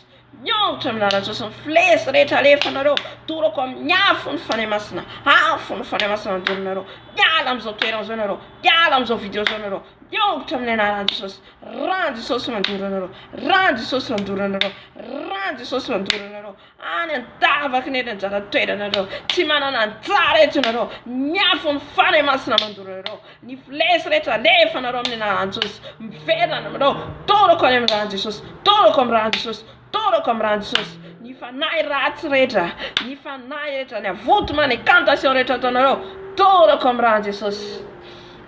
S1: Iongotra amin'ny anaran'i Jesosy. Flesy rehetra alefanareo. Toroko amin'ny afo ny fanahy masina. Afo ny fanahy masina mandorinareo. Miala amin'izao toerana zao anareo. Miala amin'izao video zao anareo. Iongotra amin'ny anaran'i Jesosy. Rahan'i Jesosy mandorinareo. Rahan'i Jesosy mandorinareo. Rahan'i Jesosy mandorinareo. Any an-davaky ny anjara toeranareo. Tsy manana anjara eto ianareo. Miafo ny fanahy masina mandorinareo. Ny flesy rehetra alefanareo amin'ny anaran'i Jesosy. Miverina anareo. Toroko any amin'ny rahan'i Jesosy. Toroko amin'ny rahan'i Jesosy. Toroko amin'ny rahan'i Jesosy. Ny fanahy ratsy rehetra, ny fanahy rehetra, ny avotoma, ny cantation rehetra ataonareo. Toroko amin'ny rahan'i Jesosy.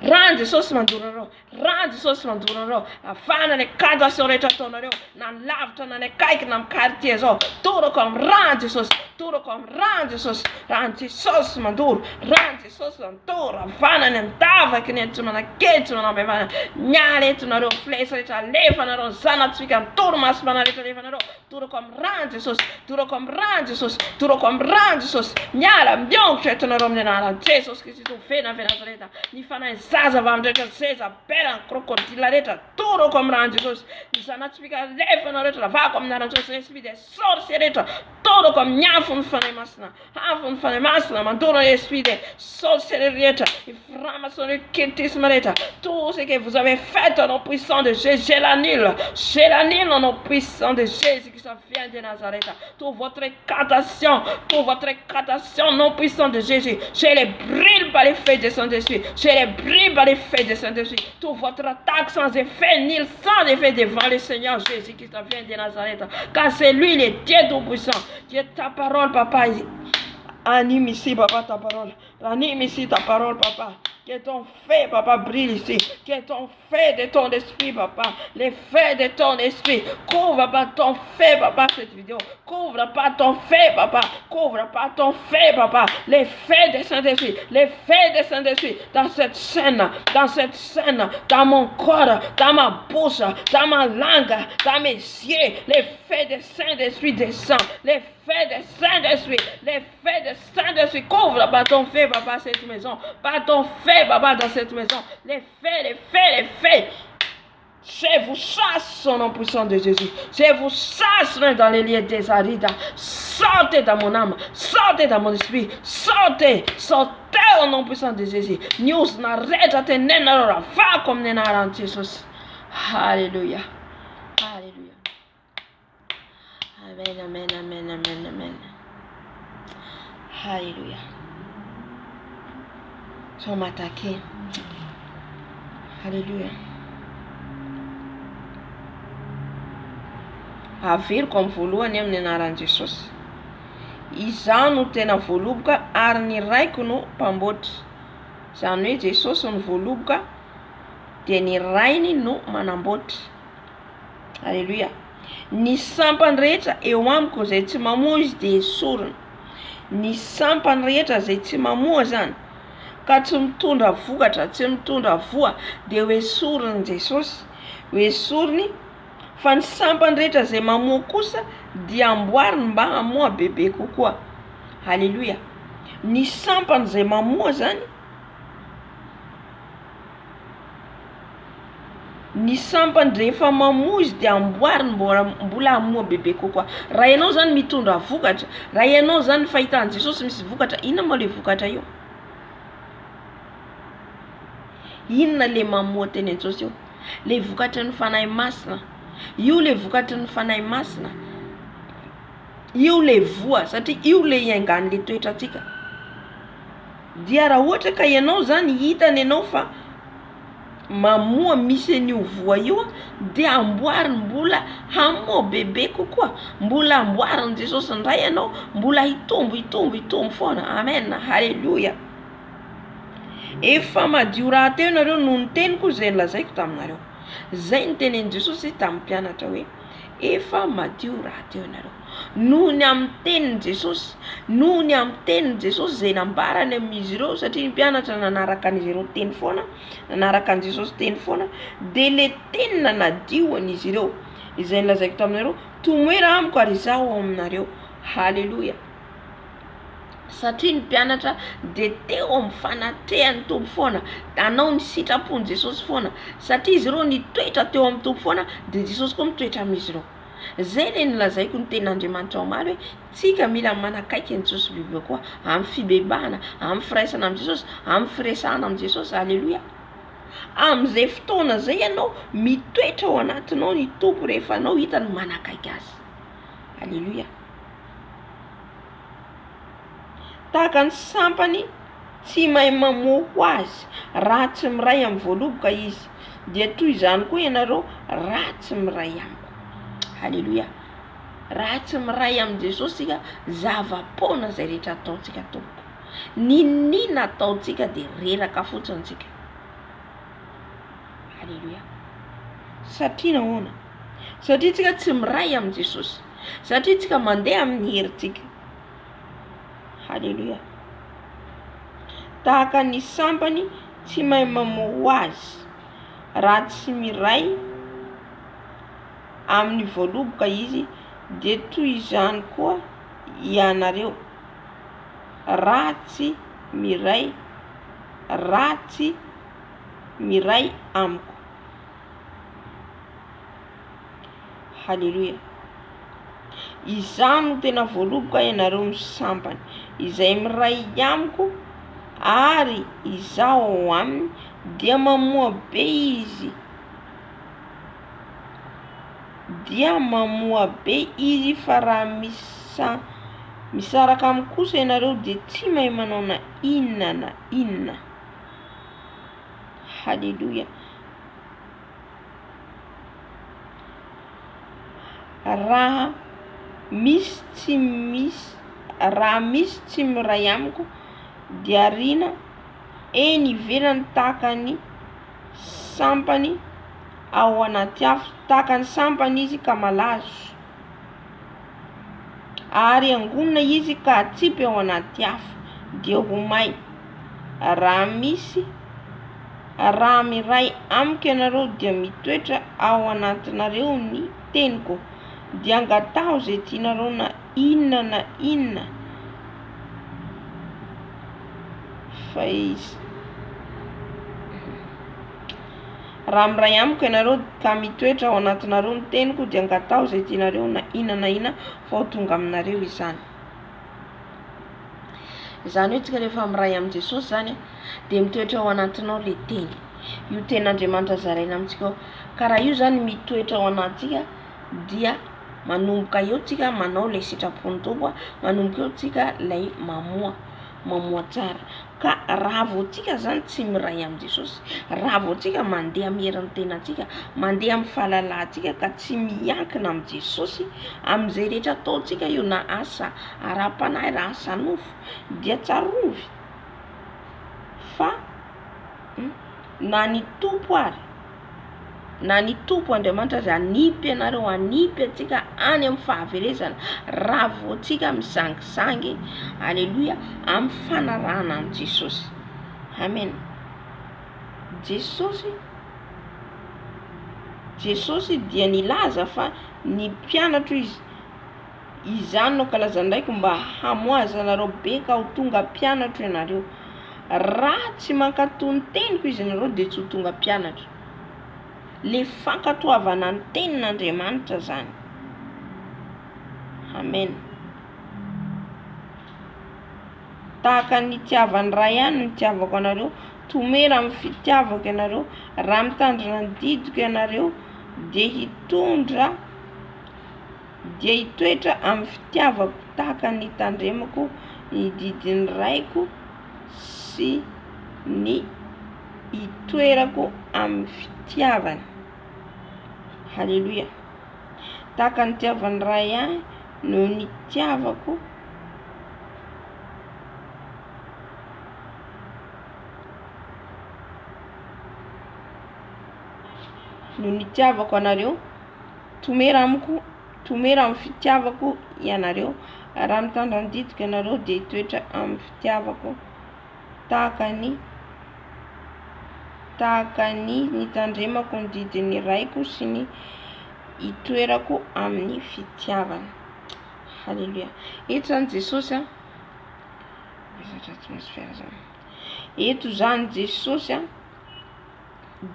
S1: Rahan'i Jesosy mandorinareo. Rahan'i Jesosy mandorinareo. Avana ny cantation rehetra ataonareo. Na ny lavitra na ny akaiky na amin'ny quartier zao. Toroko amin'ny rahan'i Jesosy. Toroko amin'ny rahan'i Jesosy. Rahan'i Jesosy mandoro. Rahan'i Jesosy mandoro. Avana ny andavaky ny tsy manakely tsy manambevana. Miala eto nareo flesy rehetra alefanareo. Zanatsika ny toromasomana rehetra alefanareo. Toroko amin'ny rahan'i Jesosy. Toroko amin'ny rahan'i Jesosy. Toroko amin'ny rahan'i Jesosy. Miala miongotra eto nareo amin'ny anaran'i Jesosy Kristy toy velona avy Nazareta. Ny fanahy zaza avy amin'ny rehetra zeza berana krokodila rehetra. Toroko amin'ny rahan'i Jesosy. Ny zanatsika alefanareo rehetra lavako amin'ny anaran'i Jesosy. Esprit de sorcier rehetra. Toroko amin'ny afo ny fanahy masina. Afo ny fanahy masina mandoro esprit de sorcier rehetra. Ny franc-maçonnerie, occultisme rehetra. Tout ce que vous avez fait au nom puissant de Jésus, je l'annule. Je l'annule au nom puissant de Jésus qui vient de Nazareth. Toute votre incantation, non puissant de Jésus, je les brûle par les feux de son esprit. Je les brûle prie par l'effet de Saint-Esprit. Tout votre attaque sans effet, nul sans effet devant le Seigneur Jésus-Christ vient de Nazareth. Car c'est lui le Dieu Tout-Puissant. Dieu, ta parole, papa, anime ici, papa, ta parole. Anime ici ta parole, papa. Que ton feu, papa, brille ici. Que ton feu de ton esprit, papa. Le feu de ton esprit. Couvre pas ton feu, papa, cette vidéo. Couvre pas ton feu, papa. Couvre pas ton feu, papa. Le feu de Saint-Esprit. Le feu de Saint-Esprit. Dans cette scène, dans mon corps, dans ma bouche, dans ma langue, dans mes yeux. Le feu de Saint-Esprit descend. Le feu de Saint-Esprit. Le feu de Saint-Esprit. Couvre pas ton feu, papa, cette maison. Pas ton feu, papa, dans cette maison. Les faits. Je vous chasse au nom puissant de Jésus. Je vous chasse dans les lieux des arides. Sortez dans mon âme. Sortez dans mon esprit. Sortez au nom puissant de Jésus. News n'arrête à tenir la fa comme n'en Jesus. Alléluia. Alléluia. Amen. Alléluia. Sont m'attaquer. Alléluia. Avir comme voalohany amin'ny anaran'i Jesosy. Izaho no tena voaloboka ary ny raiko no mpamboatra. Izany hoe Jesosy no voaloboka dia ny rainy no manamboatra. Alléluia. Ny sampany rehetra eo amiko izay tsy mamoa izy dia esorina. Ny sampany rehetra izay tsy mamoa zany ka tsy mitondra vokatra, tsy mitondra voa dia ho esoriny Jesosy. Ho esoriny fa ny sampany rehetra izay mamoa kosa dia amboariny mba hamoa bebe kokoa. Alléluia. Ny sampany izay mamoa zany, ny sampany rehefa mamoa izy dia amboariny mbola hamoa bebe kokoa. Raha ianao zany mitondra vokatra, raha ianao zany fahitan'i Jesosy misy vokatra, inona moa le vokatra io? Inona le mamoa teny Jesosy io? Le vokatra ny fanahy masina. Io le vokatra ny fanahy masina. Io le voa, satria io le iaingan'ny le toetratsika. Dia raha ohatra ka ianao zany hitany ianao fa mamoa misy an'io voa io dia amboariny mbola hamoa bebe kokoa. Mbola amboariny Jesosy ndray ianao, mbola hitombo foana. Amen. Alléluia. Efa madio raha teo nareo noho ny teniko izay nolazaiko taminareo. Zay ny tenen'i Jesosy tamin'ny mpianatra hoe efa madio raha teo nareo. Noho ny amin'ny tenin'i Jesosy, noho ny amin'ny tenin'i Jesosy izay nambarany amin'izy ireo, satria ny mpianatra nanaraka an'izy ireo teny foana, nanaraka an'i Jesosy teny foana, dia le tenina nadio an'izy ireo izay nolazaiko taminareo, tomoera amiko ary izaho ao aminareo. Halleluja. Satria ny mpianatra dia teo amin'ny fanatrehany Tompo foana, anao ny sitrapon'i Jesosy foana, satria izy ireo nitoetra teo amin'ny Tompo foana dia Jesosy koa mitoetra amin'izy ireo. Zay le nolazaiko ny tenin'Andriamanitra omaly hoe tsika mila manakaiky an'i Jesosy biby koa amin'ny fibebahana, amin'ny firaisana amin'ny Jesosy, amin'ny firesahana amin'ny Jesosy. Halleluja. Amin'izay fotoana zay ianao mitoetra ao anatinao ny Tompo rehefa anao hitany manakaiky azy. Halleluja. Tahaka ny sampany tsy mahay mamoa ho azy raha tsy miray amin'ny voaloboka izy, dia toy izany koa ianareo raha tsy miray amiko. Halleluja. Raha tsy miray amin'ny Jesosy sika, zava-poana izay rehetra ataontsika tompo. Ninina ataontsika dia reraka fotsiny tsika. Halleluja. Satria nahoana? Satria tsika tsy miray amin'ny Jesosy, satria tsika mandeha amin'ny herintsika. Halleluja. Tahaka ny sampany tsy mahay mamoa ho azy raha tsy miray amin'ny voaloboka izy, dia toy izany koa ianareo raha tsy miray amiko. Halleluja. Izany no tena voaloboka ianareo misampany izay miray amiko ary izaho ao aminy, dia mamoa be izy. Dia mamoa be izy fa raha misaraka amiko kosa ianareo dia tsy mahay manao na inona. Haleluya. Raha misy tsy miray amiko dia rina eny ivelany takany sampany ao anaty afo, takany sampany izy ka malazo, ary angonina izy ka atsipy ao anaty afo dia ho may. Raha miray amiko ianareo dia mitoetra ao anatinareo ny teniko, dia angatao zay tianareo na inona fa izy. Raha miray amiko ianareo ka mitoetra ao anatinareo ny teniko dia angatao zay tianareo na inona fa ho tonga aminareo izany. Izany hoe tsika rehefa miray am Jesosy zany dia mitoetra ao anatinao le teny, io ten'Andriamanitra zaraina amintsika. Ka raha io zany mitoetra ao anatsika dia manomboka eo tsika manao le sitrapon'ny Tompo, manomboka eo tsika lay mamoa tsara. Ka raha vao tsika zany tsy miray am Jesosy, raha vao tsika mandeha amerin'ny tenatsika, mandeha amin'ny fahalalantsika ka tsy miankina am Jesosy amin'izay rehetra ataontsika io, na asa ara-panahy, na asa nofo, dia tsarovy fa na ny Tompo ary na ny Tompo Andriamanitra zay anipy anareo, anipy atsika any amin'ny fahaverezana raha vao tsika mizangisangy, haleluya, amin'ny fanarahana an Jesosy. Amen. Jesosy dia nilaza fa ny mpianatra izy, izany no kalazandraiky mba hamoaza anareo be ka ho tonga mpianatra ianareo. Raha tsy mankatoa ny teniko izy ianareo dia tsy ho tonga mpianatra. Le fankatoavana ny tenin'Andriamanitra zany. Amen. Tahaka ny tiavany ra ihany ny tiavako anareo, tomera amin'ny fitiavako ianareo. Raha mitandrina ny didiko ianareo dia hitoetra amin'ny fitiavako tahaka ny tandremako ny didiny raiko sy ny hitoerako amin'ny fitiavany. Haleluya. Tahaka ny tiavany ra ihany no ny tiavako anareo, tomera amin'ny fitiavako ianareo. Raha mitandra ny didiko ianareo dia hitoetra amin'ny fitiavako tahaka ny nitandremako ny didiny raiko sy ny hitoerako amin'ny fitiavana. Haleluya. Eto zany Jesosy eto zany Jesosy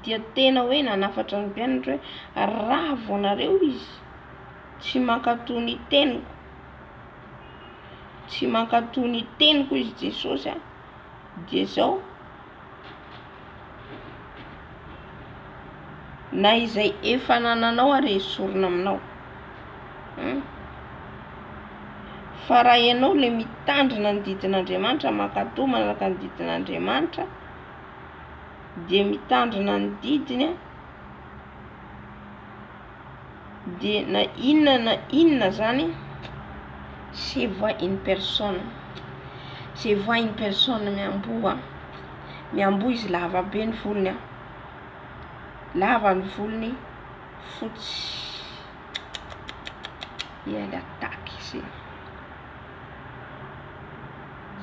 S1: dia tena hoe nanafatra ny mpianatra hoe raha vao nareo izy tsy mankatoa ny teniko izy Jesosy dia zao na izay efa nananao ary esorina aminao. Fa raha ianao le mitandrina ny didin'Andriamanitra, mankatoa manaraka ny didin'Andriamanitra, dia mitandrina ny didiny dia na inona zany, c'est voix une personne miamboa izy, lava be ny volony, lava ny volony fotsy, elle attaque ici.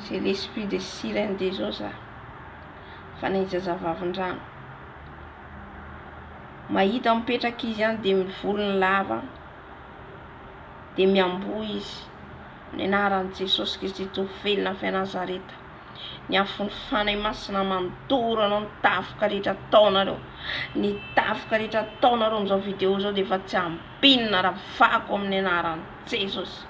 S1: C'est l'esprit de sirène des eaux ça. Fanahizazavavin-drano. Mahita mipetraka izy any dia ny volony lava, dia miamboa izy. Ny anaran'i Jesosy Kristy tovelina fy Nazareta, ny afony fanay masina mandoro anao, ny tafoka rehetra ataonareo, ny tafoka rehetra ataonareo amin'izao vidéo zao dia efa tsy ampinina raha vako amin'ny anaran'i Jesosy.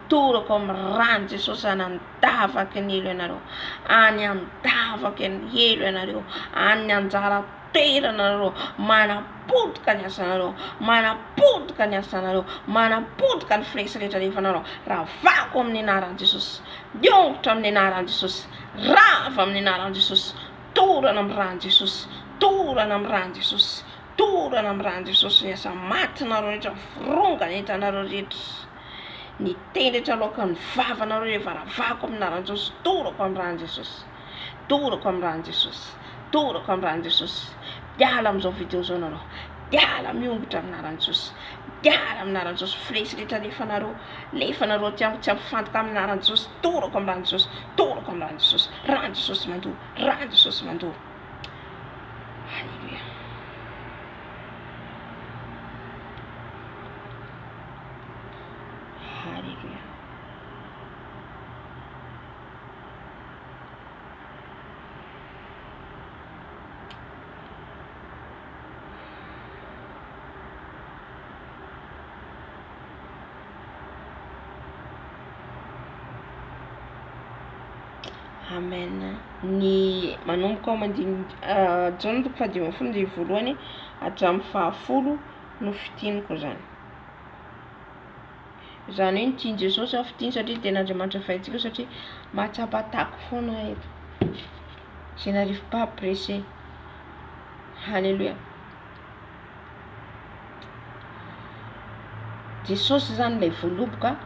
S1: Torako amin'ny rano Jesosy any andavaky ny elo ianareo, any andavaky ny elo ianareo, any anjara toerana anareo, manapotika ny asanareo, manapotika ny asanareo, manapotika ny firesy rehetra rehefa anareo. Raha vako amin'ny anaran'i Jesosy, diongotra amin'ny anaran'i Jesosy, rava amin'ny anaran'i Jesosy, torana amin'ny rano Jesosy, torana amin'ny rano Jesosy, torana amin'ny rano Jesosy. Ny asa matinareo rehetra virongana entanareo rehetra, ny tendratra alohan'ny vavanareo rehetra varavako amin'ny Jesosy, torako amin'ny rano Jesosy, torako amin'ny rano Jesosy, torako amin'ny rano Jesosy. Diala amin'izao video zao nareo, diala miongotra amin'ny Jesosy, diala amin'ny Jesosy. Flesy rehetra lefanareo tsy ampifantoka amin'ny Jesosy, torako amin'ny rano Jesosy, torako amin'ny rano Jesosy. Rano Jesosy mandoro, rano Jesosy mandoro. Halleluja. Halleluja. Amen. Ny manomboka mandiny John 15 voalohany hatramin'ny 10 no fitiniko zany. Zany hoe nitiany Jesosy fitiny satria ten'Andriamanitra fahintsika satria mahatsapatako foana eto. Je n'arrive pas à presser. Alléluia. Jesosy zany lay voaloboka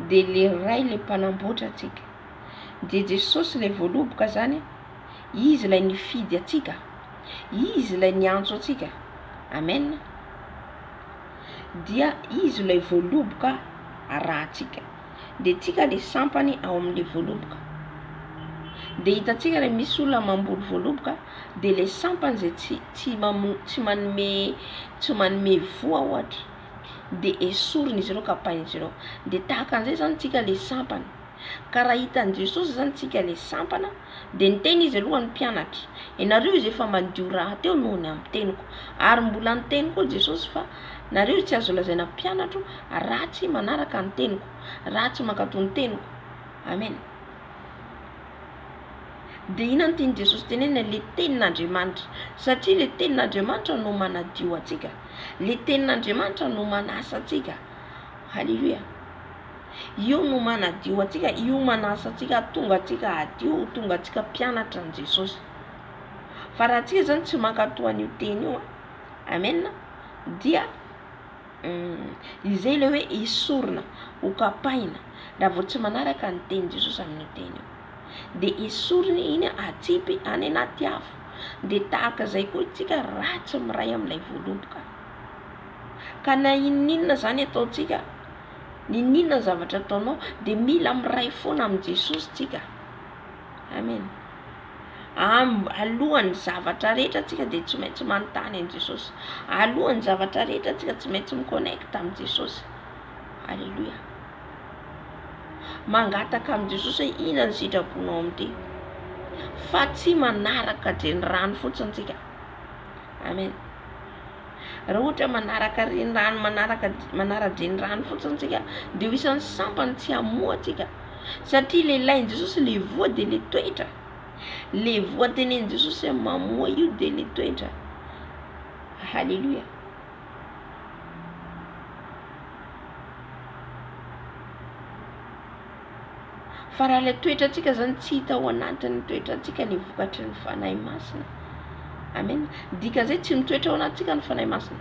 S1: de le ray le mpanamboatra atsika. De Jesosy lay voaloboka zany, izy lay nifidy atsika, izy lay niantso atsika. Amen. Dia izy lay voaloboka arahantsika, de tsika le sampany ao amin'le voaloboka. De hitatsika le misy olona mamboly voaloboka de le sampany zay tsy manome voa ohatra de esoriny izy ireo kapain'izy ireo. De tahaka an'izay zany tsika le sampany. Ka raha hitan'i Jesosy zany tsika le sampana de niteny izy aloha ny mpianatra, ianareo izy efa mandio raha teo noho ny amin'ny teniko. Ary mbola niteny koa Jesosy fa nareo tsy azo lazaina mpianatro ratsy manaraka ny teniko, ratsy mankatao ny teniko. Amen. De ina ny tiany Jesosy tenena le tenin'Andriamanitra, satria le tenin'Andriamanitra no manadio atsika, le tenin'Andriamanitra no manasa atsika. Halleluja. Io no manadio atsika, io manasa atsika, tonga atsika adio, tonga atsika mpianatra ny Jesosy. Fa raha atsika zany tsy mankatoa an'io teny io, amen, dia izay le hoe esorina, hokapaina raha vao tsy manaraka ny teny Jesosy amin'ny teny io. De esorina iny atsipy any anaty afo. De tahaka izay koa tsika ratsy miray amin'ilay voaloboka. Ka na inona zany ataotsika, ninona zavatra ataonao de mila miray foana amin'ny Jesosy tsika. Amen. Alohan'ny zavatra rehetra tsika de tsy maintsy manontany an' Jesosy. Alohan'ny zavatra rehetra tsika tsy maintsy miconnecte amin'ny Jesosy. Alléluia. Mangataka amin'ny Jesosy hoe ina ny sitraponao amin'ity, fa tsy manaraka dren'ny rano fotsiny tsika. Amen. Raha ohatra manaraka reny rano, manara-dren'ny rano fotsiny tsika de ho isan'ny sampany tsy hamoa tsika, satria le ilain'i Jesosy le voa de le toetra. Le voa tenen'i Jesosy mamoa io de le toetra. Halleluja. Fa raha le toetra tsika zany tsy hita ao anatin'ny toetra tsika ny vokatry ny fanahy masina. Amen. Dikan'izay tsy mitoetra ao anatsika ny fanahy masina,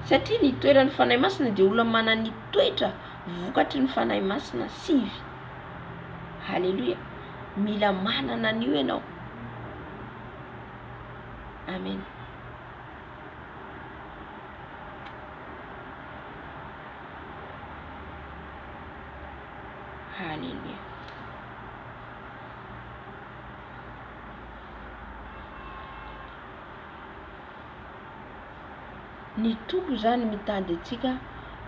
S1: satria ny toeran'ny fanahy masina de olona manana ny toetra vokatry ny fanahy masina sivy. Halleluja. Mila manana an'io ianao. Amen. Halleluja. Ny tompo zany mitady atsika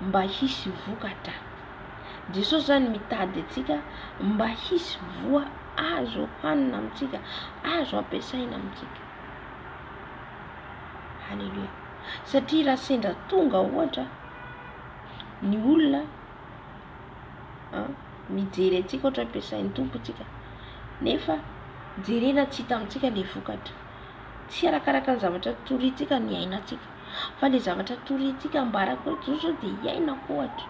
S1: mba hisy vokatra. Jesosy zany mitady atsika mba hisy voa azo hanina amintsika, azo ampiasaina amintsika. Halleluja. Satria raha sendra tonga ohatra ny olona mijery atsika ohatra ampiasain'ny tompo tsika, nefa jerena tsy hita amintsika le vokatra. Tsy arakaraka ny zavatra torintsika ny ainatsika, fa le zavatra torintsika ambarako Jesosy de iainako ohatra.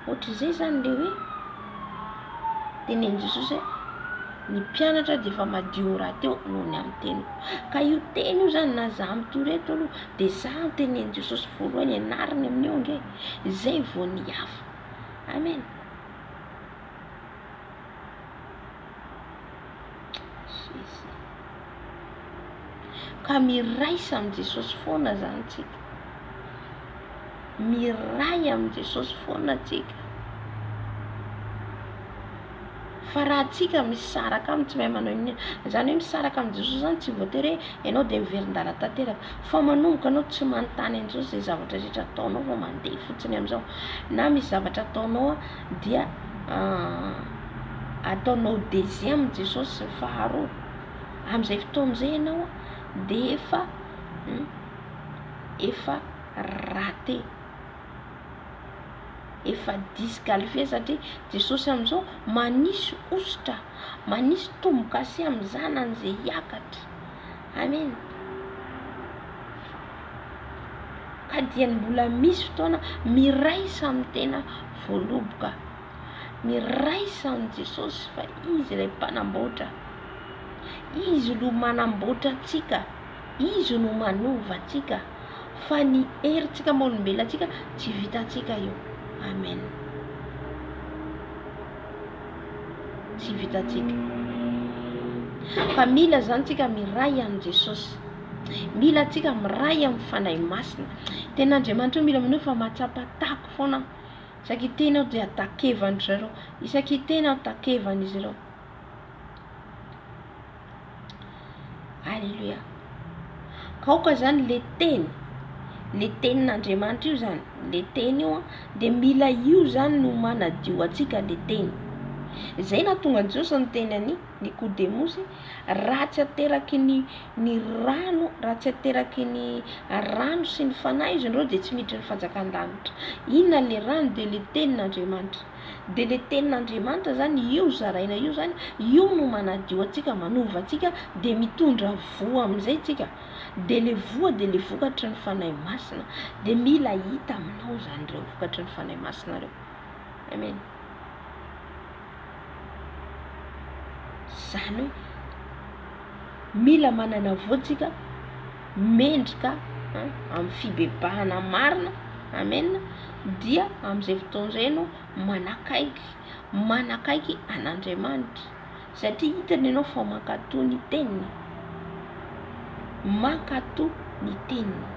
S1: Ohatra izay zany le hoe tenen'i Jesosy hoe ny mpianatra dia efa madio raha teo noho ny amin'ny teny ka io teny io zany na za mito reto aloha dia za notenen'i Jesosy voalohany ianarany amin'io nge izay vao ny hafa. Amen. Ka miraisa amin'i Jesosy foana zany tsika, miray amin'i Jesosy foana tsika. Fa raha tsika misaraka aminy tsy mahay manao inona, zany hoe misaraka amin'i Jesosy zany tsy voatery hoe ianao dia miverin-dala tanteraka, fa manomboka anao tsy manontany an'i Jesosy zay zavatra rehetra ataonao fa mandeha fotsiny amin'izao. Na misy zavatra ataonao dia ataonao désir amin'i Jesosy sy faharoa. Amin'izay fotoana izay ianao dia efa raté, efa disqualifié satria Jesosy amin'izao manisy ositra, manisy tombokasy amin'ny zanany izay hiakatra. Amen. Ka dia mbola misy fotoana miraisa amin'ny tena voaloboka, miraisa amin'ny Jesosy fa izy ilay mpanamboatra, izy no manamboatra antsika, izy no manova antsika, fa ny herintsika maha-olombelona antsika tsy vitantsika io. Amen. Tsy vitantsika. Fa mila zany tsika miray amin'ny Jesosy, mila tsika miray amin'ny fanahy masina. Ten'Andriamanitra mila minao fa matsapatako foana isaky tena dia atakevany zareo, isaky tena atakevany izy ireo. Alléluia. Ka oka zany le tenin'Andriamanitra io zany, le teny io dia mila io zany no manadio atsika le teny. Izay na tonga ny Jesosy ny teny any Nikodemosy, raha tsy ateraky ny rano, raha tsy ateraky ny rano sy ny fanahy izy ireo dia tsy miditra ny fanjakan-danitra. Inona le rano? Dia le tenin'Andriamanitra. Dia le tenin'Andriamanitra zany io zaraina io zany, io no manadio atsika, manova atsika, dia mitondra voa amin'izay tsika. Dia le voa dia le vokatry ny fanahy masina, dia mila hita aminao zany ireo vokatry ny fanahy masina ireo. Amen. Zany hoe mila manana voantsika mendrika amin'ny fibebahana marina. Amen. Dia amin'izay fotoana izay ianao manakaiky an'Andriamanitra satria hitany ianao fa mankatoa ny teniny, mankatoa ny teniny.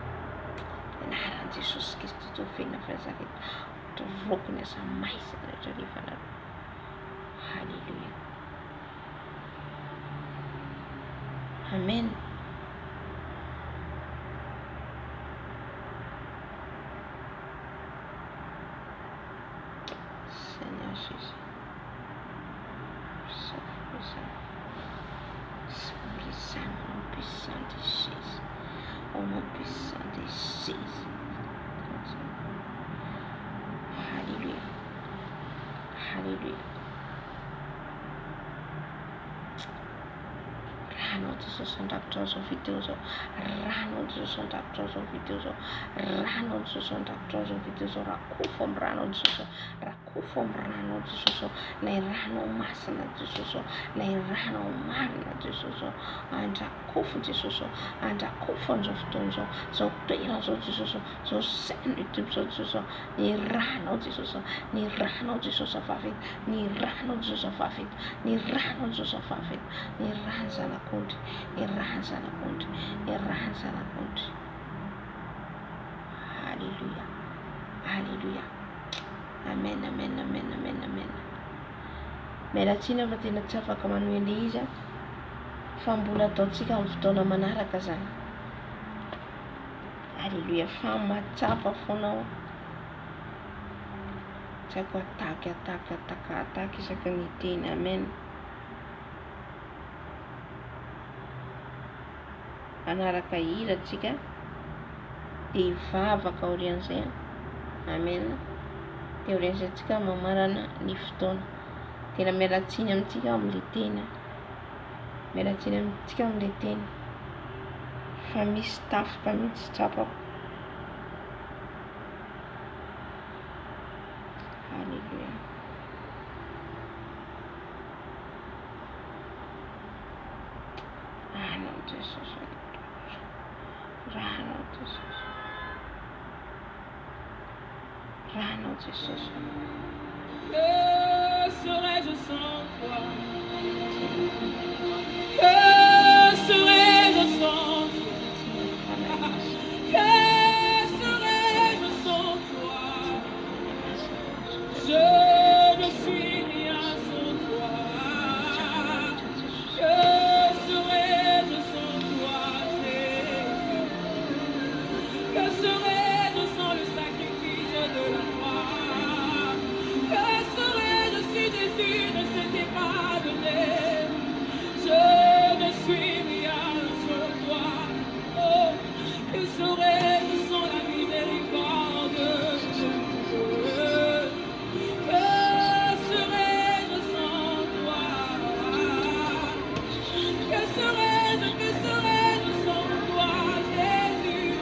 S1: Anaran'i Jesosy Kristy tofena fazakety tovokony asa maizina rehetra rehefa nareo. Halleluia. Amen. Seigneur Jésus. Esprit Saint, au nom puissant de Jésus. Au nom puissant de Jésus. Alléluia. Alléluia. Rano Jesosy andrakotra zao video zao, rano Jesosy andrakotra zao video zao, rano Jesosy andrakotra zao video zao, rakofo amin'ny rano Jesosy, rakofo amin'ny rano Jesosy, lay rano masina Jesosy, lay rano marina Jesosy, andrakofo Jesosy, andrakofo an'izao fotoana zao, zao toerana zao Jesosy, zao saina YouTube zao Jesosy, ny rano Jesosy, ny rano Jesosy avavety, ny rano Jesosy avavety, ny rano Jesosy avavety, ny rano zanak'ondry, ny rano zanak'ondry, ny rano zanak'ondry. Alléluia. Alléluia. Amen, amen, amen, amen, amen. Mialatsiny fa tena tsy afaka manohy le izy fa mbola ataontsika amin'ny fotoana manaraka zany. Alléluia. Fa matsapa foanao, tsy ako ataky isaky ny teny. Amen. Anaraka hira tsika dia hivavaka aorian'izay. Amen. Dia aorian'izay tsika mamarana ny fotoana. Tena mialatsiny amintsika amin'ilay teny, mialatsiny amintsika amin'ilay teny fa misy tafoka mihitsy tsapako. Alléluia.
S2: Que serais-je sans toi? Que serais-je sans toi? Que serais-je sans toi? Je ne suis rien sans toi. Que serais-je sans toi, Jésus? Que serais-je sans le sacrifice de la croix? Que serais-je si Jésus ne s'était pas donné? Je ne suis rien sans toi. Oh, que serais-je sans la miséricorde de Dieu? Que serais-je sans toi? Que serais-je sans toi, Jésus?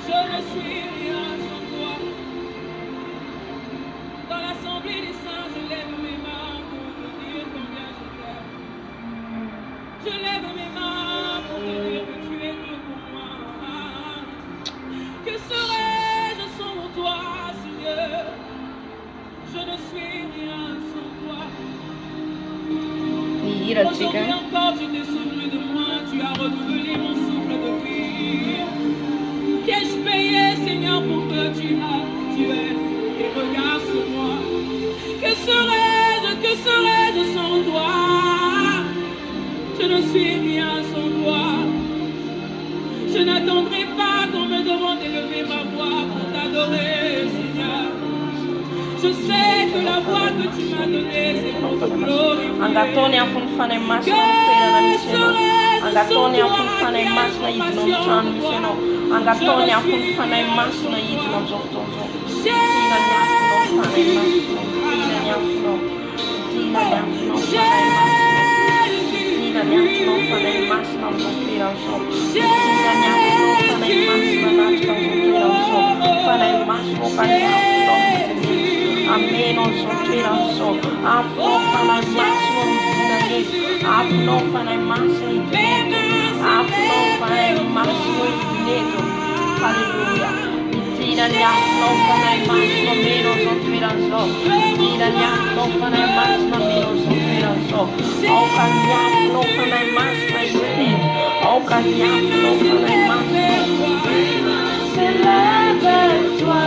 S2: Je ne suis rien sans toi. Dans l'assemblée des saints, je lève mes mains pour te dire combien je t'aime. Je lève mes mains pour te dire que tu es tout pour moi. Que serais-je sans toi, Seigneur? Je ne suis rien sans toi. Aujourd'hui encore, tu t'es souvenu de moi, tu as renouvelé mon souffle de vie. Qu'ai-je payé, Seigneur, pour que tu aies tes regards sur moi? Que serais-je sans toi? Je ne suis rien sans toi. Je n'attendrai pas qu'on me demande d'élever ma voix pour t'adorer, Seigneur. Je sais que la voix que tu m'as donnée, c'est pour te glorifier.
S1: Angatoni afunfane mas na mpera na miseno. Angatoni afunfane mas na yiti no mchano miseno. Angatoni afunfane mas na yiti no mzoktonzo. Tina nyafu no fane mas no. Tina nyafu no. Tina nyafu no fane mas no. Tina nyafu no fane mas na mzokira so. Tina nyafu no fane mas na natka mzokira so. Fane mas no kanyafu no. Amen. Also, so afno fana maximum dinage, afno fana maximum dinage, afno fana maximum dinage. Hallelujah. Tira ni afno fana maximum menos on tirazo. Tira ni afno fana maximum menos on tirazo. Au kanya afno fana maximum dinage. Au kanya afno fana maximum. Célèbre-toi.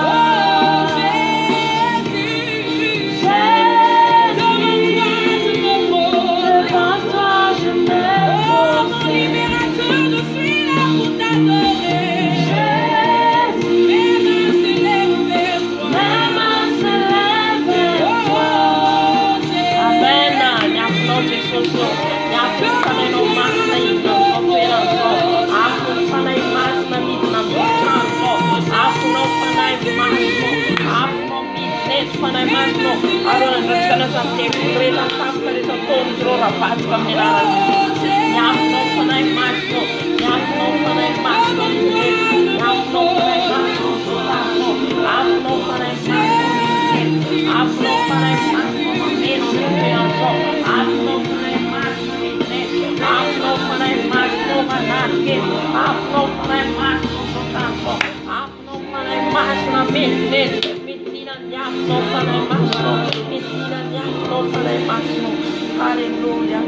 S1: Allora non c'è una santa presa tappa di contro la faccia mirare niafno fana il maschio niafno fana il maschio niafno fana il maschio afno fana il maschio afno fana il maschio ma meno non so afno fana il maschio afno fana il maschio ma nanche afno fana il maschio soltanto afno fana il maschio ma mente no fana il massimo, Messina no fana il massimo, alleluia.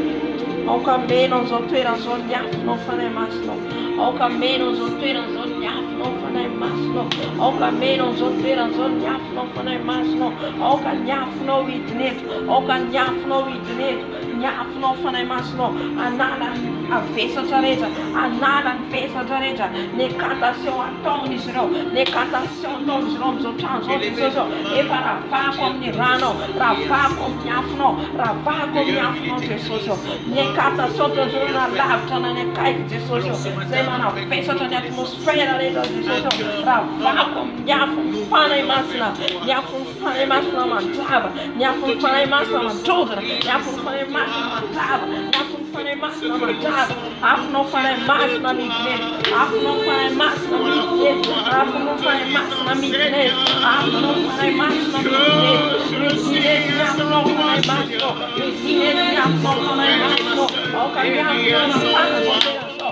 S1: O cammino sottoera sognaf no fana il massimo, o cammino sottoera sognaf no fana il massimo, o cammino sottoera sognaf no fana il massimo, o cagnaf no witnet, o cagnaf no witnet, gnaf no fana il massimo, anala a festa jareza, anala a festa jareza, ne cantação a tonis ro, ne cantação tonis rom so chance so e para fa com nirano, rava com gnafno, rava com gnafno Jesus, ne cantação to na lafta na ne kai Jesus, semana festa na atmosfera de Jesus, rava com gnafno fana e masna, gnafno fana e masna mantava, gnafno fana e masna mantoda, gnafno fana e masna mantava, gnafno fana e masna mantava. Afno fana mas na mitnet, afno fana mas na mitnet, afno fana mas na mitnet, afno fana mas na mitnet, mitnet afno fana mas no, mitnet afno fana mas no, o caminho na fana so,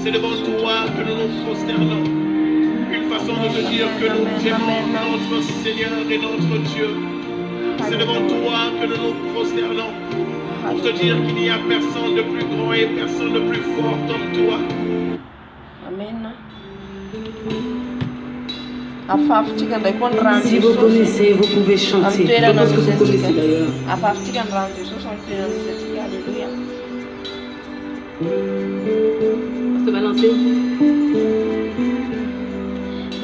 S5: C'est devant toi que nous nous prosternons. Une façon de te dire que nous aimons notre Seigneur et notre Dieu. C'est devant toi que nous nous prosternons. Pour te dire qu'il n'y a personne de plus grand et personne de plus fort comme toi.
S2: Amen.
S3: Si vous connaissez, vous pouvez chanter. Je pense que vous connaissez d'ailleurs. Se balancer.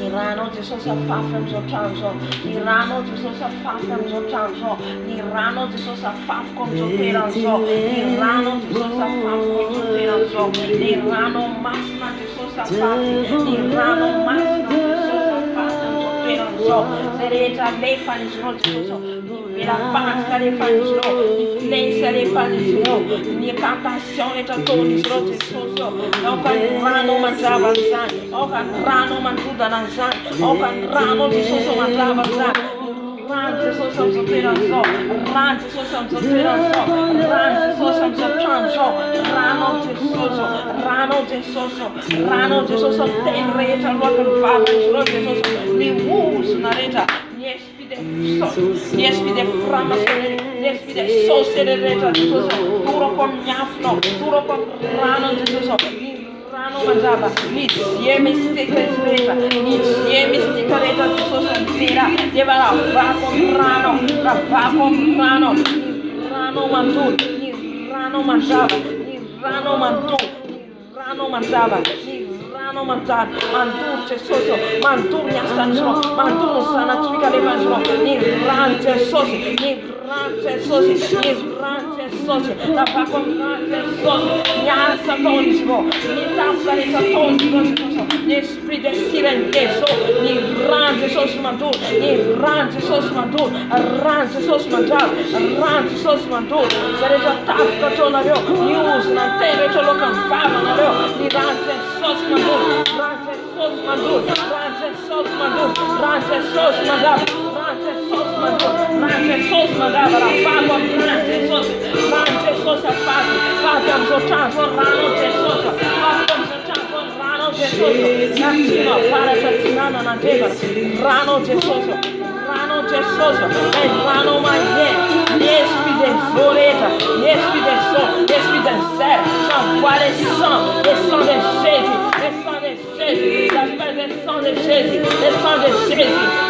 S2: Irano Jesus a fafem zo transo. Irano Jesus a fafem zo transo. Irano Jesus a faf kom zo peranzo. Irano Jesus a faf kom zo peranzo. Irano masna Jesus a faf. Irano masna Jesus a fafem zo peranzo. Sereta lei fanisno Jesus. La pasta le fanisno. Influenza le fanisno. Ni cantazione ta toni zo Jesus. O rano mangiava san. O rano mangiuda nan san. O rano Jesus mangiava san. Run Jesus am so peranzo. Run Jesus am so peranzo. Run Jesus am so transo. Rano Jesus tenreta lo fava Jesus. Ni us na reta. Yes, be the frama, yes, be the so celebrated, duro con gnafno, duro con rano, rano mangiava, insieme sticcaretta, insieme sticcaretta, sera, deve va con rano, rano mangiù, rano mangiava, rano mangiù, rano mangiava. Mantur cesoso, mantur nyastanjo, mantur sanatifika levanjo, ni rante sosi, la papa rante sosi, nyasa tonjimo, ni tafsarita tonjimo, l'esprit de silenteso, ni rante sosi mantur, rante sosi mantur, sarete tafka tonario, news na tere cholo kan fama nario, ni rante sosi mantur.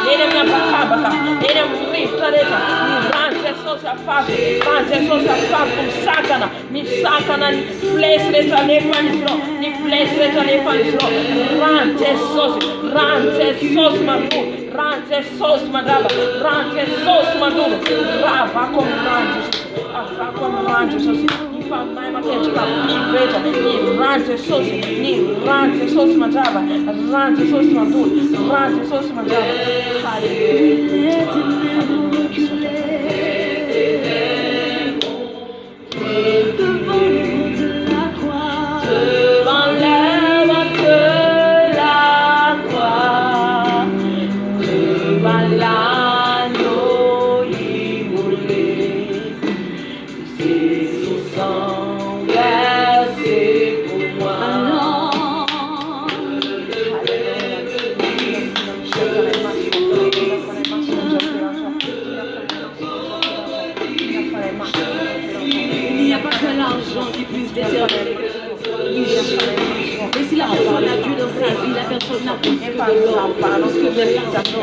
S2: Ele me abacaba, ele é um riftareta, rante sosa faz com sacana, me sacana, flesh letra lefanisro, ni flesh letra lefanisro, rante sos madu, rante sos madaba, rante sos maduro, rava com rante sos, infamai maquetica, preta, ni rante sos madaba, rante sos maduro, rante sos madaba,
S3: Et si la personne a Dieu dans sa vie, la personne n'a plus que de l'or, parce que de l'excitation.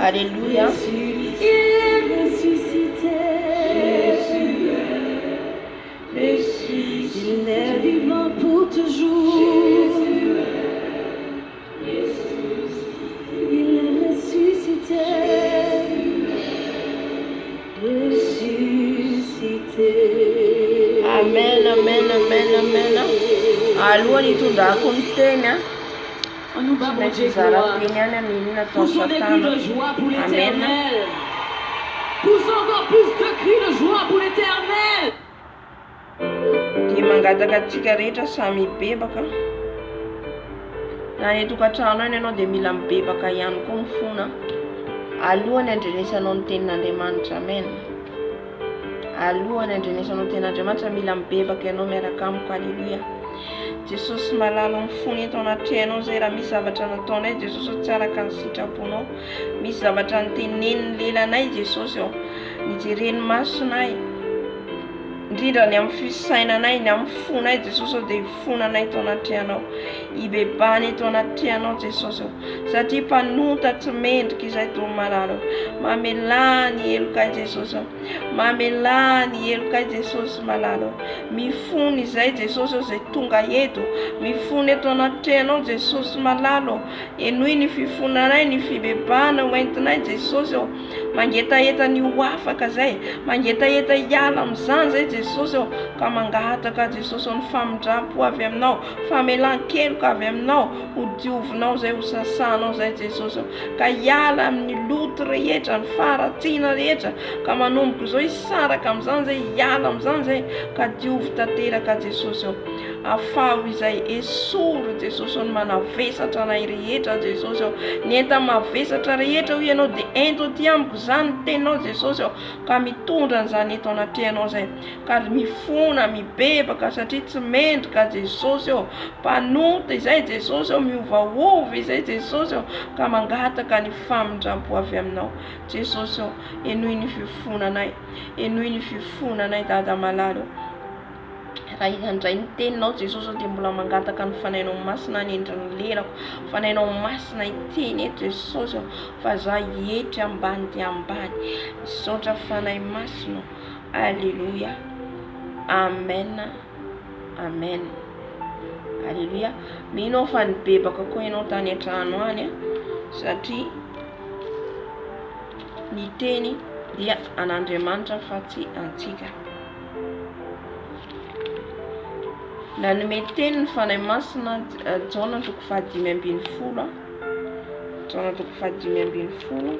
S1: Alléluia.
S3: Il est ressuscité. Il est vivant pour toujours. Il est ressuscité. Ressuscité.
S1: Amen, amen, amen, amen. Alô, tu dá contena.
S3: On nous bat pour Dieu gloire. Poussons des cris de joie pour l'éternel. Poussons encore plus de cris de joie pour l'éternel.
S1: Dia mangatakan tsika rehetra samy bebaka na ny tokantrano any ianao dia mila mibebaka ihany koa mifona alohany andrenesanao ny tenin'Andriamanitra. Amen. Alohany andrenesanao ny tenin'Andriamanitra mila mibebaka ianao miaraka amiko. Haleluya. Jesosy malala mifony eto anatrehana zay raha misy zavatra nataonay Jesosy tsy araka ny sitraponao, misy zavatra niteneniny lelanay Jesosy nijereny masonay indrindra ny amin'ny fisainanay, ny amin'ny fonay Jesosy dia fonanay eto anatrehanao, ibebany eto anatrehanao Jesosy satria mpanota tsy mendrika izay to malala. Mamelany elokay Jesosy, mamelany elokay Jesosy malala, mifony izay Jesosy zay tonga eto, mifony eto anatrehanao Jesosy malala. Enoy ny fifonanay, ny fibebana hoentinay Jesosy mangetaeta ny ho afaka zay, mangetaeta hiala amin'izany zay Jesosy ka mangataka Jesosy ny famindrampo avy aminao, famelan-keloka avy aminao, ho diovinao zay, ho sasanao zay Jesosy ka hiala amin'ny loto rehetra, ny faratsiana rehetra ka manomboka izao hisaraka amin'izany zay, hiala amin'izany zay ka diovo tanteraka Jesosy afaho izay esoro Jesosy ny manavesatra anay rehetra Jesosy ny enta mavesatra rehetra ho ianao dia ento aty amiko izany teninao Jesosy ka mitondra an'izany eto anatrehanao zay ka mifona mibebaka satria tsy mendrika Jesosy mpanota izay Jesosy miovaova izay Jesosy ka mangataka ny famindrampo avy aminao Jesosy enoy ny fifonanay, enoy ny fifonanay Dada malala. Raha indray ny teninao Jesosy dia mbola mangataka ny fanainao masina ny endriny lelako, fanainao masina iteny eto Jesosy fa za hietry ambany dia ambany, misaotra fanahy masina. Alléluia. Amen. Amen. Alléluia. Mino fa nibebaka koa ianao tany an-trano any satria ny teny dia an'Andriamanitra fa tsy antsika. Na nomeny teny ny fanahy masina Jaona 5:20. Jaona 5:20.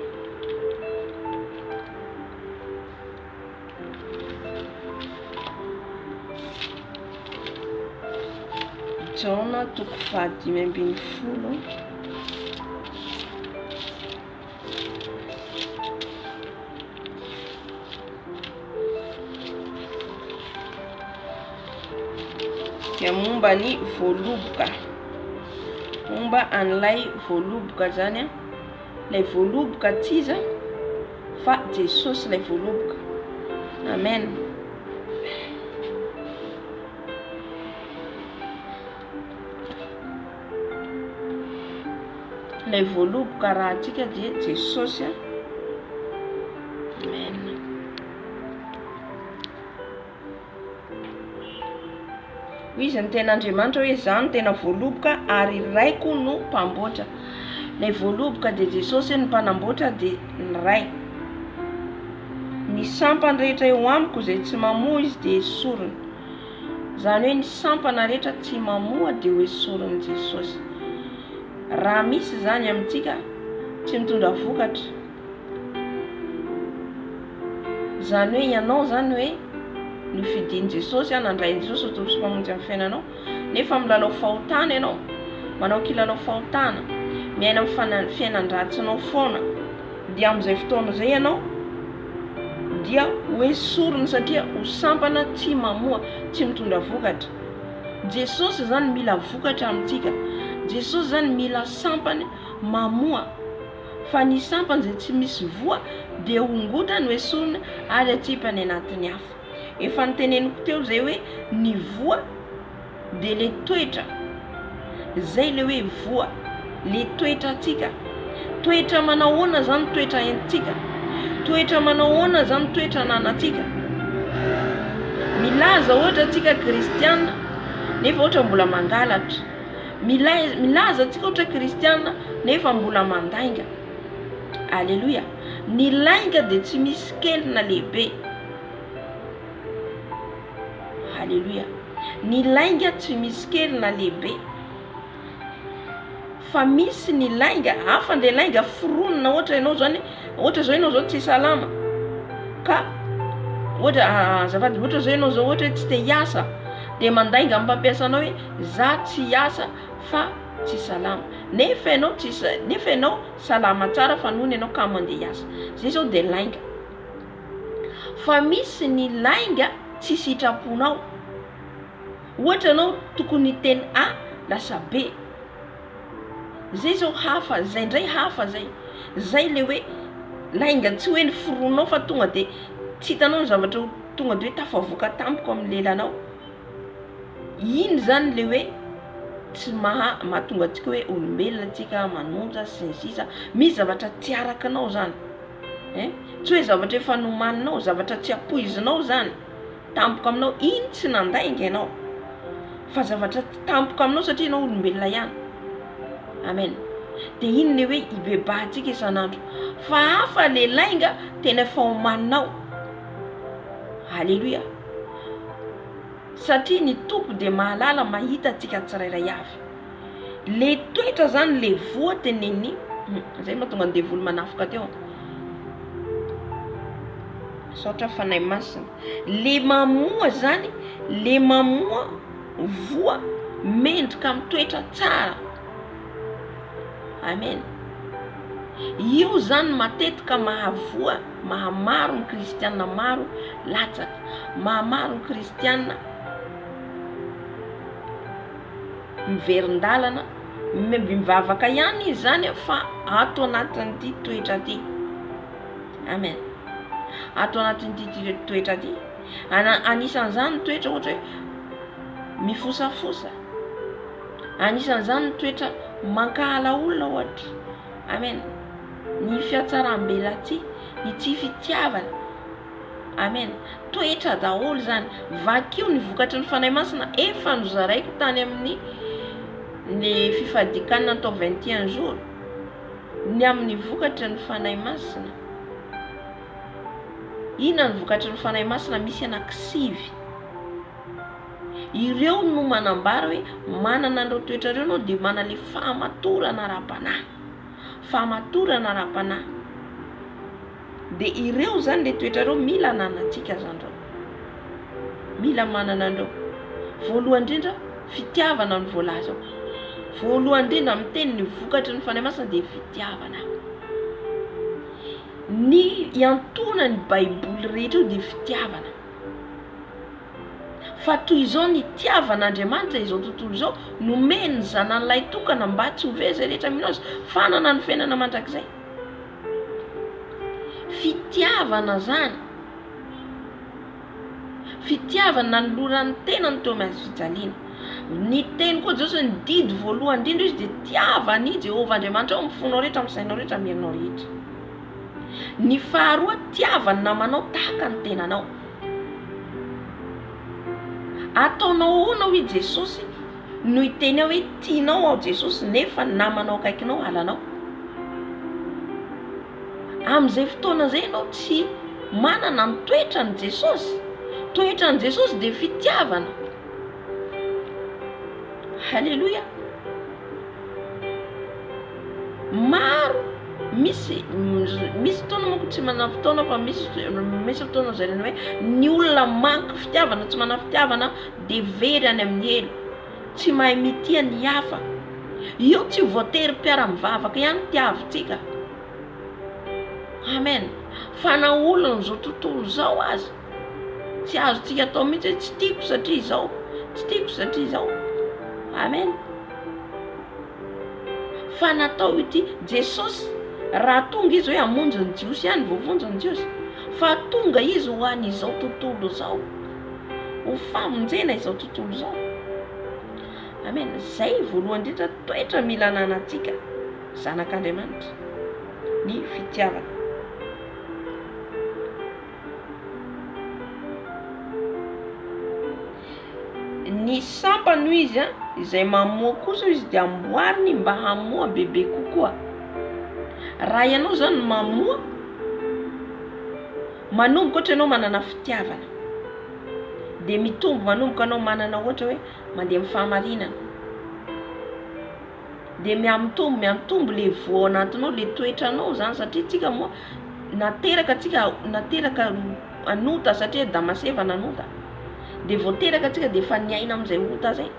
S1: Jaona 5:20. Dia momba ny voaloboka, momba an'ilay voaloboka zany lay voaloboka tsy iza fa Jesosy lay voaloboka. Amen. Lay voaloboka raha antsika dia Jesosy. Amen. Izy ny ten'Andriamanitra hoe zany tena voaloboka ary raiko no mpamboatra. Lay voaloboka dia Jesosy ny mpanamboatra dia ny ray. Ny sampana rehetra eo amiko izay tsy mamoa izy dia esoriny. Zany hoe ny sampana rehetra tsy mamoa dia ho esorin'i Jesosy. Raha misy zany amintsika tsy mitondra vokatra, zany hoe ianao zany hoe ny fidin Jesosy nandray Jesosy ho tompon sy mpamonjy amin'ny fiainanao nefa milalao fahotana ianao, manao kilalao fahotana, miaina amin'ny fiainan-dratsinao foana, dia amin'izay fotoana izay ianao dia ho esoriny satria ho sampana tsy mamoa, tsy mitondra vokatra. Jesosy zany mila vokatra amintsika. Jesosy zany mila sampany mamoa, fa ny sampany izay tsy misy voa dia hongota no esoriny ary atsipany anatin'ny hafa. Efa niteneniko teo zay hoe ny voa dia le toetra, zay le hoe voa, le toetra atsika. Toetra manao ahoana zany toetra entsika, toetra manao ahoana zany toetra nanatsika. Milaza ohatra atsika kristiana nefa ohatra mbola mangalatra, milaza atsika ohatra kristiana nefa mbola mandainga. Alléluia. Ny lainga dia tsy misy kely na lehibe. Alléluia. Ny lainga tsy misy kely na lehibe, fa misy ny lainga hafa nde lainga foronina. Ohatra ianao zany, ohatra zao ianao zao tsy salama ka ohatra azafady, ohatra zao ianao zao ohatra tsy te hiasa dia mandainga amin'ny mpampiasa anao hoe za tsy hiasa fa tsy salama, nefa ianao salama tsara fa nohony ianao ka mandeha hiasa. Zay zao de lainga. Fa misy ny lainga tsy sitraponao. Ohatra anao tokony teny A lasa B. Zay zao hafa, zay ndray hafa zay. Zay le hoe lainga, tsy hoe niforonao fa tonga de tsy hitanao ny zavatra tonga de hoe tafavoaka tampoka amin'ny lelanao. Iny zany le hoe tsy mahatonga antsika hoe olombelona antsika manonja sy ny sisa. Misy zavatra tsy arakanao zany. Tsy hoe zavatra efa nomaninao, zavatra tsy apoizinao zany tampoka aminao, iny tsy nandainga ianao. Fa zavatra tampoka aminao satria ianao olombelona ihany. Amen. De iny le hoe ibebahantsika isan'andro. Fa hafa le lainga tena efa omaninao. Halleluja. Satria ny tompo de mahalala mahita antsika tsirairay avy. Le toetra zany le voateneny. Zay mahatonga ny devoly manafoka teo. Saotra fanahy masina. Le mamoa zany, le mamoa voa mendrika amin'ny toetra tsara. Amen. Io zany matetika mahavoa, mahamaro ny kristianina maro latsaka, mahamaro ny kristianina miverin-dalana, mivavaka ihany izy zany fa ato anatin'ity toetra ty. Amen. Ato anatin'ity toetra ty. Anisan'izany toetra ohatra hoe mifosafosa. Anisan'izany toetra mankahala olona ohatra. Amen. Ny fiatsaram-belatsy, ny tsy fitiavana. Amen. Toetra daholo zany. Vakio ny vokatry ny fanahy masina efa nozaraiko tany amin'ny le fifadikanana tao 21 jours. Ny amin'ny vokatry ny fanahy masina. Ina ny vokatry ny fanahy masina misy anankisivy. Ireo no manambara hoe manana an'ireo toetra ireo no de manana le fahamatorana ara-panahy. Fahamatorana ara-panahy. De ireo zany le toetra ireo mila ananantsika zany reo. Mila manana an'ireo. Voalohany indrindra fitiavana ny voalaza. Voalohany indrindra miteny ny vokatry ny fanahy masina de fitiavana. Ny iantona ny baiboly rehetra io de fitiavana. Fa toy izao ny tiavan'Andriamanitra izao tontolo izao nomeny zanan'ilay tokana mba tsy ho vezay rehetra aminazy, fanana ny fiainana mandrakizay. Fitiavana zany. Fitiavana ny loran'ny tenany teo amin'ny fijaliana. Ny teny koa zao ny didy voalohany indrindra izy de tiavany Jehovah Andriamanitra amin'ny fonao rehetra, amin'ny sainao rehetra, amin'ny herinao rehetra. Ny faharoa tiavany namanao tahaka ny tenanao. Ataonao ahoana hoy Jesosy no hiteny hoe tianao ao Jesosy nefa namanao akaikinao halanao. Amin'izay fotoana zay ianao tsy manana ny toetra ny Jesosy. Toetra ny Jesosy de fitiavana. Halleluja. Maro misy fotoana manko tsy manana fotoana fa misy fotoana zarena hoe ny olona manko fitiavana, tsy manana fitiavana de very any amin'ny elo, tsy mahay mitia ny hafa. Io tsy voatery mpiara-mivavaka ihany tiavintsika. Amen. Fa na olona zao tontolo zao azy tsy azontsika atao mihitsy tsy tiako satria izao, tsy tiako satria izao. Amen. Fa natao ity Jesosy raha tonga izy hoe hamonjy ny jiosy ihany voavonjy ny jiosy, fa tonga izy ho an'izao tontolo zao, ho famonjena izao tontolo zao. Amen. Zay voalohany indrindra toetra mila ananantsika zanak'Andriamanitra, ny fitiavana. Ny sampano izy izay mamoa kosa izy de amboariny mba hamoa bebe kokoa. Raha ianao zany mamoa, manomboka ohatra ianao manana fitiavana, de mitombo manomboka anao manana ohatra hoe mandeha amin'ny fahamarinana, de miantombo le voa anatinao, le toetranao zany. Satria tsika moa nateraka anota satria Damaseva nanota, de voateraka tsika de efa niaina amin'izay ota zay.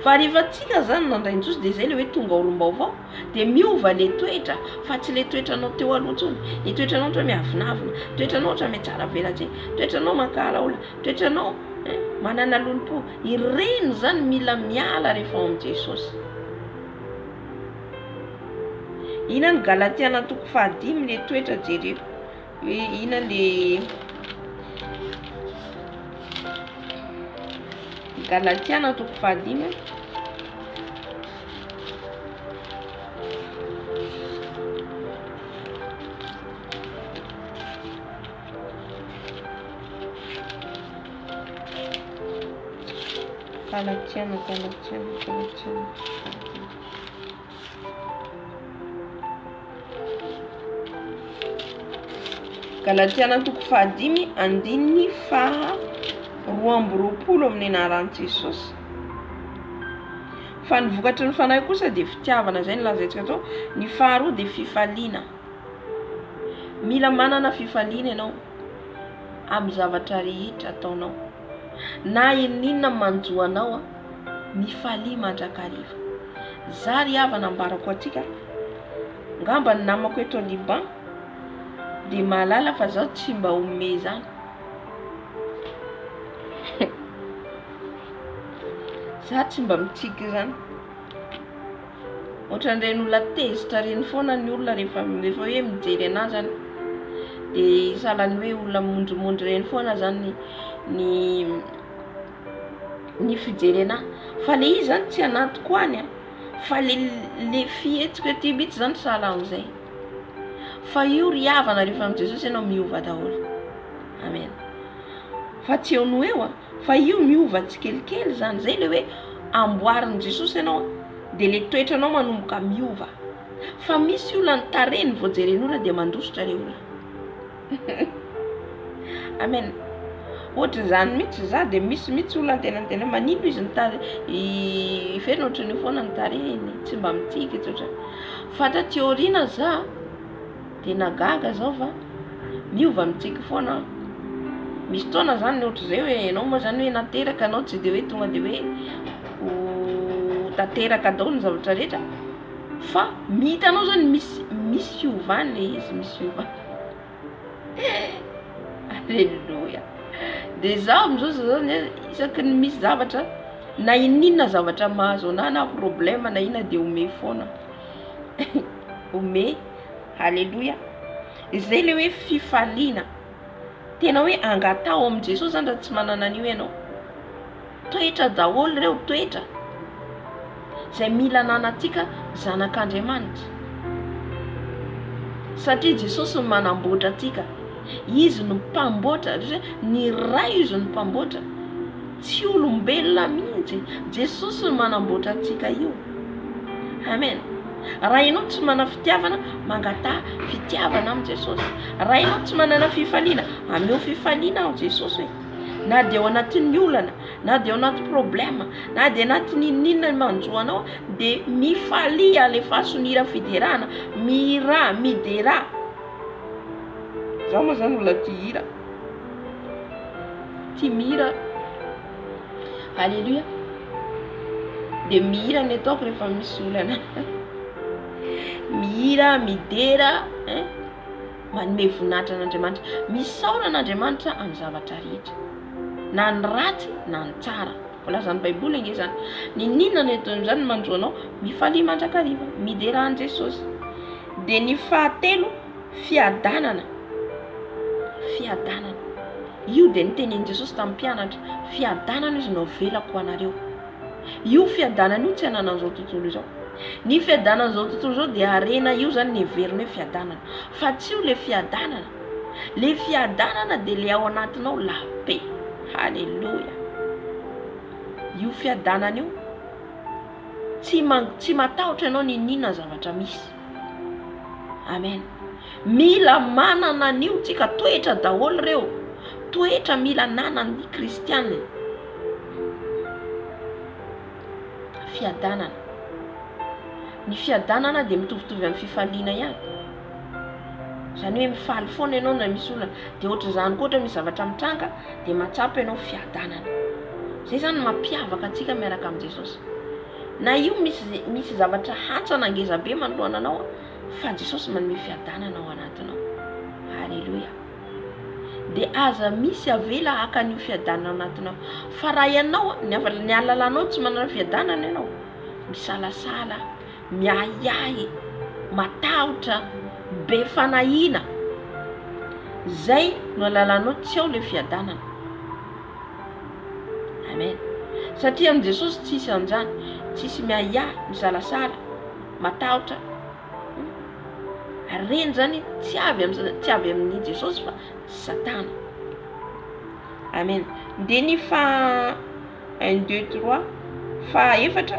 S1: fa rehefa tsika zany nandraindrozy de zay le hoe tonga olom-baovao de miova le toetra fa tsy le toetranao teo aloha tsony le toetranao ohatra miavinavina toetranao ohatra miatsara velatry toetranao mankalaola toetranao manana lompo ireny zany mila miala rehefa ao am Jesosy. Ina ny Galatiana 5 le toetra jereo hoe ina le Galatiana 5 Galatiana Galatiana 5 andininy faha 2 amin'ny anaran'i Jesosy. Fa ny vokatry ny fanahy kosa de fitiavana zay nolazaintsika tao. Ny faharoa de fifaliana. Mila manana fifaliana ianao amin'ny zavatra rehetra ataonao. Na inona manjoanao mifalia mandrakariva. Zary havana ambarako atsika. Ngamba ny namako eto Liban de malala fa zaho tsy mba ome zany. Za tsy mba mitsiky zany. Ohatran'ireny olona tezitra reny foana ny olona rehefa hoe mijery anazy zany de salany hoe olona mondrimondry reny foana zany ny fijerena. Fa le izy zany tsy anaty koany fa le fihetsika ety mihitsy zany sala am'izay. Fa io ry havana rehefa am Jesosy ianao miova daholo. Amen. Fa tsy eo no eo fa io miova tsikelikely zany. Zay le hoe amboarin' Jesosy ianao de le toetranao manomboka miova. Fa misy olona ny tareny vao jeren'olona de mandositra le olona. Amen. Ohatra zany mihitsy za de misy mihitsy olona tena manino izy iferina ohatra ny foana ny tareny tsy mba mitsiky ohatra. Fa taty aoriana za de nagaga zao fa miova mitsiky foana. Misy tona zany ohatra zay hoe ianao moa zany hoe nateraka anao tsy de hoe tonga de hoe tateraka daholo ny zavatra rehetra fa mihitanao zany misy fiovany le izy misy fiovany. Alleluia. De zaho am'zao zany isaky ny misy zavatra na inona zavatra mahazo na problème na ina de ome foana. Ome. Alleluia. Zay le hoe fifaliana. Tena hoe angatao am Jesosy zany raha tsy manana an'io ianao. Toetra daholo reo toetra zay mila nanatsika zanak'Andriamanitra. Satria Jesosy no manamboatra atsika. Izy no mpamboatra, ny ray izy no mpamboatra. Tsy olombelona mihitsy. Jesosy no manamboatra atsika io. Amen. Raha ianao tsy mana fitiavana, mangata fitiavana am Jesosy. Raha ianao tsy manana fifaliana, ameo fifaliana ao Jesosy hoe. Na de ao anatin'ny olana, na de ao anaty problème, na de anatin'ny inona manjoanao de mifalia alefasonira fiderana, midera. Zaho moa zany olona tia hira. Tia mihira. Alleluia. De mihira ny ataoko rehefa misy olana. Mihira, midera, manome voninahitra an'Andriamanitra. Misaora an'Andriamanitra amin'ny zavatra rehetra. Na ny ratsy na ny tsara. Volazany Baiboly nge zany. Ny ninona ny ataony zany manjoanao mifalia mandrakariva, midera an Jesosy. De ny fahatelo fiadanana. Fiadanana. Io de nitenin'i Jesosy tamin'ny mpianatra. Fiadanana izy no velako anareo. Io fiadanana io tsy ananan'izao tontolo izao. Ny fiadanan'izao tontolo izao de arena io zany ny heverina hoe fiadanana. Fa tsy io le fiadanana. Le fiadanana de le ao anatinao la paix. Halleluja. Io fiadanana io tsy matahotra ianao ny ninona zavatra misy. Amen. Mila manana an'io tsika toetra daholo reo. Toetra mila nanan'ny kristianina. Fiadanana. Ny fiadanana de mitovitovy amin'ny fifaliana ihany. Zany hoe mifaly foana ianao na misy olana de ohatra zany koa ohatra misy zavatra mitranga de matsapa ianao fiadanana. Zay zany mampiavaka antsika miaraka amin'ny Jesosy. na io misy zavatra hantsana ngeza be manoloana anao fa Jesosy manome fiadanana ao anatinao. Halleluja. De aza misy avela haka ny fiadanana ao anatinao fa raha ianao ny alalanao tsy manana fiadanana ianao, misalasala, miahiahy, matahotra, be fanahina, zay no alalanao tsy ao le fiadanana. Amen. Satria am Jesosy tsisy anjany, tsisy miahiahy, misalasala, matahotra. Reny zany tsy avy amin'ny Jesosy fa Satana. Amen. De ny fa 1 2 3 fa efatra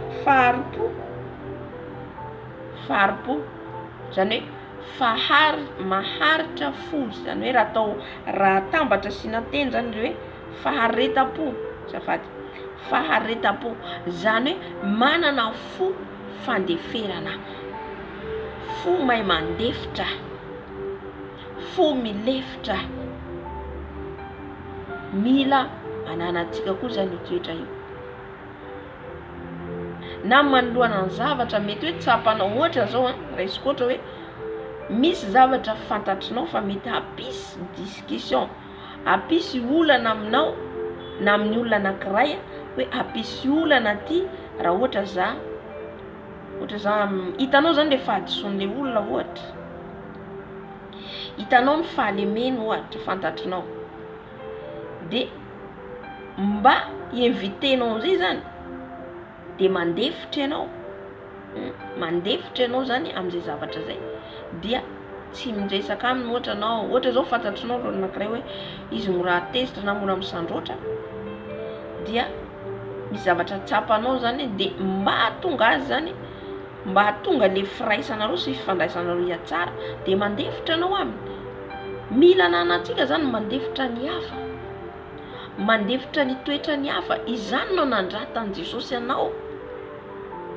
S1: faharipo zany hoe maharitra fo, zany hoe raha tambatra sy nateny zany le hoe fahareta-po, zafady, fahareta-po zany hoe manana fo fandeferana, fo mahay mandefitra, fo milefitra. Mila ananantsika koa zany io toetra io. Na manoloana ny zavatra mety hoe tsapanao ohatra zao raisiko ohatra hoe misy zavatra fantatrinao fa mety hapisy discussion, hapisy olana aminao na amin'ny olona anankiray hoe hapisy olana ty raha ohatra za hitanao zany le fahadisoan'le olona ohatra, hitanao ny fahalemeny ohatra fantatrinao, de mba invitenao zay zany de mandefitra ianao zany am'izay zavatra zay, dia tsy miresaka aminy ohatra zao fantatrinao lo anankiray hoe izy mora tezitra na mora misandroatra, dia misy zavatra tsapanao zany de mba hatonga azy zany, mba hatonga le firaisanareo sy fifandraisanareo iatsara de mandefitra anao aminy. Mila nanantsika zany mandefitra ny hafa, mandefitra ny toetra ny hafa, izany no nandratan'i Jesosy anao.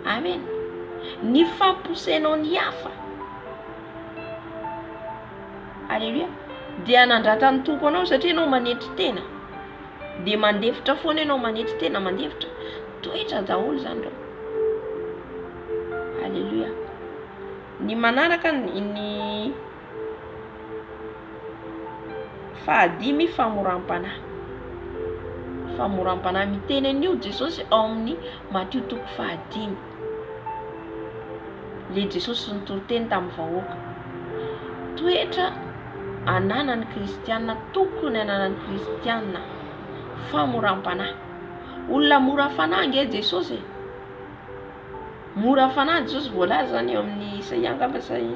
S1: Amen. Ny famposenao ny hafa, alleluia, dia nandratan'ny tompo anao satria anao manetry tena, de mandefitra foana ianao, manetry tena, mandefitra toetra daholo zany reo. Alleluia. Ny manaraka ny fahadimy famoram-panahy. Famoram-panahy miteny an'io Jesosy ao amin'ny Matthieu 5. Le Jesosy nitoroteny tamin'ny vahoaka. Toetra ananan'ny kristianina, tokony ananan'ny kristianina famoram-panahy. Olona mora fanahy nge Jesosy. Mora fanahy Jesosy voalaza zany eo amin'ny Isaia angamba say.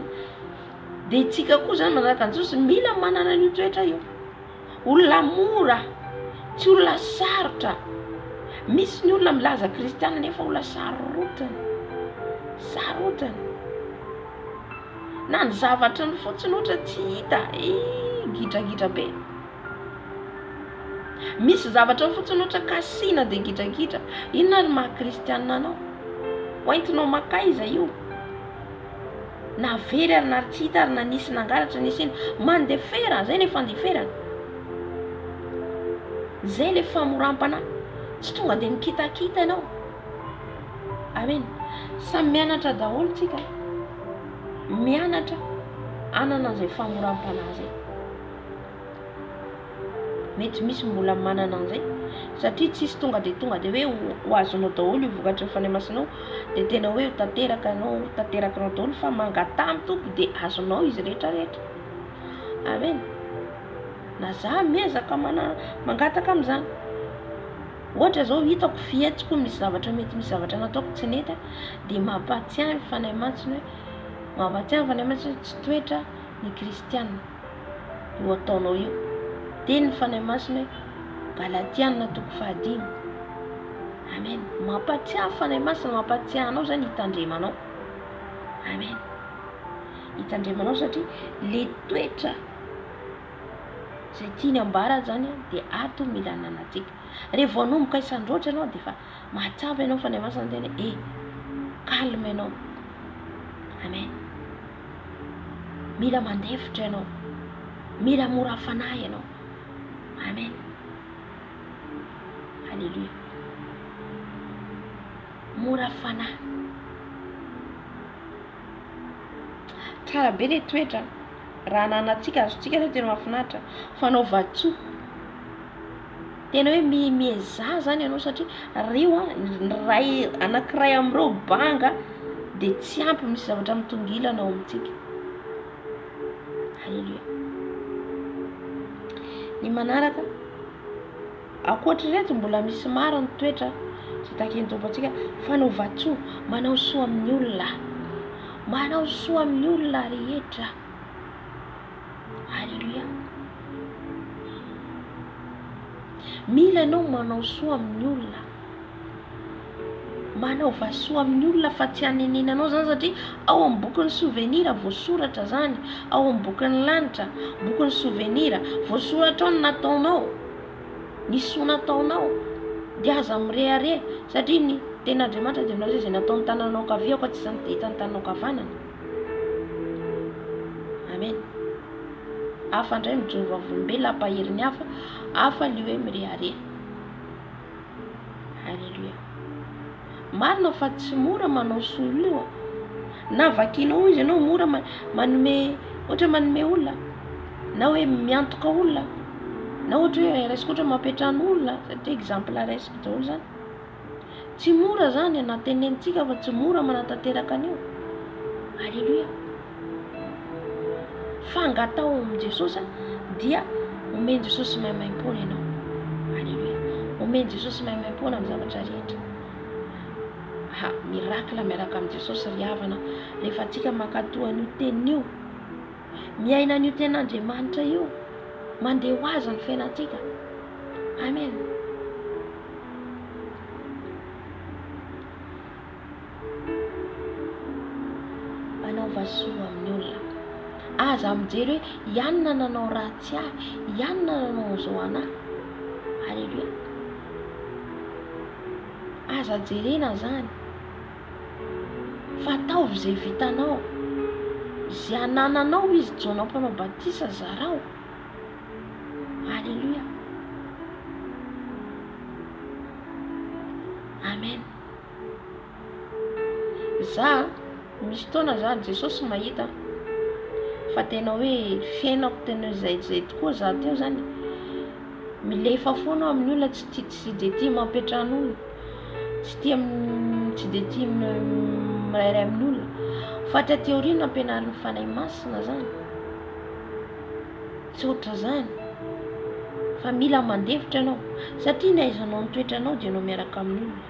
S1: De tsika koa zany manaraka ny Jesosy mila manana io toetra io. Olona mora, tsy olona sarotra. Misy ny olona milaza kristianina nefa olona sarotana. Na ny zavatra ny fotsiny ohatra tsy hita, gidragidra be. Misy zavatra ny fotsiny ohatra kasina de gidragidra. Inona ny maha kristianina anao? Hoentinao makaiza io? Na very ary na tsy hita ary na nisy nangalatra nisy iny, mandefera, zay le fandeferana. Zay le famoram-panahy. Tsy tonga de mikitakita ianao. Amen. Samy mianatra daholo tsika. Mianatra anana an'izay famoram-panahy zay. Mety misy mbola manana an'izay satria tsisy tonga de hoe ho azonao daholo io vokatry ny fanahy masinao de tena hoe tanterakanao daholo fa mangatamy tompo de azonao izy rehetrarehetra. Amen. Na za miezaka mangataka am'izany. Ohatra zao hitako fihetsiko misy zavatra nataoko tsy nety de mampatsiahy fanahy masina tsy toetra ny kristianina io ataonao io. Teny ny fanahy masina hoe Galatianina 5. Amen. Mampatsiahy fanahy masina, mampatsiahy anao zany hitandremanao. Amen. Hitandremanao satria le toetra zay tiany ambara zany de ato mila nanantsika. Rehefa anomboka isandroatra ianao de fa mahatsapa ianao fanahy masina tena calme ianao. Amen. Mila mandefitra ianao, mila mora fanahy ianao. Amen. Alléluia. mora fanahy. Tsara be le toetra raha nanantsika azotsika zao tena mahafinaritra. Fanaova-tsoa tena hoe miezaha zany ianao satria rio ray anankiray amin'ireo banga dia tsy ampy misy zavatra mitongilana ao amintsika. Halleluja. Ny manaraka ankoatra reto mbola misy maro ny toetra tsy taken'Tompontsika. Fanaova-tsoa, manao soa amin'ny olona, manao soa amin'ny olona rehetra. Halleluja. Mila ianao manao soa amin'ny olona, manaova soa amin'ny olona fa tsy hanenenanao zany satria ao amin'ny bokin'ny souvenir voasoratra zany, ao amin'ny bokin'ny lanitra, bokin'ny souvenir voasoratra ao ny nataonao, ny soa nataonao dia aza mirehare satria ny ten'Andriamanitra dia milaza izay nataon'ny tananao ankavia ka tsy izany hitan'ny tananao ankavanana. Amen. Hafa indray mijoro vavolombelona ampaheriny hafa, hafa le hoe mirehare. Halleluja. Marina fa tsy mora manao soa io. Na vakinao izy ianao mora manome, ohatra manome olona, na hoe miantoka olona, na ohatra hoe resaka ohatra mampiatrano olona, satria exemple resaka daholo zany. Tsy mora zany na tenenitsika fa tsy mora manatanteraka an'io. Halleluja. Fa angatao amin'i Jesosy dia omeny Jesosy maimaimpona ianao. Halleluja. Omeny Jesosy maimaimpona amin'ny zavatra rehetra. Mirakla miaraka amin'i Jesosy ry havana rehefa antsika mankatoa an'io tenin'io, miaina an'io ten'Andriamanitra io, mandeha ho azy ny fiainantsika. Amen. Manaova soa amin'ny olona. Aza mijery hoe ianona nanao ratsy ahy, ianona nanao zao anahy. Halleluja. Aza jerena zany. Fa ataovy izay vitanao, izay anananao izy jonao mpanao batisa zarao. Halleluja. Amen. Za misy fotoana za Jesosy mahita fa tena hoe fiainako tena izay tokoa za teo zany. Milefa foana amin'ny olona tsy de tia mampiatrano olona, tsy de tia mirairay amin'ny olona, fa teoriana ampianarin'ny fanahy masina zany. Tsy oatra zany fa mila mandefitra ianao satria nahaizanao nitoetra anao dia anao miaraka amin'ny olona.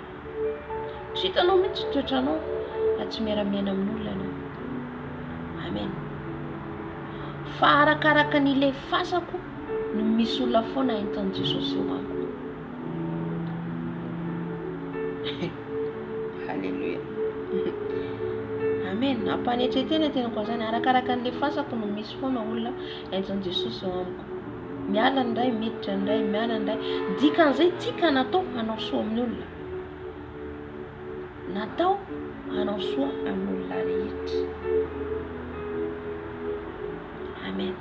S1: Tsy hitanao mihitsy toetra anao fa tsy miara-miaina amin'ny olona ianao. Amen. Fa arakaraka n'ilay fasako no misy olona foana entan'i Jesosy eo amiko. Halleluja. Amen. Ampanetretena tena koa zany arakaraka n'ilay fasako no misy foana olona entan'i Jesosy eo amiko. Miala ndray, miditra ndray, miala ndray. Dikan'izay tsika natao hanao soa amin'ny olona. Natao hanao soa amin'ny olona rehetra. Amen.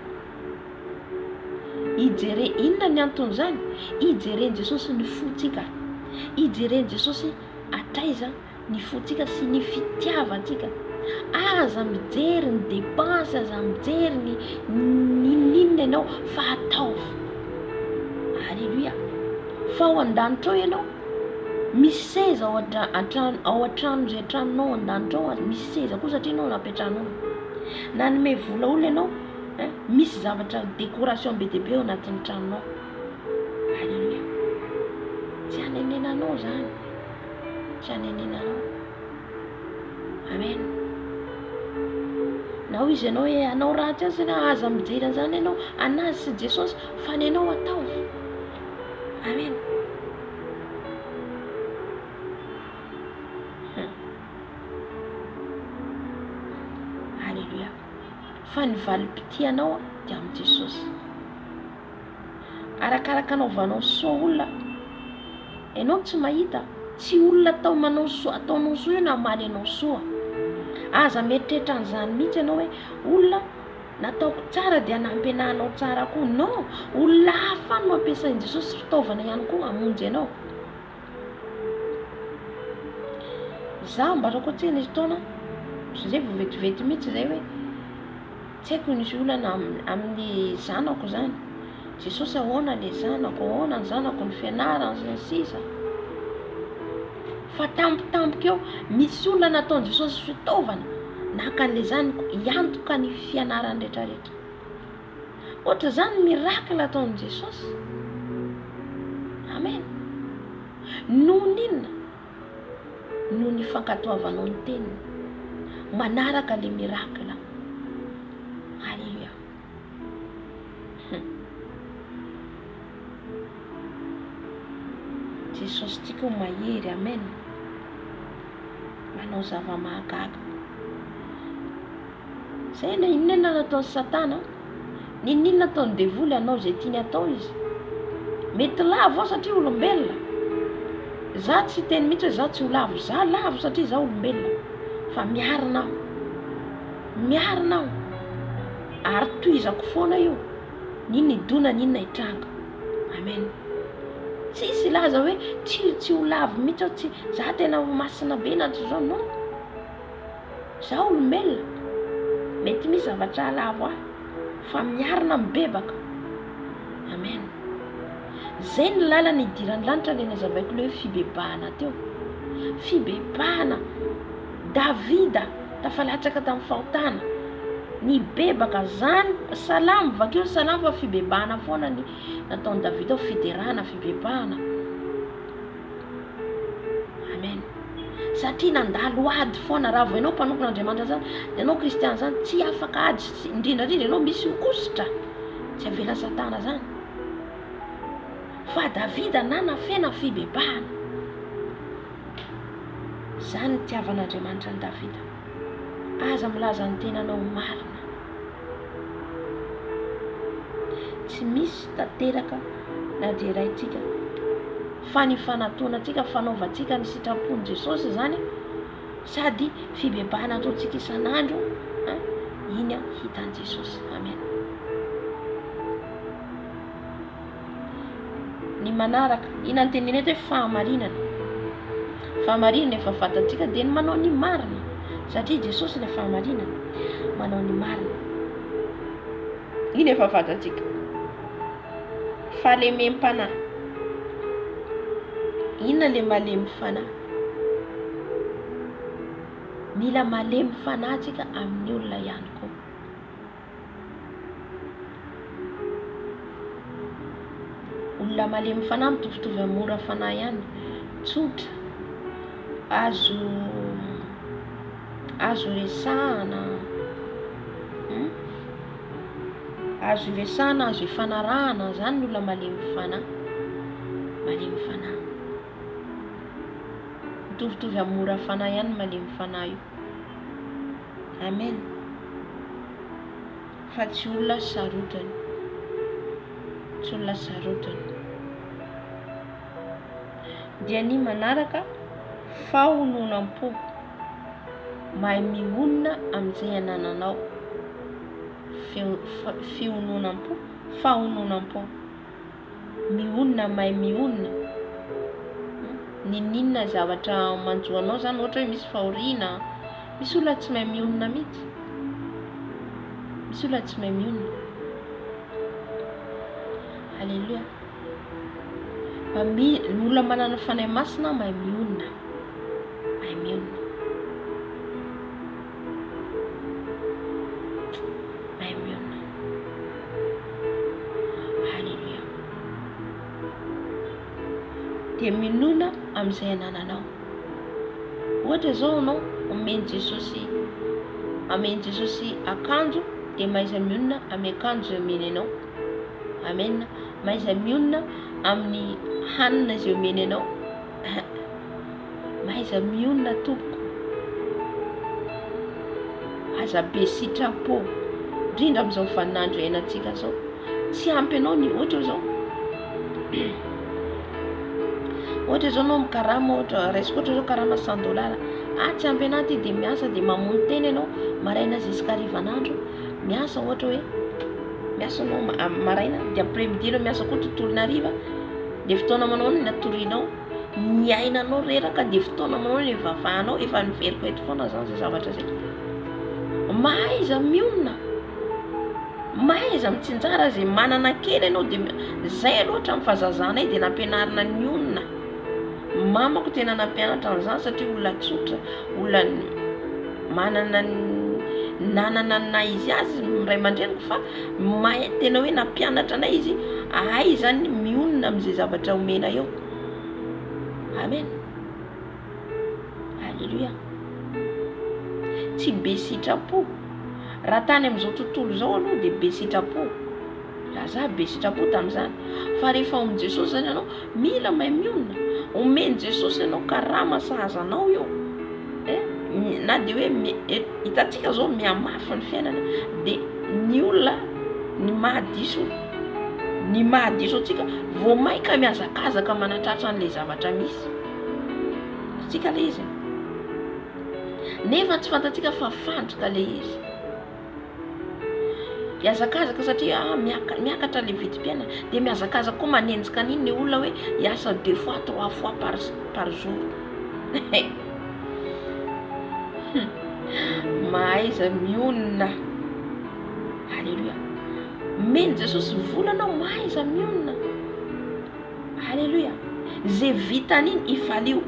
S1: Ijere inona ny antony zany? Ijereny Jesosy ny fotsika. Ijereny Jesosy atraiza ny fotsika sy ny fitiavantsika. Aza mijery ny dépense, aza mijery ny inona ianao fa ataovy. Halleluja. Fa ao an-danitra ao ianao misy seza ao an-trano zay tranonao an-danitra ao misy seza koa satria ianao nampiatranao. Nanome vola olona ianao, misy zavatra décoration be dia be ao anatin'ny tranonao. Halleluja. Tsy hanenenanao zany. Tsy hanenenanao. Amen. Na izy ianao hoe anao ratsy azy na aza mijery an'izany ianao anazy sy Jesosy fa ny ianao ataovy. Amen. Halleluja. Fa ny valim-pitianao dia amin'i Jesosy. Arakaraka anaovanao soa olona, ianao tsy mahita, tsy olona atao manao soa, ataonao soa io na hamaly anao soa. Aza mieritreritra an'izany mihitsy ianao hoe olona nataoko tsara dia nampiananao tsara koa. Non, olona hafa no mampiasain'i Jesosy fitaovana ihany koa hamonjy ianao. za mba rako tsena izy taona zay vao vetivety mihitsy zay hoe tsy haiko nisy olana amin'ny zanako zany Jesosy ahoana le zanako ahoana ny zanako ny fianarany sy ny sisa fa tampotampoka eo misy olona nataony Jesosy fitaovana naka an'le zanako iantoka ny fianarany rehetrarehetra ohatra zany miracle ataony Jesosy. Amen. Noho n'inona? Noho ny fankatoavanao ny teniny manaraka le miracle. Alléluia. Jesosy tika mahery. Amen. Manao zava-mahagaga. Zay na inona nataony Satana, ninona nataony devoly anao zay tiany atao izy. Mety lavo satria olombelona. Za tsy teny mihitsy hoe za tsy ho lavo, za lavo satria za olombelona. Fa miarina aho. Ary toizako foana io. Ninona idona, ninona itranga. Amen. Tsisy laza hoe tsy ho lavo mihitsy aho, tsy za tena masina be natro zao, non. Za olombelona. Mety misy zavatra lavo aho, fa miarina mibebaka. Amen. Zay ny lalany idiran'ny lanitra le nazavaiko le hoe fibebahana teo. Fibebahana. Davida tafalatsaka tamin'ny fahotana. Nibebaka zany salamo, vakeo salamo fa fibebahana foana ny nataony Davida fiderana fibebahana. Amen. Satria nandalo ady foana raha voanao mpanompon'Andriamanitra zany, ianao kristiana zany tsy afaka ady, indrindrandrindra ianao misy okositra tsy avela Satana zany. Fa Davida nanafena fibebahana. Zany tiavan'Andriamanitra ny Davida. Aza milaza ny tenanao marina. Tsy misy tanteraka na dia raitsika fa ny fanatoanatsika, fanaovantsika ny sitrapon'i Jesosy zany, sady fibebahana ataontsika isan'andro, iny hitan'i Jesosy. Amen. Ny manaraka, ina ny tenenety hoe fahamarinana. Fahamarinana efa fantatsika dia ny manao ny marina, satria Jesosy le fahamarinana, manao ny marina. Iny efa fantatsika. Falemem-panahy. Inona le malemy fanahy? Mila malemy fanahintsika amin'ny olona ihany koa. Olona malemy fanahy mitovitovy amin'ny mora fanahy ihany. Tsotra. Azo resahana. Azo resahana, azo ifanarahana, zany ny olona malemy fanahy. Malemy fanahy. Mitovitovy amin'ny mora fanahy ihany malemy fanahy io. Amen. Fa tsy olona sarotany. Tsy olona sarotany. Dia ny manaraka fahononam-po. Mahay mihonona amin'izay anananao. Fihononam-po, fahononam-po. Mihonona, mahay mihonona. Ninona zavatra manjoanao zany, ohatra hoe misy fahoriana, misy olona tsy mahay mihonona mihitsy. Misy olona tsy mahay mihonona. Alléluia. Olona manana fanahy masina mahay mihonona. Mahay mihonona. Mahay mihonona. Alléluia. Dia minona amin'izay anananao. Ohatra zao anao omeny Jesosy akanjo, dia maiza mihonona amin'ny akanjo izay omeny anao. Amen. Maiza mihonona amin'ny hanina izay omeny anao. Maiza mihonona tompoko. Aza be sitrapo. Indrindra amin'izao vaninandro iainantsika zao. Tsy ampy anao ny ohatra zao. Ohatra zao anao mikarama, ohatra raisiko ohatra zao karama $100. Tsy ampy anahy ty dia miasa dia mamono teny anao maraina jusqu'à rivanandro. Miasa ohatra hoe miasa anao maraina dia après-midi anao miasa koa tontolon'ariva. Dia fotoana manao ny natorinao ny ainanao reraka dia fotoana manao ny vavanao efa miveriko eto foana zany zay zavatra zay. Mahaiza mionna, mahaiza mitsinjara zay manana kely ianao dia zay loatra amin'ny fahazazanay dia nampianarina ny onna. Mamako tena nampianatra an'izany satria olona tsotra, olona manana nanana na izy azy ray aman-dreniko fa tena hoe nampianatra anay izy ahay zany mionna amin'izay zavatra omena eo. Amen. Alléluia. Tsy be sitrapo. Raha tany amin'izao tontolo zao aloha dia be sitrapo. Raha za be sitrapo tamin'izany. Fa rehefa ao amin'i Jesosy zany ianao mila mahay mionna. Omeny Jesosy ianao karama sahaza anao eo. Na dia hoe hitantsika zao mihamafy ny fiainana dia ny olona ny mahadiso antsika vao maika mihazakazaka manatratra an'ilay zavatra misy atsika le izy nefa tsy fantatsika fa fandroka le izy mihazakazaka satria miakatra le vidim-piainana dia mihazakazaka koa manenjika an'iny ny olona hoe hiasa 2 fois 3 fois par jour. Mahaiza mionna. Alléluia. Meny Jesosy volanao mahaiza mionna. Alléluia. Zay vitan'iny ivalio.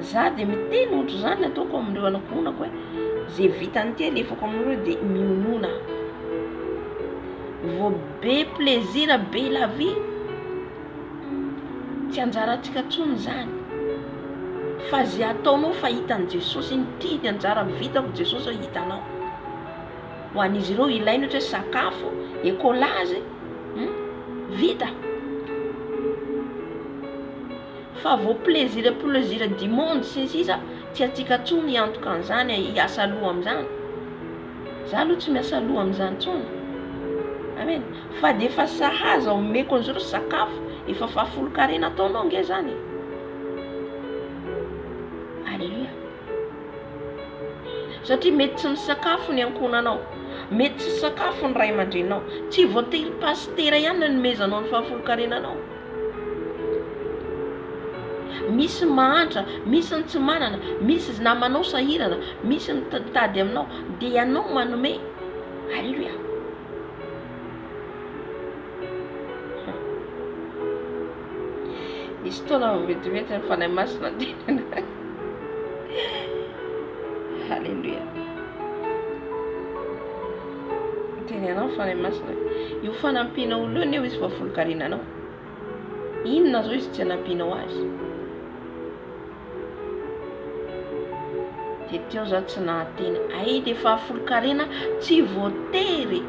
S1: Za dia miteny ohatra zany ataoko amin'ireo anakonako hoe zay vitany ty alefako amin'ireo dia mionona. Vao be plaisir be la vie tsy anjarantsika tsony zany. Fa zay ataonao fa hitan'i Jesosy iny ty anjara vitako Jesosy hitanao. Ho an'izy ireo ilainy ohatra hoe sakafo, écolage, vita. Fa vao plaisir du monde sisa tsy atsika tsony antoka an'izany hiasa aloha amin'izany. Za aloha tsy miasa aloha amin'izany tsony. Amen. Fa dia efa sahaza omeko an'izy ireo sakafo efa fahafolo-karena ataonao nge zany. Alléluia. Satria mety tsy misakafo ny ankonanao, mety tsy sakafo ny ray aman-drenao, tsy voatery pastera ihany no nomezanao ny fahafolo-karenanao. Misy mahantra, misy ny tsy manana, misy namanao sahirana, misy mitady aminao dia ianao manome. Alléluia. Isy taona vetivety ny fanahy masina tena. Alléluia. Tenenao fanahy masina. Io fanampiana olo eo izy fahafolo-karenanao. Inona zao izy tsy anampinao azy? Dia teo za tsy nahateny. Ay dia fahafolo-karena tsy voatery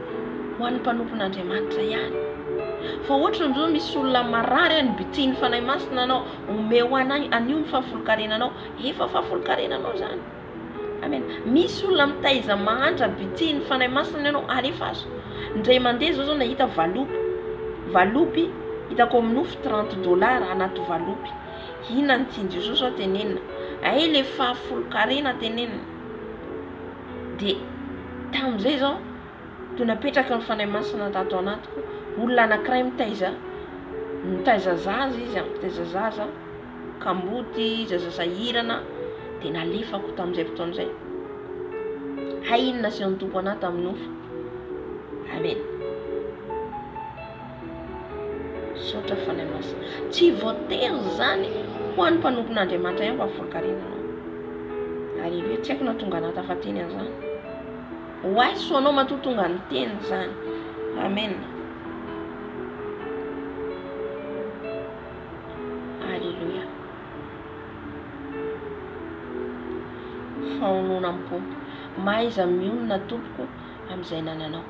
S1: ho an'ny mpanompon'Andriamanitra ihany. Fa ohatra n'izao misy olona marary ny bitiny fanahy masina anao omeo anio ny fahafolo-karenanao efa fahafolo-karenanao zany. Amen. Misy olona mitaiza mahantra bitiny fanahy masina ianao alefa azo. Ndray mandeha zao nahita valopy hitako amin'ny nofo $30 anaty valopy. Inona ny tiany Jesosy ao tenenina? Ay le fahafolo-karena tenenina. Dia tamin'izay zao toy napetraka ny fanahy masina tato anatiko. Olona anankiray mitaiza zaza izy, mitaiza zaza kamboty, zaza sahirana dia nalefako tamin'izay fotoana izay. Hay inona sy ny tompo anaty amin'ny nofo. Amen. Sotra fanahy masina. Tsy voatery zany ho an'ny mpanompon'Andriamanitra ihany fahafolo-karenanao. Alléluia. Tsy haiko na tonga anaty hafateny an'izany. Hoay soanao matotonga ny teny zany. Amen. Alléluia. Fahonoana mipompo. Mahaiza mionna tompoko amin'izay nananao.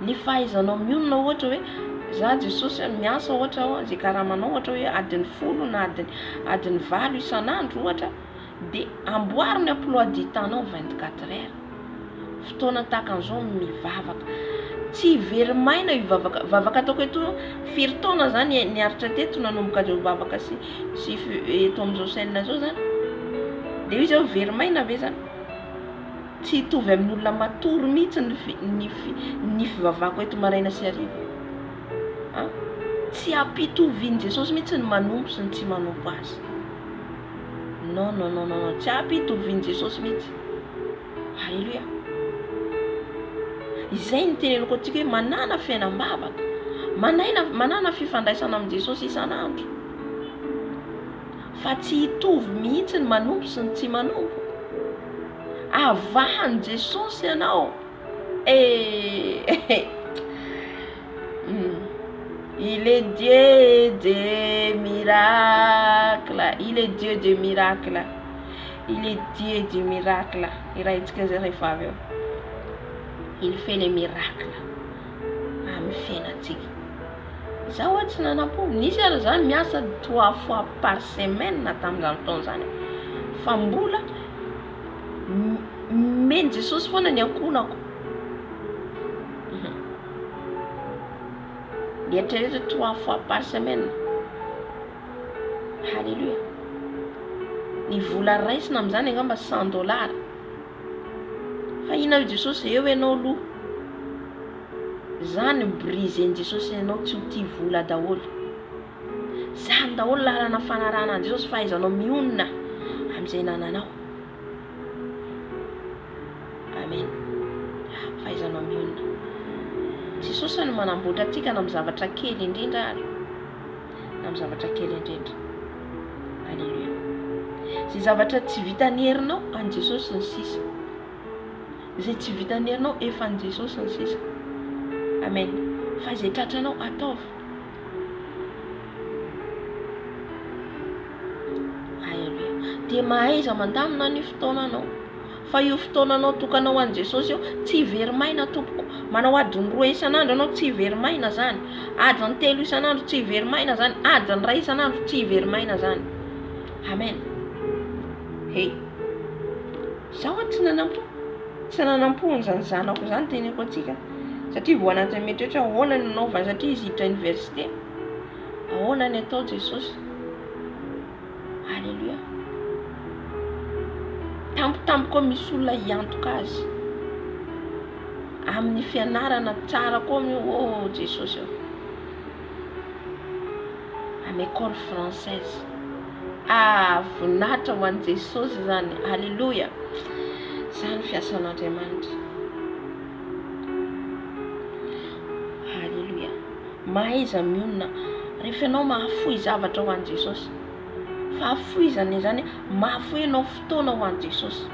S1: Ny fahaizanao mionna ohatra hoe za Jesosy miasa ohatra zay karamanao ohatra hoe adiny 10 na adiny 8 isan'andro ohatra dia amboary ny emploi du temps-nao 24 heures. Fotoana tahaka an'izao mivavaka. Tsy very maina io vavaka ataoko eto firy taona zany niaritra teto nanomboka ireo vavaka sy eto amin'izao saina zao zany. Dia io zao very maina ve zany? Tsy hitovy amin'ny olona matory mihitsy ny fivavako eto maraina sy hariva. tsy ampitoviany Jesosy mihitsy ny manompo sy ny tsy manompo azy. Non, tsy ampitoviany Jesosy mihitsy. Halleluja. Izay ny teneniko antsika hoe manana fiainam-bavaka, manana fifandraisana amin'ny Jesosy isan'andro. Fa tsy hitovy mihitsy ny manompo sy ny tsy manompo. Avahany Jesosy ianao. Il est Dieu des miracles. Il est Dieu des miracles. Il est Dieu des miracles. Il fait les miracles. Amin'ny fiainatsika. Zaho tsy nanampo. Nisy ary zany miasa 3 fois par semaine tamin'izany taona zany. Fa mbola men Jesosy foana ny ankonako. Eritreretra 3 fois par semaine. Halleluja. Ny vola raisina amin'izany angamba $100. Fa inona Jesosy eo ianao lo. Zany brisen'i Jesosy ianao tsy ho tia vola daholo. Zany daholo lalana fanarahana an Jesosy fahaizanao mionona amin'izay nananao. Amen. Fahaizanao mionona. Jesosy no manamboatra antsika na amin'ny zavatra kely indrindra ary. Na amin'ny zavatra kely indrindra. Halleluja. Zay zavatra tsy vitany herinao an Jesosy ny sisa. Zay tsy vitany herinao efa an Jesosy ny sisa. Amen. Fa zay tratranao ataovy. Halleluja. Dia mahaiza mandamina ny fotoananao. Fa io fotoananao tokanao an Jesosy io tsy verimaina tompoko. Manao adiny 2 isan'andro anao tsy verimaina zany. Adiny 3 isan'andro tsy verimaina zany. Adiny 2 isan'andro tsy verimaina zany. Amen. Hey. Zaho tsy nanampo. Tsy nanampo zany zanako zany teneko antsika. Satria voa anaty mietratra ahoana ny nanaovany satria izy hiditra université. Ahoana ny atao Jesosy. Halleluja. Tampotampoka misy olona hiantoka azy. Amin'ny fianarana tsara koa oh Jesosy. Amin'ny école française. Voninahitra ho an'i Jesosy zany. Halleluja. Zany fiasan'Andriamanitra. Halleluja. Mahaiza mionona rehefa ianao mahafoy zavatra ho an'i Jesosy. Fa afoizany zany mahafoy ianao fotoana ho an'i Jesosy.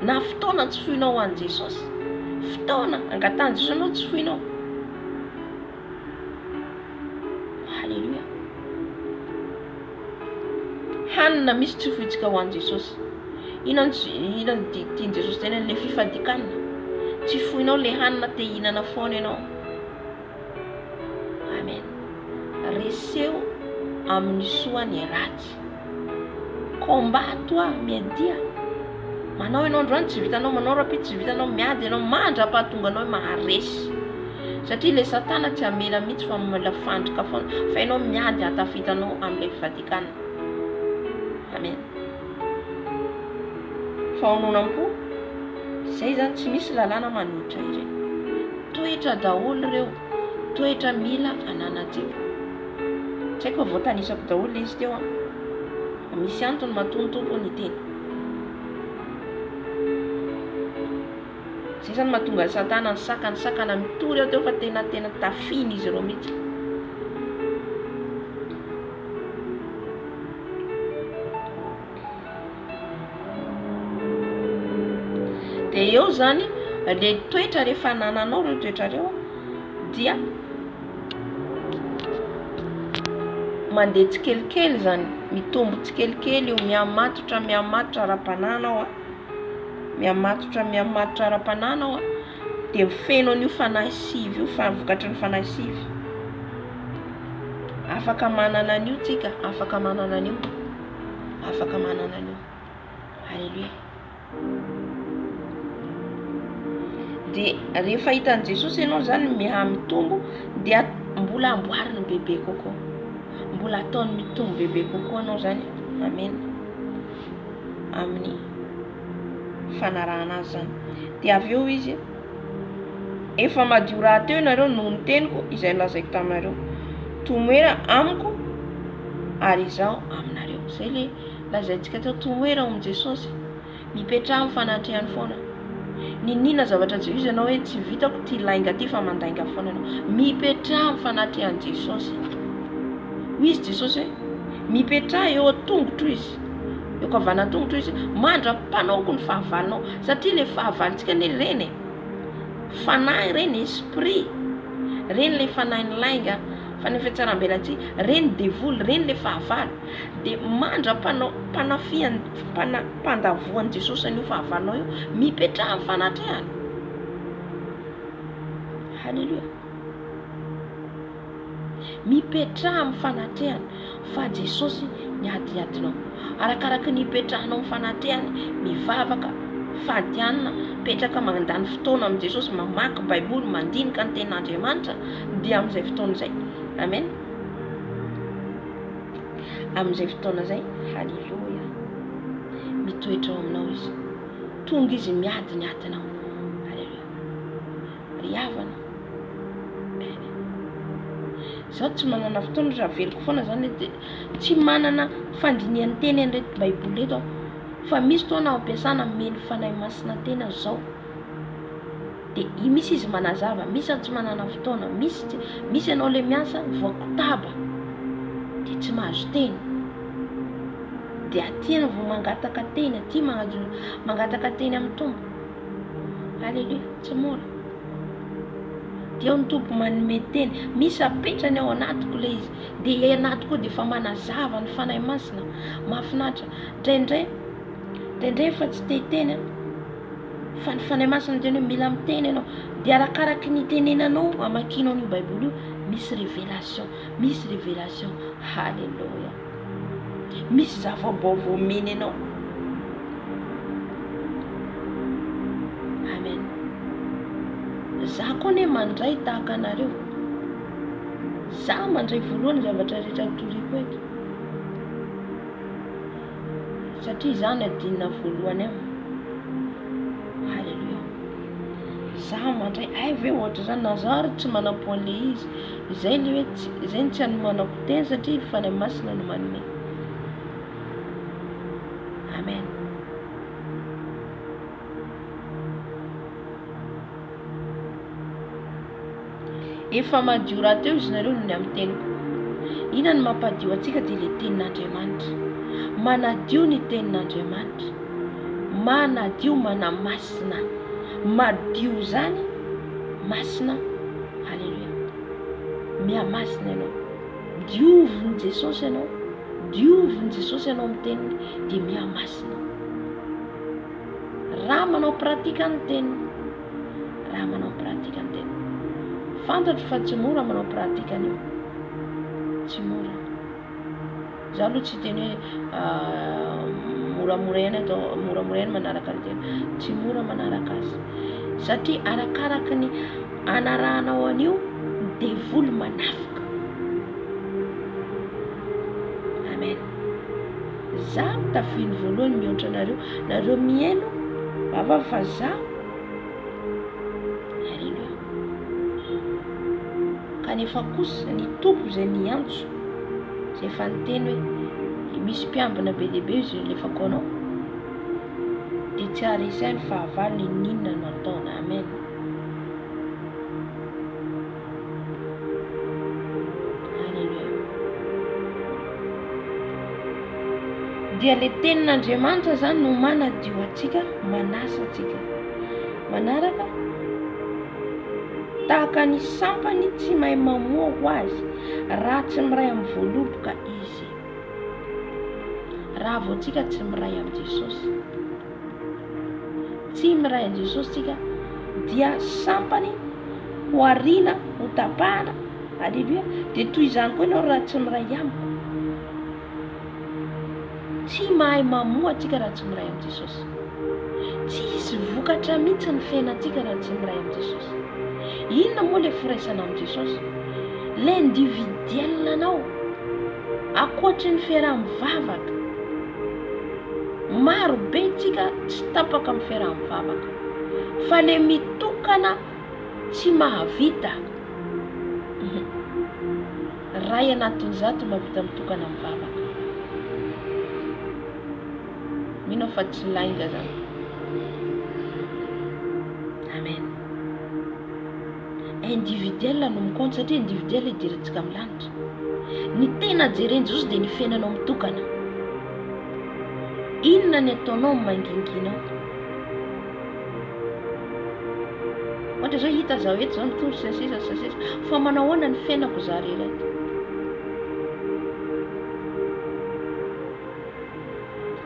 S1: Na fotoana tsy foinao ho an'i Jesosy. Fotoana angatany Jesosy anao tsy foinao. Halleluja. Hanina misy tsy foitsika ho an'i Jesosy. Inona tiany Jesosy tena le fifadikana. Tsy foinao le hanina te hihinana foana ianao. Amen. Reseo amin'ny soany ratsy. Combat-toi miadia. Manao ianao androany tsy vitanao, manao rapide tsy vitanao, miady ianao mandra-pahatonga anao maharesy. Satria le satana tsy amela mihitsy fa mamela fandrika foana. Fa ianao miady hatafitanao amin'ilay fifadikana. Amen. Faononam-po. Zay zany tsy misy lalàna manohitra ireny. Toetra daholo ireo. Toetra mila ananantsika. Tsy haiko voatanisako daholo izy teo. Misy antony mahatonga tompony teny. Zay zany mahatonga satana ny sakana mitory eo teo fa tena tafiny izy ireo mihitsy. Dia eo zany le toetra rehefa nananao ireo toetra reo dia mandeha tsikelikely zany, mitombo tsikelikely io, miamatotra ara-pananao miamatotra ara-pananao dia mifeno an'io fanahy sivy io, vokatry ny fanahy sivy. Afaka manana an'io tsika, afaka manana an'io. Halleluja. Dia rehefa hitan'i Jesosy ianao zany mitombo dia mbola amboariny bebe kokoa. Mbola ataony mitombo bebe kokoa anao zany. Amen. Amin'ny fanarahana azy zany. Dia avy eo izy efa madio raha teo ianareo noho ny teniko izay lazaiko taminareo. tomoera amiko ary izaho aminareo. Zay le lazaintsika teo, tomoera ao amin'i Jesosy, mipetraha amin'ny fanatrehany foana. Ninina zavatra tsy izy ianao hoe tsy vitako ty lainga ty fa mandainga foana ianao, mipetraha amin'ny fanatrehany Jesosy. Hoy izy Jesosy hoe mipetraha eo an-tongotro izy, eo kavana tongotro izy, mandra-panaoko ny fahavalonao. Satria le fahavalontsika ne reny fanahy, reny esprit, reny le fanahin'ny lainga, fanahy fiatsaram-belatsia, reny devoly, reny le fahavalo. De mandra-panafiany pandavoan'i Jesosy an'io fahavalonao io, mipetraha amin'ny fanatrehany. Halleluja. Mipetraha amin'ny fanatrehany, fa Jesosy niadiadinao. Arakaraka ny ipetrahanao amin'ny fanatrehany, mivavaka, fadianina, petraka mandany fotoana amin'ny Jesosy, mamaky Baiboly, mandinika ny tenin'Andriamanitra, dia amin'izay fotoana izay. Amen. Amin'izay fotoana izay, halleluja, mitoetra ao aminao izy, tonga izy miady ny atinao. Halleluja. Ry havana. Zaho tsy manana fotoana, raha veliko foana zany, tsy manana fandinian'ny teny an'ireto Baiboly eto, fa misy fotoana ampiasana meny fanahy masina tena zao. De misy izy manazava, misy tsy manana fotoana, misy ianao le miasa voakotaba de tsy mahazo teny, de atyana vao mangataka teny, aty mangataka teny amin'ny tombo. Halleluja, tsy mora. De eo ny tompo manome teny, misy apetrany ao anatiko le izy, de anatiko de fa manazava ny fanahy masina, mahafinaritra. Ndraindray fa tsy te teny, fa ny fanahy masina teny hoe mila miteny ianao, de arakaraky ny tenenanao amakinao ny Baiboly io, misy révélation. Halleluja. Misy zava-baovao meny ianao. Amen. Za koa ne mandray tahaka anareo, za mandray voalohany zavatra rehetra toriko eto, satria za nadinina voalohany am. Halleluja. Za mandray ve ohatra zany, na za ary tsy manam-po an'le izy, zay le hoe zay ny tsy anomanako teny, satria fanahy masina no manome. Amen. Efa madio raha teo izy nareo ny amin'ny teniko. Ina ny mampadio atsika dia le tenin'Andriamanitra. Manadio ny tenin'Andriamanitra, manadio manamasina, madio zany masina. Halleluja. Miamasina ianao, diovin' Jesosy ianao, diovin' Jesosy ianao amin'ny teniny, dia miamasina. Raha manao pratika ny teniny, raha manao pratika ny teniny. Fantatro fa tsy mora manao pratika an'io, tsy mora. Za aloha tsy teny hoe moramora manaraka ny teny, tsy mora manaraka azy, satria arakaraka ny anarahanao an'io devoly manafika. Amen. Za tafiny voalohany mihoatra nareo mihaino vava fa za. Halleluja. Kanefa kosa ny tompo izay niantso, zay efa niteny hoe misy mpiambina be lehibe izy lefako anao, dia tsy haharesainy fahavalo ninona no ataona. Amen. Halleluja. Dia le tenin'Andriamanitra zany no manadio atsika, manasa atsika. Manaraka tahaka ny sampany tsy mahay mamoa ho azy, raha tsy miray amin'ny voaloboka izy. Raha vao tsika tsy miray amin'ny Jesosy, tsy miray amin'ny Jesosy tsika, dia sampany ho ariana, ho tapahana. Halleluja. Dia toy izany koa ianao raha tsy miray amiko, tsy mahay mamoa tsika raha tsy miray amin'ny Jesosy. Tsy hisy vokatra mihitsy ny fiainantsika raha tsy miray amin'ny Jesosy. Inona moa le firaisana amin'ny Jesosy? Le individuel anao, akoatry ny fiaraha-mivavaka. Maro be tsika tsy tapaka amin'ny fiaraha-mivavaka, fa le mitokana tsy mahavita. ray anatin'izato mahavita mitokana mivavaka. Mino fa tsy lainga zany. Amen. Individuel no mikontsa satria individuel idirantsika amin'ny lanitra. Ny tena jereny Jesosy dia ny fiainanao mitokana. Inona ny ataonao manginginao? Ohatra zao hita zaho eto zao mitoro sasisa fa manao ahoana ny fiainako zary eto?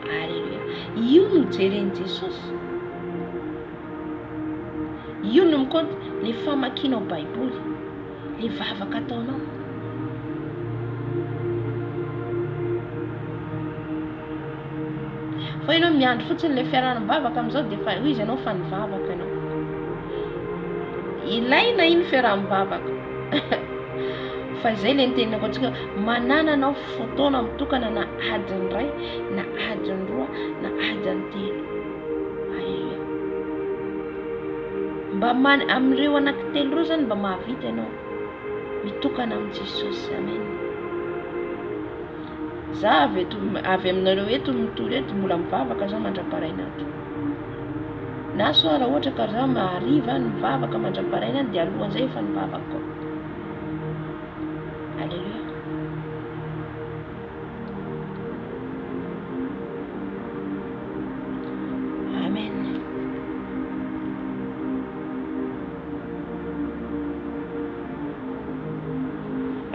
S1: Alleluia. Io no jereny Jesosy. Io no mikontsa le famakianao Baiboly, le vavaka ataonao. Fa ianao miandry fotsiny le fiarahanim-bavaka amin'izao dia fa izy ianao fa nivavaka ianao. Ilaina iny fiarahanim-bavaka. Fa izay le nitenenako antsika, manana anao fotoana mitokana na adiny ray, na adiny roa, na adiny telo. Alleluia. Mba amin'ireo anankitelo reo zany mba mahavita ianao mitokana amin'ny Jesosy. Amen. Za avy aminareo eto mitory eto mbola mivavaka za mandra-paraina ato. Na so raha ohatra ka za mahariva mivavaka mandra-paraina dia alohan'izay efa nivavaka. Alleluia. Amen.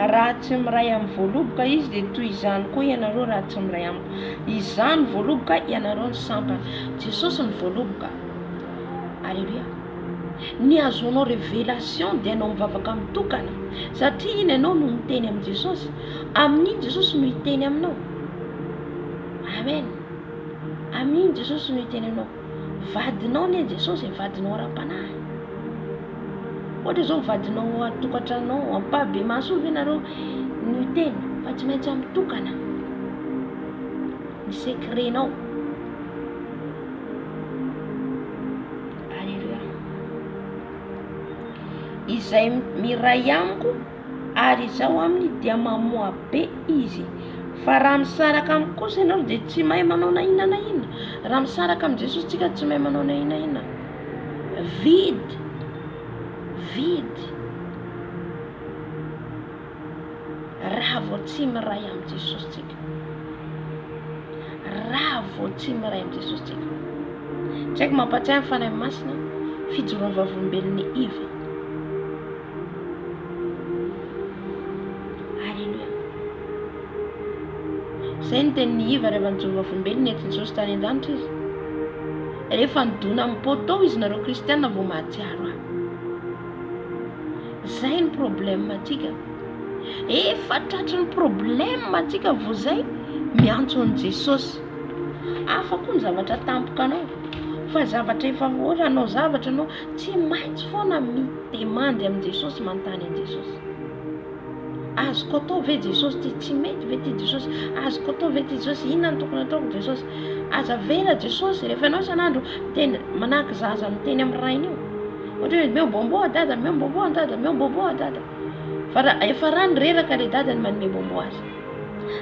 S1: Raha tsy miray amin'ny voaloboka izy dia toy izany koa ianareo raha tsy miray amiko. Izany voaloboka ianareo ny sampana. Jesosy ny voaloboka. Alleluia. Ny azonao révélation dia anao mivavaka mitokana satria iny ianao no miteny amin'ny Jesosy. Amin'iny Jesosy no hiteny aminao. Amen. Amin'iny Jesosy no hiteny aminao. Vadinao ny Jesosy, vadinao ara-panahy. Ohatra zao vadinao atokantranao ampabe masovy ianareo no hiteny fa tsy maintsy mitokana ny secretnao. Alleluia. Izay miray amiko ary izaho aminy dia mamoa be izy. Fa raha misaraka amiko kosa ianao dia tsy mahay manao na inona na inona. Raha misaraka amin'ny Jesosy tsika tsy mahay manao na inona na inona. Vide. Raha vao tsy miray amin'ny Jesosy tsika. Raha vao tsy miray amin'ny Jesosy tsika. Tsy haiko mampatsiahy ny fanahy masina fijoroan'ny vavolombelon'ny Iva. Alleluia. Zay ny tenin'ny Iva rehefa nijoro vavolombelony nentin' Jesosy tany an-danitra izy. Rehefa nidona amin'ny poto izy nareo kristianina vao mahatsiaro ahy. Zay ny problème atsika. Efa tratry ny problème atsika vao zay miantso an' Jesosy. Hafa koa ny zavatra tampokanao. Fa zavatra efa ohatra anao zavatra anao tsy maintsy foana midemandy amin'ny Jesosy, manontany an' Jesosy. Azoko atao ve Jesosy ty tsy mety ve ty Jesosy? Azoko atao ve ty Jesosy? Inona ny tokony ataoko Jesosy? Aza vera Jesosy rehefa ianao isan'andro tena manahaka zaza miteny amin'ny rainy io. Ohatra hoe meo bombo dada, meo bombo dada, meo bombo dada. Fa efa rano reraka le dada ny manome bombo azy.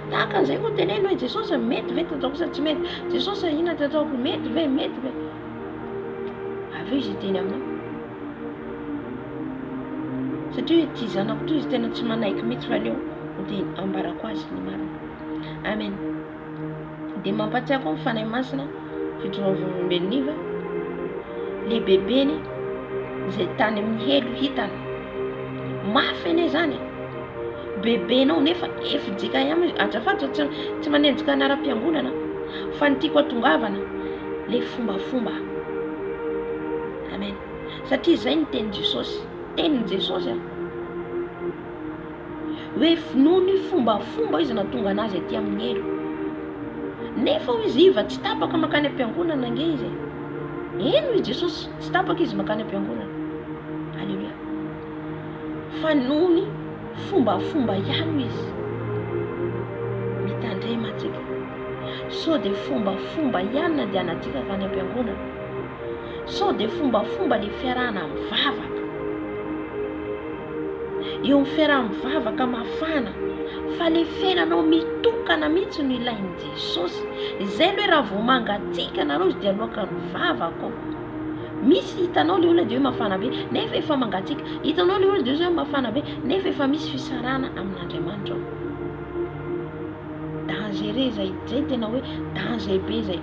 S1: Tahaka an'izay koa teneno hoe Jesosy mety ve tataoko sa tsy mety? Jesosy inona tataoko mety ve? Avy eo izy teny aminao. Satria hoe ty zanako toy izy tena tsy manaiky mihitsy fa leo ho teny ambarako azy ny marina. Amen. Dia mampatsiahy koa ny fanahy masina fijoroan'ny vavolombelon'ny Iva. Le bebeny izay tany amin'ny helo hitany. Mafy ane zany. Bebenao nefa efijika ihany azafato tsy manenjika anaram-piangonana fa ny tiako atongavana le fombafomba. Amen. Satria zay ny teny Jesosy. Tenin' Jesosy hoe noho ny fombafomba izy natonga anazy aty amin'ny helo. Nefa ho izy Iva tsy tapaka makany am-piangonana nge izy. Eno izy Jesosy tsy tapaka izy makany am-piangonana. Alleluia. Fa noho ny fombafomba ihany izy mitandrema atsika. So de fombafomba ihany na dia anatsika kany am-piangonana. So de fombafomba le fiarahana mivavaka. eo amin'ny fiaraha-mivavaka mafana fa le fiainanao mitokana mihitsy no ilain'i Jesosy. Izay lohe raha vao mangatsiaka nareo izy dia aloka ny vavako. Misy hitanao le olona dia hoe mafana be nefa efa mangatsiaka, hitanao le olona dia hoe mafana be nefa efa misy fisarana amin'Andriamanitra ao. Dangereux zay, zay tena hoe danger be zay.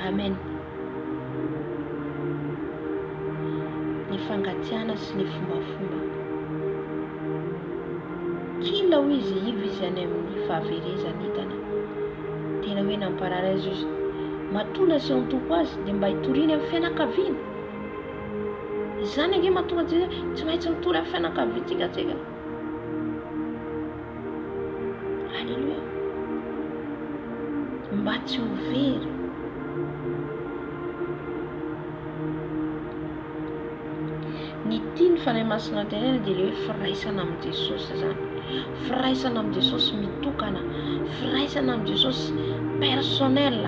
S1: Amen. Ny fangatsiahana sy ny fombafomba kila ho izy ivy izy any amin'ny fahaverezana hitana tena hoe namparara azy izy matona sy antoko azy dia mba hitoriany amin'ny fianakaviana. Izany ange mahatonga dia tsy maintsy mitory amin'ny fianakaviantsika tsika. Halleluja. Mba tsy ho very. Ny tiany fanahy masina tenena dia le hoe firaisana amin'ny Jesosy zany. Firaisana amin'ny Jesosy mitokana, firaisana amin'ny Jesosy personnel,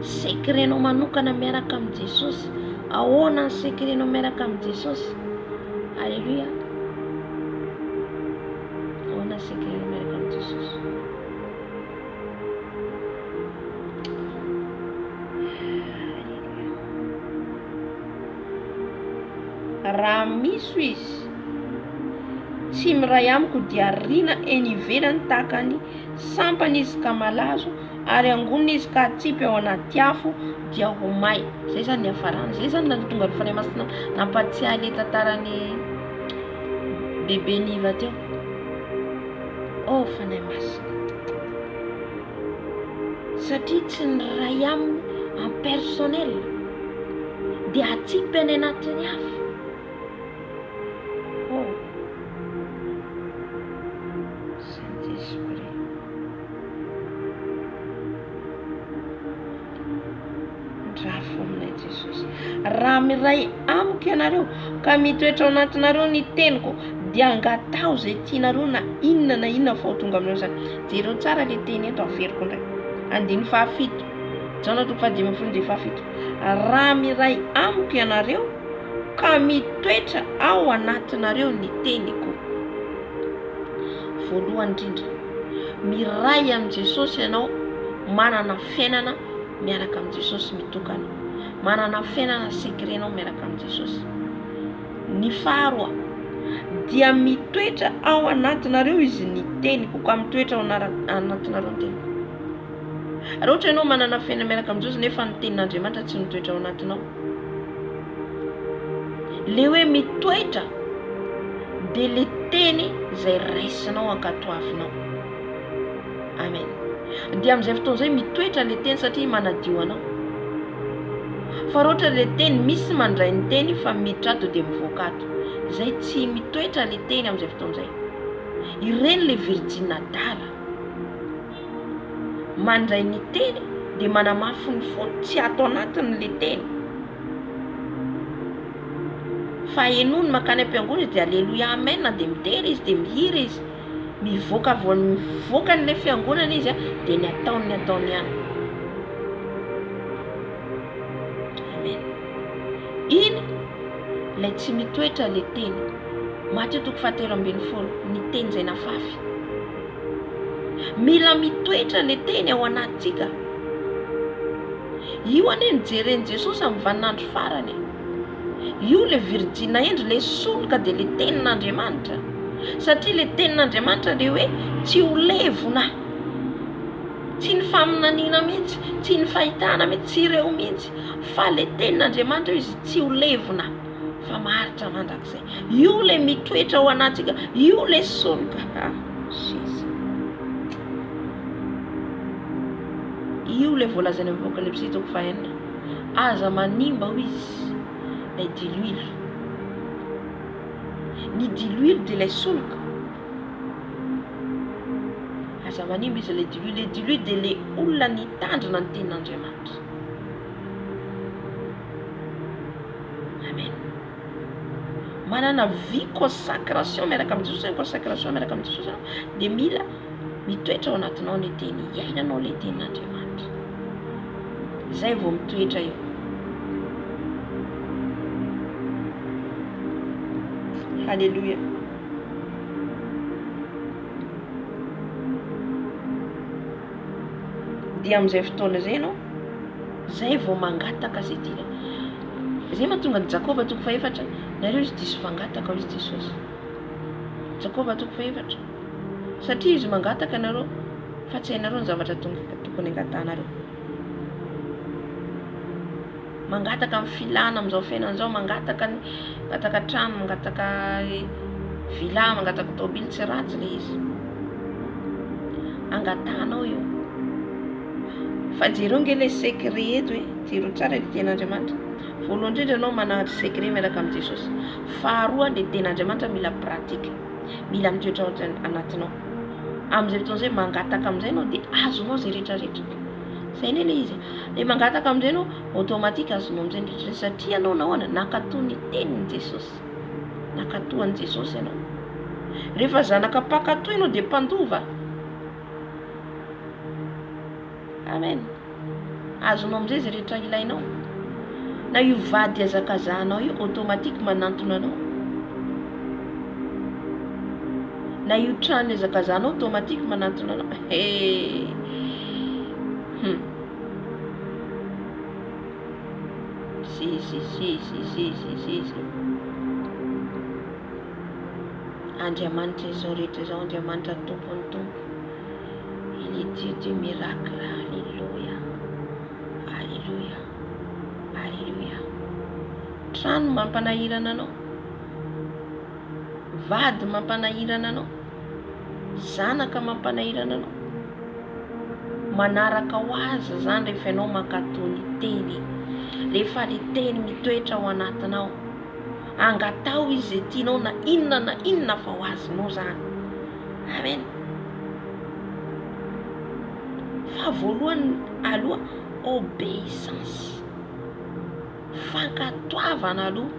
S1: secretnao manokana miaraka amin'ny Jesosy. Ahoana ny secretnao miaraka amin'ny Jesosy? Alléluia. Ahoana ny secretnao miaraka amin'ny Jesosy? Raha miso izy tsy miray amiko dia rina eny ivelany tahaka ny sampany izy ka malazo ary angonina izy ka atsipy ao anaty afo dia ho may. Zay zany ny hafarana. Zay zany tonga ny fanahy masina nampatsiahy le tantarany bebe niva teo. Oh fanahy masina, satria tsy niray aminy en personnel dia atsipy any anatin'ny afo. Raha miray amiko ianareo ka mitoetra ao anatinareo ny teniko dia angatao zay tianareo na inona fa ho tonga aminareo zany. Jereo tsara le teny eto averiko ndray. 7 Jona 5:7. Raha miray amiko ianareo ka mitoetra ao anatinareo ny teniko. Voalohany indrindra, miray amin'ny Jesosy ianao, manana fiainana miaraka amin'ny Jesosy mitokana. Manana fiainana secretnao miaraka amin'ny Jesosy. Ny faharoa dia mitoetra ao anatinareo izy ny teniko, ka mitoetra ao anatinareo ny teniko. Raha ohatra ianao manana fiainana miaraka amin'ny Jesosy nefa ny tenin'Andriamanitra tsy mitoetra ao anatinao, le hoe mitoetra dia le teny izay raisinao ankatoavinao. Amen. Dia amin'izay fotoana izay mitoetra le teny satria manadio anao. Fa ohatra le teny misy mandray ny teny fa miditra ato dia mivoaka ato, izay tsy mitoetra le teny amin'izay fotoana izay. Ireny le virjina dala mandray ny teny dia manamafy ny fony tsy ato anatiny le teny. Fa enony makany am-piangonana dia alleluia amen dia midera izy dia mihira izy, mivoaka mivoaka n'ilay fiangonana izy dia ny ataony ihany. Amen. Iny lay tsy mitoetra le teny. Mateo 7:40 ny teny izay nafafy. Mila mitoetra le teny ao anatsika. Io ane nijeren'i Jesosy amin'ny vaninandro farany. Io le virjina endry le solika dia le tenin'Andriamanitra. Satria le tenin'Andriamanitra le hoe tsy ho levona, tsy ny faminaniana mihitsy, tsy ny fahitana mihitsy, tsy ireo mihitsy, fa le tenin'Andriamanitra izy tsy ho levona fa maharitra mandrakizay. Io le mitoetra ao anatsika, io le solika. Io le voalazana amin'ny Apokalipsy 4:4. Aza manimba ho izy lay diluile. Ny diluile dia lay solika. Aza manimba izy lay diluile. Le diluile dia le olona nitandrina ny tenin'Andriamanitra. Amen. Manana vie consacration miaraka amin'ny Jesosy, consacration miaraka amin'ny Jesosy dia mila mitoetra ao anatinao ny teny, iainanao le tenin'Andriamanitra. Zay vao mitoetra eo. Alléluia. Dia amin'izay fotoana izay ianao, zay vao mangataka zay tia. Zay mahatonga ny Jakoba toko faefatra, nareo izy diso fangataka ho izy Jesosy. Jakoba toko faefatra. Satria izy mangataka nareo, fa tsy hainareo ny zavatra tokony angatanareo. Mangataka amin'ny filana amin'izao fiainan'izao, mangataka trano, mangataka villa, mangataka tôbily tsy ratsy le izy. Angatanao io. Fa jereo nge le secret eto hoe, jereo tsara le ten'Andriamanitra. Voalohany indrindra ianao mananatra secret miaraka amin'ny Jesosy. Faharoa le ten'Andriamanitra mila pratika, mila mitoetra anatinao. Amin'izay fotoana izay mangataka amin'izay ianao dia azonao zay rehetrarehetra. Zay ne le izy. Le mangataka amin'izay ianao automatique azonao amin'izay rehetrarehetra satria ianao nahoana nakatoa ny tenin'i Jesosy. Nakatoan'i Jesosy ianao. Rehefa zanaka mpakatoa ianao dia mpandova. Amen. Azonao amin'izay zay rehetra ilainao. Na io vady azakazahanao io automatique manantona anao. Na io trano azakazahanao automatique manantona anao. Si. Andriamanitra izao rehetra izao, Andriamanitra tompony tompo. Il est Dieu du miracle. Alléluia. Alléluia. Alléluia. Trano mampanahirana anao. Vady mampanahirana anao. Zanaka mampanahirana anao. Manaraka ho azy zany rehefa ianao mankatoa ny teny. Rehefa le teny mitoetra ao anatinao. Angatao izy tianao na inona fa ho azonao zany. Amen. Fa voalohany aloha obéissance. Fankatoavana aloha.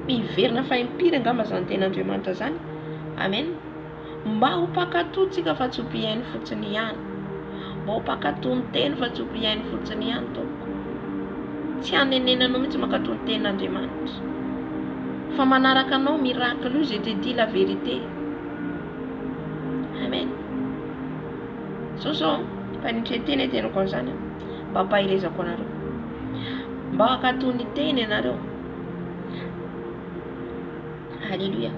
S1: Miverina fa impira angamba zany ten'Andriamanitra zany. Amen. Mba ho mpakatoantsika fa tsy ho mpiainy fotsiny ihany. Mba ho mpakatoa ny teny fa tsy ho mpiainy fotsiny ihany tompoko. Tsy hanenenanao mihitsy mankatoa ny ten'Andriamanitra. Fa manaraka anao miracle io, je te dis la vérité. Amen. So, fanitretena tenako an'izany. Mba ampahirezako anareo. Mba hakatoa ny teny ianareo. Alléluia.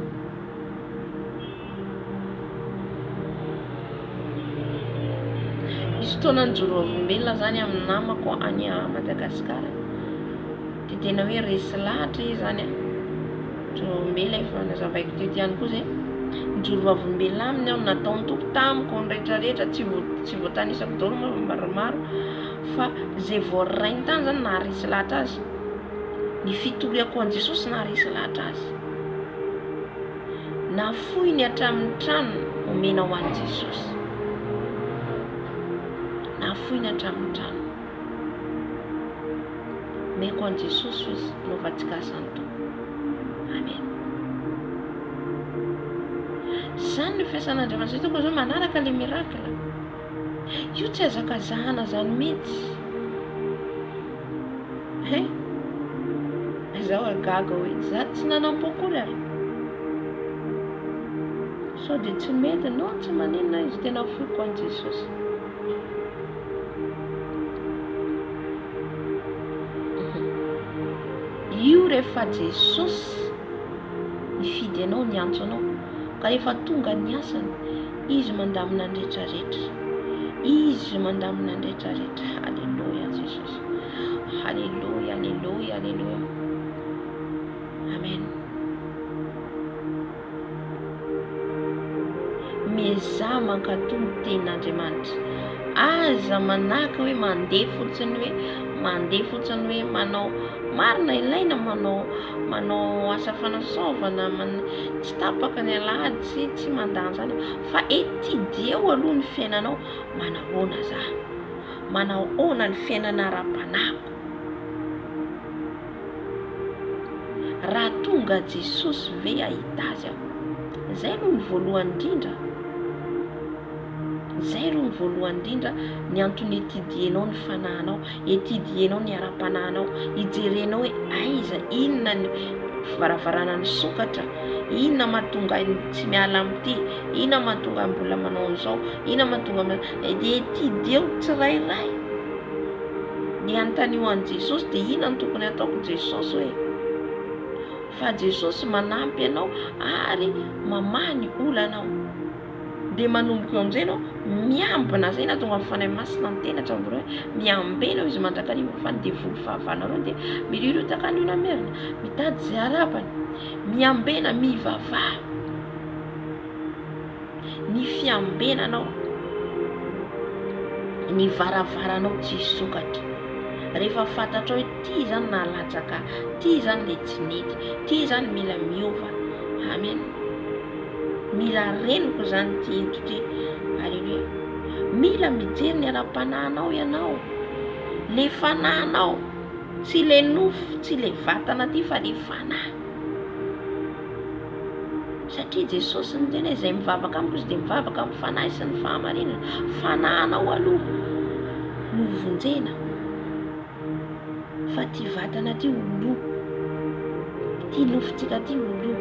S1: Misy fotoana nijoro olombelona zany amin'ny namako any Madagasikara. Dia tena hoe resy lahatra izy zany. Nijoro olombelona efa nazavaiko teto ihany koa zay. Nijoro olombelona aminy aho nataony tompo tamiko ny rehetrarehetra tsy voatanisako daholo maromaro. Fa zay voarainy tany zany naharesy lahatra azy. Ny fitoriako an Jesosy naharesy lahatra azy. Nafoy ny hatramin'ny trano omena ho an'i Jesosy. Nafoy ny hatramin'ny trano. Meko an'i Jesosy izy novatsika santo. Amen. Zany ny fiasan'Andriamanitra toko zao manaraka le miracle. Io tsy azakazahana zany mihitsy. Zaho agaga hoe za tsy nanam-pokory ary. So dia tsy mety no tsy manenina izy tena foiko an'i Jesosy. Io rehefa Jesosy nifidy anao, niantso anao, ka rehefa tonga ny asany, izy mandamina ny rehetrarehetra. Izy mandamina ny rehetrarehetra. Alléluia Jesosy. Alléluia, alléluia, alléluia. Amen. Mieza mankatoa ny tenin'Andriamanitra. Aza manaka hoe mandeha fotsiny hoe manao marina ilaina, manao asa fanasaovana, tsy tapaka ny alahady, tsy mandany zany. Fa etideo aloha ny fiainanao, manahoana za, manahoana ny fiainana ara-panako. Raha tonga Jesosy ve ahita azy aho. Zay no ny voalohany indrindra. zay ro ny voalohany indrindra ny antony etidienao ny fanahinao, etidienao ny ara-panahinao, ijerenao hoe aiza inona ny varavarana ny sokatra, inona mahatonga tsy miala amity, inona mahatonga mbola manao an'izao, inona mahatonga dia etideo tsirairay ny antanio an' Jesosy dia inona ny tokony ataoko Jesosy hoe fa Jesosy manampy anao ary mamaha ny olanao. Dia manomboka eo amin'izay ianao miambina zay na tonga amin'ny fanahy masina ny tenatra amin'ireo hoe miambena izy mandrakariva fa ny devoly fahavanareo dia mirirotaka an'io namerina mitady izay arabany, miambena mivavaha ny fiambenanao, ny varavaranao tsy sokatra. Rehefa fantatrao hoe ty zany nalatsaka, ty zany le tsy nety, ty zany mila miova. Amen. Mila reniko zany ty eto ty. Alleluia. Mila mijery ny ara-panahinao ianao, le fanahinao, tsy le nofo, tsy le vatana ty fa le fanahy. Satria Jesosy ny tena izay mivavaka amiko izy dia mivavaka amin'ny fanahy sy ny fahamarinana. Fanahinao aloha no vonjena, fa ty vatana ty olo, ty nofotsika ty olo.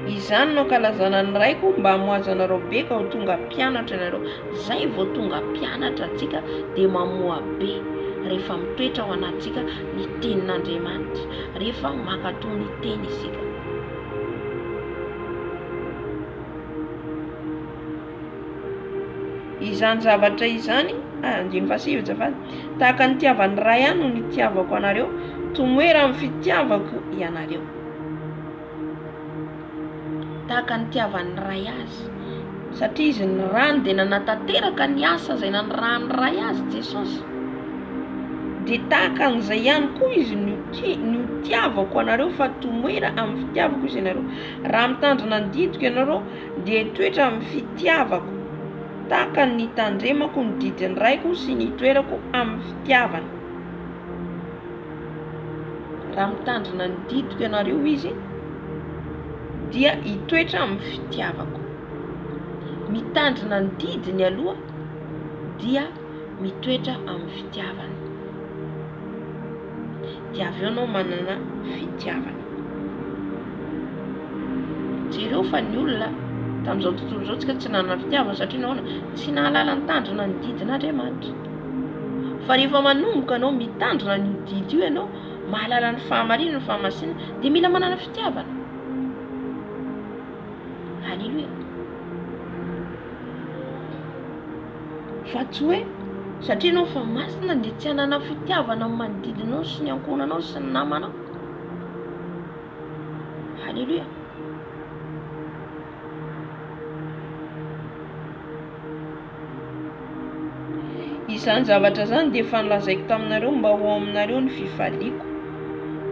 S1: Izany no kalazana ny raiko mba hamoaza anareo be ka ho tonga mpianatra ianareo. Zay vao tonga mpianatra antsika dia mamoa be rehefa mitoetra ao anatsika ny tenin'Andriamanitra, rehefa makatao ny teny isika. Izany zavatra izany, andiny fasivy zafady, tahaka ny tiavan'ny ray ihany no nitiavako anareo, tomoera amin'ny fitiavako ianareo. Tahaka ny tiavan'ny ray azy, satria izy ny rany dia nanatanteraka ny asa izay nanirahany ray azy Jesosy. Dia tahaka an'izay ihany koa izy no tiavako anareo, fa tomoera amin'ny fitiavako izy ianareo. Raha mitandrina ny didiko ianareo dia toetra amin'ny fitiavako, tahaka ny tandremako ny didiny raiko sy ny toerako amin'ny fitiavana. Raha mitandrina ny didiko ianareo izy dia hitoetra amin'ny fitiavako. Mitandrina ny didiny aloha dia mitoetra amin'ny fitiavana. Dia avy eo anao manana fitiavana. Jereo fa ny olona tamin'izao tontolo izao tsika tsy nanana fitiavana satria nahoana tsy nahalala nitandrina ny didin'Andriamanitra. Fa rehefa manomboka anao mitandrina ny didy io ianao, mahalala ny fahamarinana, ny fahamasinana, dia mila manana fitiavana. Halleluia. Fa tsy hoe satria anao fa masina dia tsy hanana fitiavana amin'ny manodidinao sy ny ankonanao sy ny namanao. Halleluia. Izany zavatra zany dia efa nilazaiko taminareo mba ho aminareo ny fifaliako,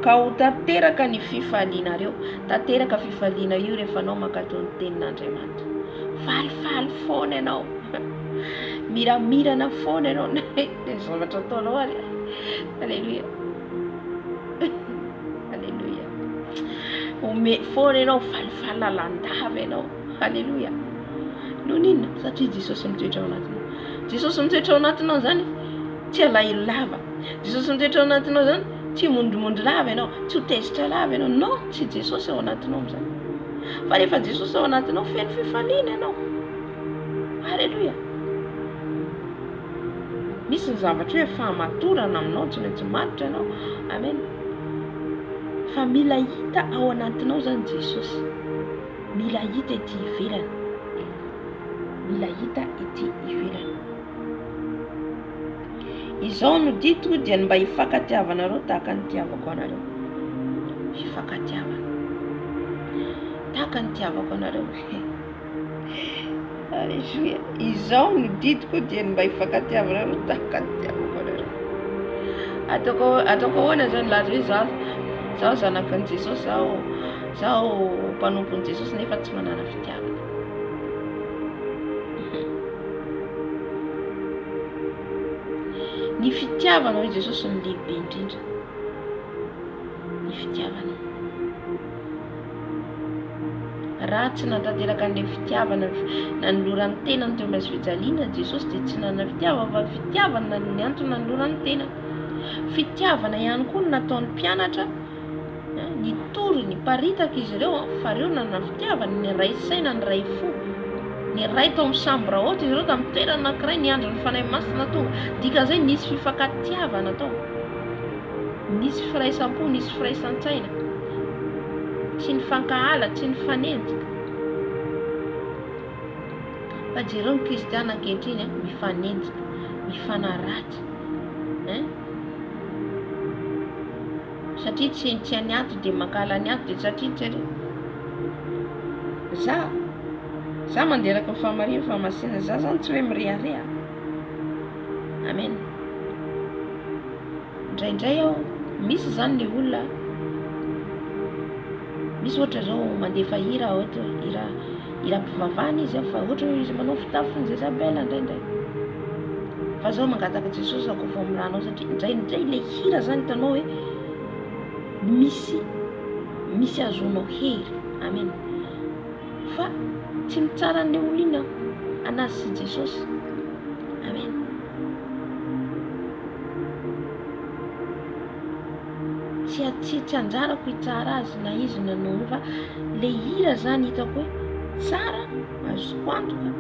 S1: ka ho tanteraka ny fifalianareo. Tanteraka fifaliana io rehefa anao mankatao ny tenin'Andriamanitra. Falifaly foana ianao, miramirana foana ianao. Dia zavatra ataonao ary. Alleluia. Alleluia. Ome foana ianao, falifaly lalandava ianao. Alleluia. No ninona? Satria Jesosy mitoetra ao anatinao. Jesosy mitoetra ao anatinao zany tsy alahelo lava. Jesosy mitoetra ao anatinao zany tsy mondrimondry lava ianao, tsy ho tezitra lava ianao. No, tsy Jesosy ao anatinao amin'izany. Fa rehefa Jesosy ao anatinao feno fifaliana ianao. Alleluia. Misy ny zavatra hoe fahamatorana aminao, tsy maintsy matotra ianao. Amen. Fa mila hita ao anatinao zany Jesosy. Mila hita ety ivelany. Mila hita ety ivelany. Izao no ditiko dia mba hifankatiavanareo tahaka ny tiavako anareo. Fifankatiavana. Tahaka ny tiavako anareo. Alleluia. Izao no ditiko dia mba hifankatiavanareo tahaka ny tiavako anareo. Ataoko ahoana zany laha hoe zaho zanakan'i Jesosy, zaho mpanompon'i Jesosy nefa tsy manana fitiavana. Ny fitiavana hoe Jesosy ny lehibe indrindra. Ny fitiavana. raha tsy nantanteraka an'ilay fitiavana nanoloran'ny tenany teo maintsy fijaliana Jesosy dia tsy nanana fitiavana fa fitiavana ny antony nanoloran'ny tenany. Fitiavana ihany koa nataon'ny mpianatra ny tory ny paritaka izy ireo fa ireo nanana fitiavana ny ray saina ny ray fo ny ray tao amin'ny sambra ohatra izy ireo tamin'ny toerana anankiray ny andro ny fanahy masina tonga dikan'izay nisy fifankatiavana tao, nisy firaisampo, nisy firaisan-tsaina, tsy ny fankahala, tsy ny fanenjika. Fa jereo ny kristiana ankehitriny mifanenjika, mifanaratsy satria tsy any ato dia mankahala any ato dia satria tsy za mandeha araka ny fahamarina fahamasina, za zany tsy hoe mirehareha. Amen. Indraindray aho misy zany ny olona misy ohatra zao mandefa hira ohatra hira mpivavahana izy fa ohatra hoe izy manao fitafiny Jezabela indraindray fa zao mangataka Jesosy akofo amin'ny ranao satria indraindray ilay hira zany hitanao hoe misy azonao hery. Amen. Fa tsy mitsara ny olona anazy sy Jesosy. Amen. Tsy anjarako hitsara azy na izy nanao fa le hira zany hitako hoe tsara azoko antoka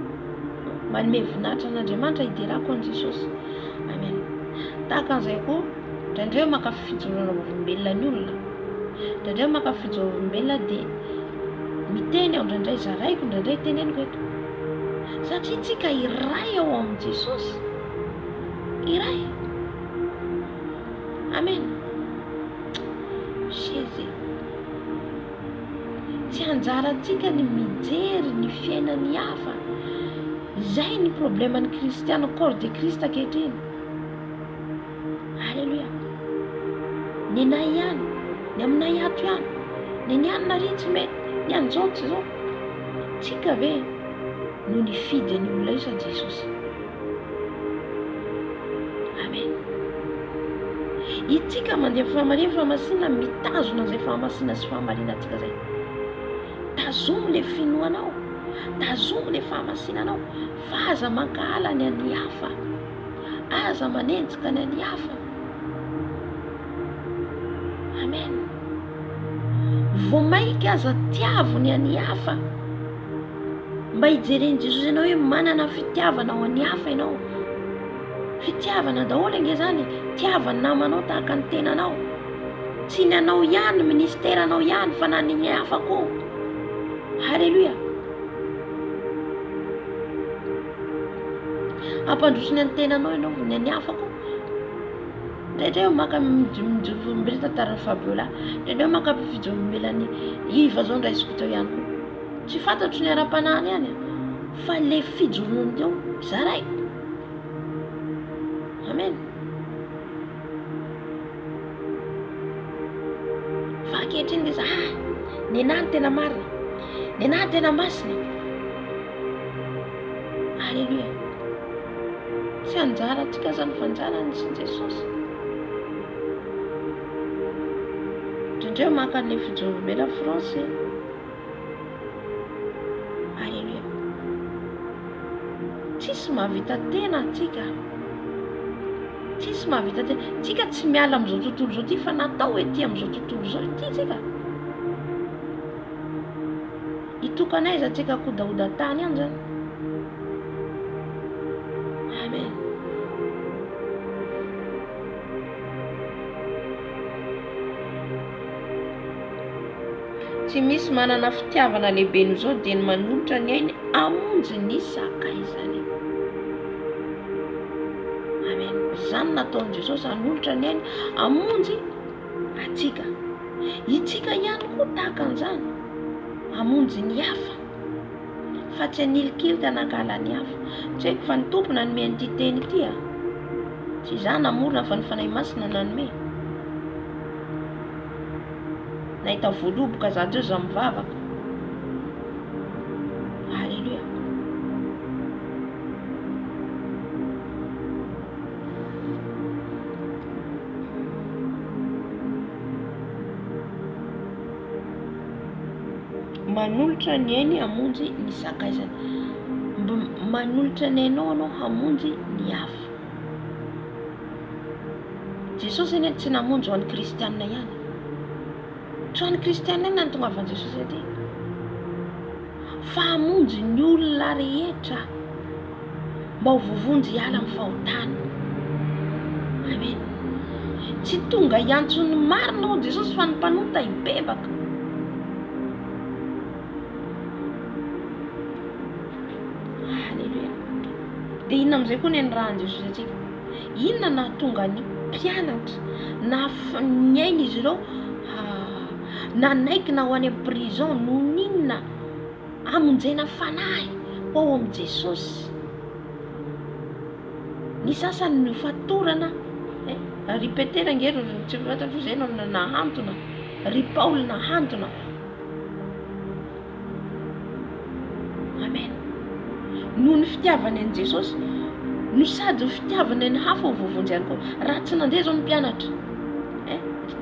S1: manome voninahitra an'Andriamanitra hiderako an' Jesosy. Amen. Tahaka an'izay koa indraindray mankafy fijoroana olombelona ny olona, indraindray mankafy fijoroana olombelona dia miteny aho indraindray zaraiko indraindray teneniko eto satria tsika iray ao amin'ny Jesosy, iray. Amen. Jésus tsy anjarantsika ny mijery ny fiainany hafa. Zay ny probleman'ny kristiana corps de Christ ankehitriny. Alléluia. Ny anay ihany, ny aminay ato ihany, ny anina ritsy mety, ny an'izao tsy zao. Tsika ve no nifidy ny olona isa Jesosy. Amen. Itsika mandeha fahamarina fahamasina mitazona izay fahamasina sy fahamarinantsika zay. Tazomo le finoanao, tazomo le fahamasinanao, fa aza mankahala ny an'ny hafa, aza manenjika ny an'ny hafa. Amen. Vomaika aza tiavo ny an'ny hafa, mba hijereny Jesosy ianao hoe manana fitiavana ao an'ny hafa ianao. Fitiavana daholo ange zany, tiavany namanao tahaka ny tenanao, tsy ny anao ihany ministeranao ihany fa na ny hafa koa. Halleluja. Ampandrosony ny tenanao ianao ny an'ny hafa koa. Indraindray maka mijofombela tantarany Fabiola, indraindray maka fijofombelany Iva zao ndray isiko teo ihany koa. Tsy fantatro ny ara-panahiny ihany fa le fijoronony teo zaraiko. Amen. Fa ankehitriny dia ny anahy tena marina, ny anahy tena masina. Halleluja. Tsy anjarantsika zany fanjarany sy Jesosy. Indraindray maka le fijofombela français. Halleluja. Tsisy mahavita tena antsika. Tsisy mahavita tena. Tsika tsy miala amin'izao tontolo izao ty fa natao ety amin'izao tontolo izao ity tsika. Itokanay za tsika kodaoda tany ihany zany. Amen. Tsy misy manana fitiavana lehibe noho zao dia ny manolotra ny ainy amonjy ny sakay zany. Amen. Zany nataon'i Jesosy hanolotra ny ainy amonjy atsika. Itsika ihany koa tahaka an'izany amonjy ny hafa fa tsy anilikilika nankala ny hafa. Tsy haiko fa ny tompona nanome an'ity teny ity a. Tsy za namorona fa ny fanahy masina nanome. Nahita voaloboka za teo za mivavaka. Halleluja. manolotra ny ainy hamonjy ny sakaizany, manolotra ny ainao anao hamonjy ny hafa. Jesosy eny tsy namonjy ho an'ny kristianina ihany, tsy ho an'ny kristianina ihany tonga avy Jesosy aty, fa hamonjy ny olona rehetra mba ho vovonjy hiala amin'ny fahotana. Amen. Tsy tonga hiantsony marina ho Jesosy fa ny mpanota hibebaka. Halleluja. Dia inona amin'izay koa ny rahan'i Jesosy atsika? Inona na tonga ny mpianatra na nyainy izy ireo nanaiky na ho any amin'ny prison no ninona amonjena fanahy ho ao amin'ny Jesosy. Ny sasany no fatorana ry Petera ngery tsy fantatro izay no nahantona, ry Paoly nahantona. Amen. Noho ny fitiavany an'i Jesosy no sady fitiavany ny hafa ho vovonjy ihany koa. Raha tsy nandeha zao ny mpianatra,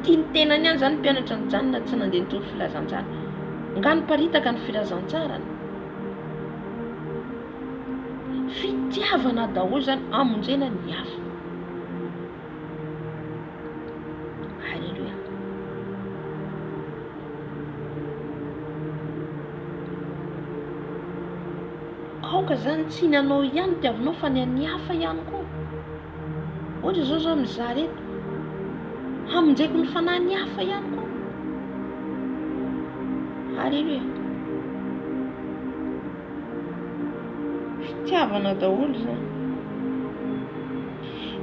S1: tia ny tenany ihany zany mpianatra ny janona, tsy nandeha nitoro filazantsara, nga niparitaka ny filazantsarany. Fitiavana daholo zany amonjena ny hafa. Halleluja. Aoka zany tsy ny anao ihany tiavinao fa ny an'ny hafa ihany koa. Ohatra zao zao mizaha reto, hamonjeko ny fanahy ny hafa ihany koa. Halleluja. Fitiavana daholo zany.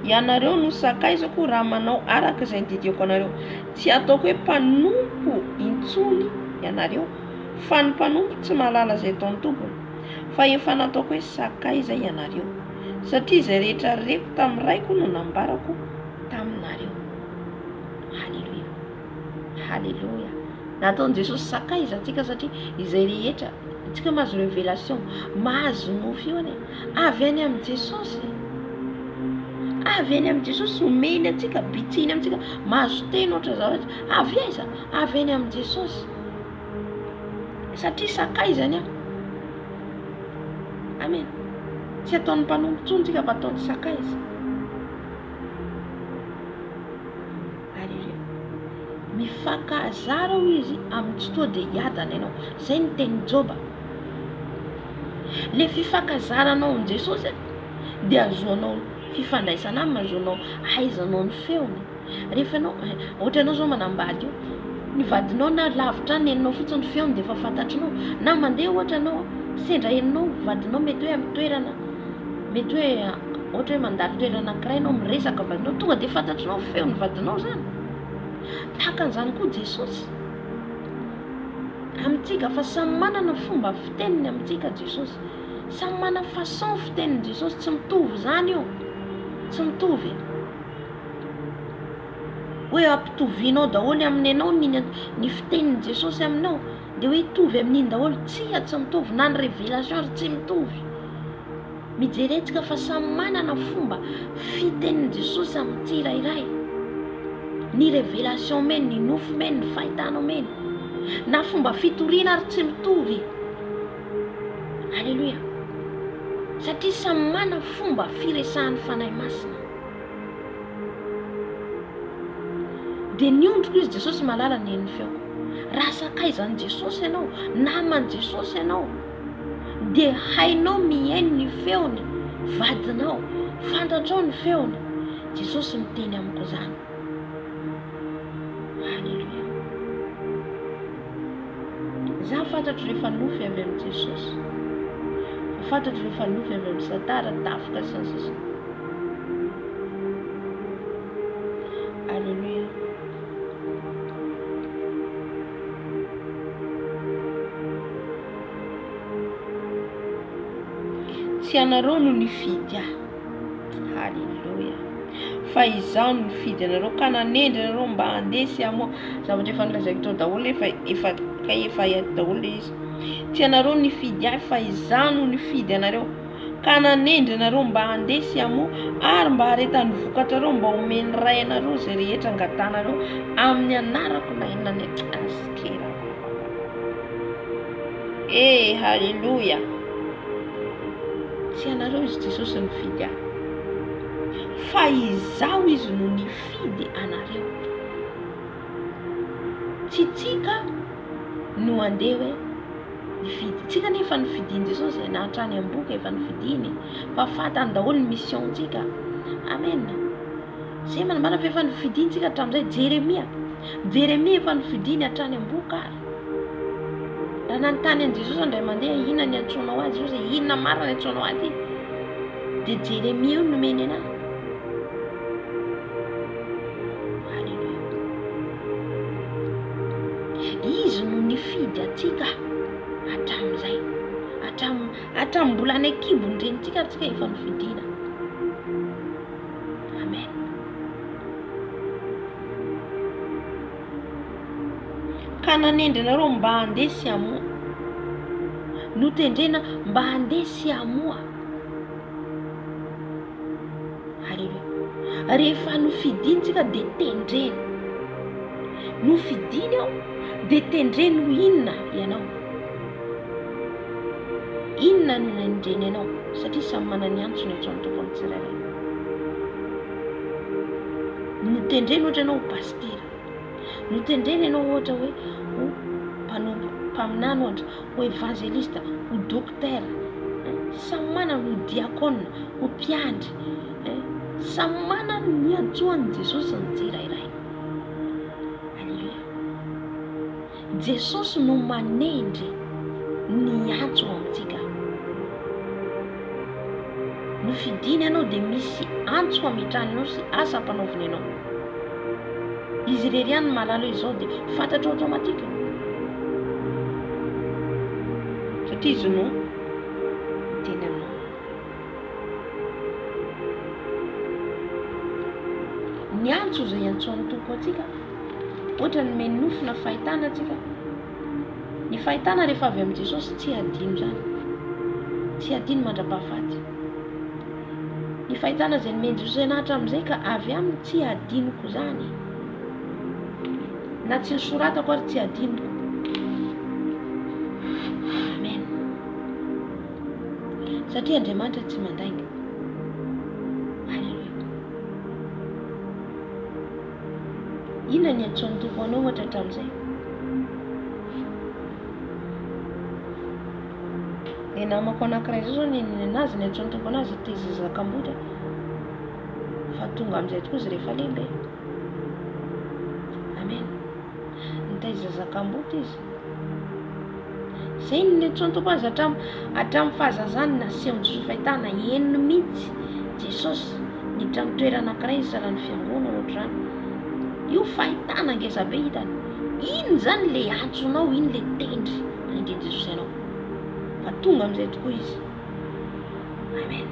S1: Ianareo no sakaizako raha manao araka izay ndidiako anareo. Tsy ataoko hoe mpanompo intsony ianareo, fa ny mpanompo tsy mahalala izay ataony tompony, fa efa nataoko hoe sakaiza ianareo, satria izay rehetra reko tamin'ny raiko no nambarako taminareo. Halleluja. Halleluja. Nataon'i Jesosy sakaiza antsika satria izay rehetra antsika mahazo révélation, mahazo nofo io any, avy any amin'ny Jesosy. Avy any amin'ny Jesosy omeny antsika, bitsiny amintsika, mahazo teny ohatra zavatra, avy aiza? Avy any amin'ny Jesosy. Satria sakaizany a. Amen. Tsy ataon'ny mpanompo intsony tsika fa ataon'ny sakaiza. Halleluja. Mifankahazara ho izy amin'ny tsy toa dia hiadana ianao. Zay ny tenin'i Joba. Le fifankazaranao amin'ny Jesosy dia azoanao fifandraisana aminy, azoanao ahaizanao ny feony. Rehefa anao ohatra anao zao manambady io, ny vadinao na lavitra ny heninao fotsiny feony dia efa fantatrinao. Na mandeha ohatra anao sendra heninao vadinao mety hoe amin'ny toerana, mety hoe ohatra hoe mandalo toerana anankiray ianao miresaka vadinao, tonga dia fantatrinao feony vadinao zany. Tahaka an'izany koa Jesosy amintsika, fa samy manana fomba fiteniny amintsika Jesosy, samy manana façon fiteniny Jesosy, tsy mitovy zany io, tsy mitovy. Hoe ampitovinao daholo amin'ny anao ny fiteniny Jesosy aminao, dia hoe hitovy amin'iny daholo, tsy mitovy, na ny révélation tsy mitovy. Mijerentsika fa samy manana fomba fiteniny Jesosy amin'ny tsirairay. Ny révélation meny, ny nofo meny, ny fahitanao meny, na fomba fitoriana ary tsy mitovy. Halleluja. Satria samy manana fomba firesahan'ny fanahy masina. Dia niondroko izy Jesosy malala ny heniny feoko. Raha sakaizan'i Jesosy ianao, naman'i Jesosy ianao, dia hainao mihaino ny feony vadinao, fantatrao ny feony. Jesosy miteny amiko zany. Halleluja. Za fantatro rehefa nofy avy amin'ny Jesosy, fantatro rehefa nofy avy amin'ny Satana, tafoka sy ny sisa. Halleluja. Tsy anareo no nifidy ahy. Halleluja. Fa izaho no nifidy anareo, ka nanendry anareo mba handesy amo. Zavatra efa nilazaiko tao daholo efa daholo izy. Tsy anareo nifidy ahy, fa izaho no nifidy anareo, ka nanendry anareo mba handesy amo, ary mba haretany vokatrareo, mba omeny ray anareo izay rehetra angatanareo amin'ny anarako na inona ny askera. Haleluya. Tsy anareo izy Jesosy nifidy ahy, fa izaho izy no nifidy anareo. Tsy tsika no andeha hoe nifidy. Tsika nefa nifidiny Jesosy na hatrany am-boka efa nifidiny, fa fatany daholo ny mission-tsika. Amen. Zay manambara fa efa nifidiny tsika hatramin'izay. Jeremia efa nifidiny hatrany am-boka. Raha nanontany an Jesosy andray mandeha inona ny antsoinao azy, Jesosy inona marina ny antsoinao azy, dia Jeremia io nomeny anahy. Halleluja. Izy no nifidy atsika hatramin'izay, hatramin'ny mbola any an-kibony reny tsika efa nifidina. Amen. Ka nanendry anareo mba handeha sy hamoa, notendrena mba handeha sy hamoa. Halleluja. Rehefa nofidiny tsika dia tendrena, nofidiny ao dia tendrena ho inona ianao, inona no nendreny ianao, satria samy manana antsony atao tompony tsirairay. Notendrena ohatra ianao ho pastera, notendrena ianao ohatra hoe mpaminany, ohatra ho evangelista, ho dokotera, samy manana ho diakona, ho mpiandry, samy manana ny antsoany Jesosy ny tsirairay. Halleluja. Jesosy no manendry ny antso amintsika. Nofidiny ianao dia misy antso ametranao sy asa ampanaoviny ianao. Izy irery ihany malalo izao dia fantatro automatika, satria izy no miteny aminao. Ny antso izay antsoan'ny Tompo atsika, ohatra ny meny nofina fahitana atsika. Ny fahitana rehefa avy amin'ny Jesosy tsy adino zany, tsy adino mandra-pahafaty. Ny fahitana izay nomeny Jesosy anahy hatramin'izay ka avy aminy tsy adinoko zany, na tsy nisoratako ary tsy adinoko. Amen. Satria Andriamanitra tsy mandainga. Halleluja. Inona ny antsoan'ny Tompo anao ohatra hatramin'izay? Dia namako anankiray zao ny anazy ny antsoan'ny Tompo anazy Taiza Zakambotra, fa tonga amin'izay tokoa izy rehefa lehibe. Amen. Ny Taiza Zakambotra izy, izay ny antsoan'ny Tompo azy hatramin'ny fahazazany nasehony Jesosy fahitana, eniny mihitsy Jesosy niditra amin'ny toerana anankiray izy sahalan'ny fiangonana ohatr'izany. Io fahitana ngeza be hitany. Iny zany le antsonao, iny le tendry anendreny Jesosy ianao, fa tonga amin'izay tokoa izy. Amen.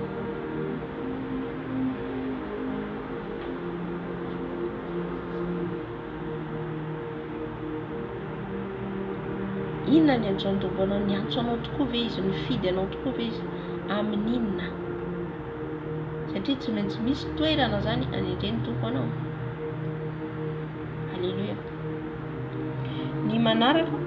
S1: Inona ny antsoan'ny Tompo anao? Ny antsoanao tokoa ve izy? Mifidy anao tokoa ve izy? Amin'inona? Satria tsy maintsy misy toerana zany anendreny Tompo anao. Halleluja. Ny manaraka,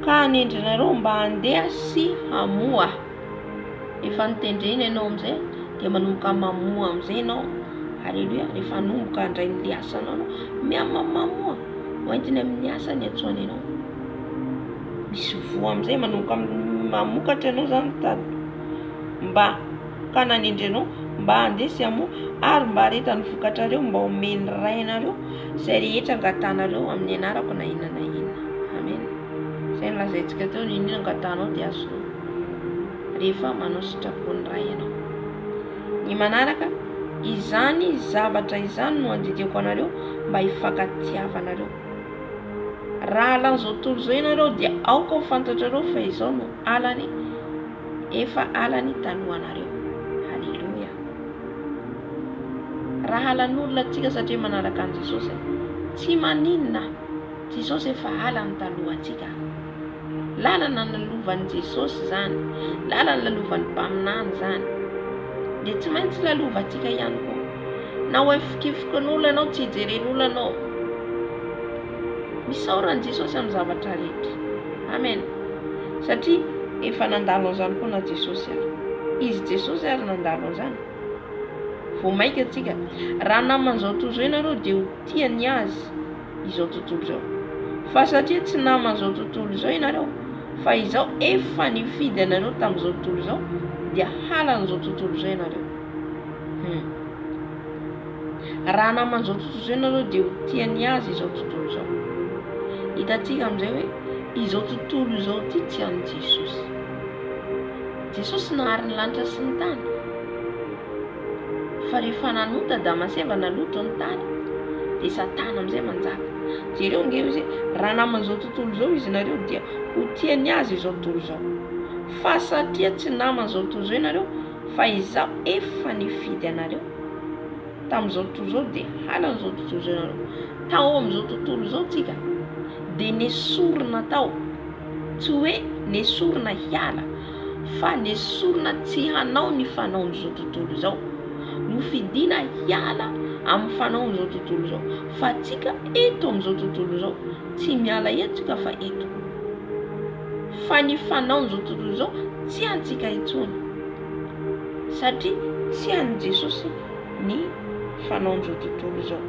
S1: ka anendry anareo mba handeha sy hamoa. Efa nitendrena ianao amin'izay dia manomboka mamoa amin'izay ianao. Halleluja. Rehefa nomboka handray ny asanao, mamoa hoentiny amin'ny asa ny antsoany ianao. Misy voa amin'izay manomboka mamokatra ianao zany tady, mba ka nanendry ianao mba handeha sy hamoa, ary mba haretany vokatrareo, mba omeny ray anareo izay rehetra angatanareo amin'ny anarako na inona na inona. Amen. Izay nolazaintsika teo, ny inona angatanao dia azo rehefa manao sitrapony ray ianao. Ny manaraka, izany zavatra izany no andidiko anareo mba hifankatiavanareo. Raha alan'izao tontolo izao ianareo dia aoka ho fantatrareo fa izao no alany, efa alany talohanareo. Halleluja. Raha alan'olona atsika satria manaraka an Jesosy, tsy maninona, Jesosy efa alany talohantsika. Lalana nalovan'i Jesosy zany, lalana nalovany mpaminany zany. dia tsy maintsy lalovantsika ihany koa. Na hoe fikifikin'olona anao tsy hijeren'olona anao, misaorany Jesosy amin'ny zavatra rehetra. Amen. Satria efa nandalo an'izany koa na Jesosy ary. Izy Jesosy ary nandalo an'izany. Vao maika antsika, raha naman'izao tontolo izao ianareo dia ho tiany azy izao tontolo izao. Fa satria tsy naman'izao tontolo izao ianareo, fa izao efa nifidy anareo tamin'izao tontolo izao, dia halan'izao tontolo izao ianareo. Raha naman'izao tontolo izao ianareo dia ho tiany azy izao tontolo izao. Hitantsika amin'izay hoe izao tontolo izao ty tsy an'i Jesosy. Jesosy nahary ny lanitra sy ny tany. Fa rehefa nanota Damaseva naloto ny tany, dia Satana amin'izay manjaka. Jereo nge izy raha naman'izao tontolo izao izy nareo dia ho tiany azy izao tontolo izao. Fa satria tsy naman'izao tontolo izao ianareo, fa izao efa nifidy anareo tamin'izao tontolo izao, dia halan'izao tontolo izao ianareo. Tao amin'izao tontolo izao tsika dia nesorina tao, tsy hoe nesorina hiala, fa nesorina tsy hanao ny fanaon'izao tontolo izao. Nofidina hiala amin'ny fanaon'izao tontolo izao. Fa tsika eto amin'izao tontolo izao tsy miala etsika fa eto. Fa ny fanaon'izao tontolo izao tsy antsika intsony, satria tsy an'i Jesosy ny fanaon'izao tontolo izao.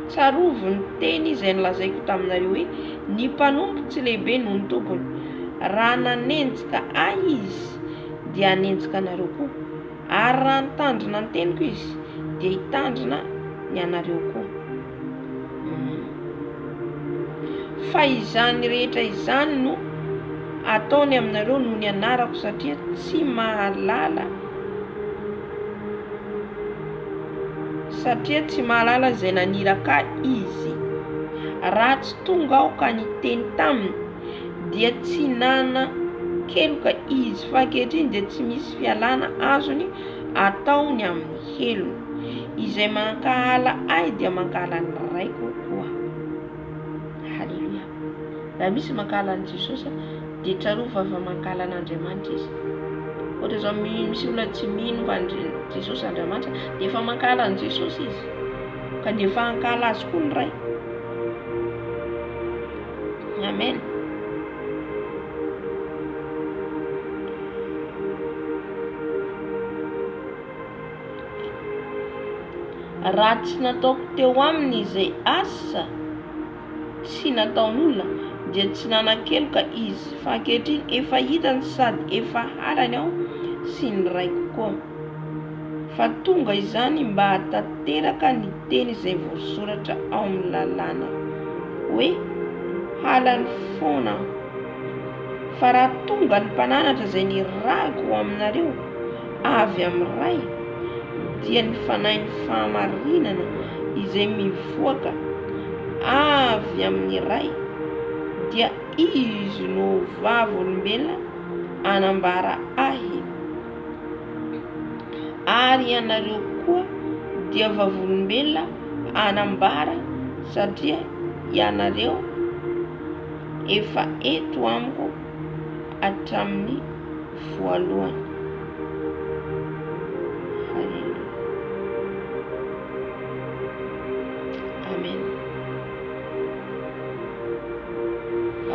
S1: Tsarovo ny teny izay nilazaiko taminareo hoe ny mpanompo tsy lehibe noho ny tompony. Raha nanenjika izy dia hanenjika anareo koa, ary raha nitandrina ny teniko izy dia hitandrina ny anareo koa. Fa izany rehetra izany no ataony aminareo noho ny anarako, satria tsy mahalala izay naniraka izy. Raha tsy tonga aho ka niteny taminy dia tsy nana keloka izy, fa ankehitriny dia tsy misy fialana azony ataony amin'ny helony. Izay mankahala ahy dia mankahala ny ray kokoa. Halleluja. Raha misy mankahala an'i Jesosy dia tsarofa fa mankahala an'Andriamanitra izy. Ohatra izao misy olona tsy mino fa Jesosy Andriamanitra dia efa mankahala an'i Jesosy izy, ka dia efa hankahala azy koa ny ray. Amen. Raha tsy nataoko teo aminy izay asa tsy nataon'olona dia tsy nanan-keloka izy, fa ankehitriny efa hitany sady efa halany aho sy ny raiko koa. Fa tonga izany mba hatateraka ny teny izay voasoratra ao amin'ny lalàna hoe halany foana. Fa raha tonga ny mpananatra izay nirako aminareo avy amin'ny ray, dia ny fanahy ny fahamarinana izay mivoaka avy amin'ny ray, dia izy no vavolombelona anambara ahy, ary ianareo koa dia vavolombelona anambara, satria ianareo efa eto amiko hatramin'ny voalohany. Amen.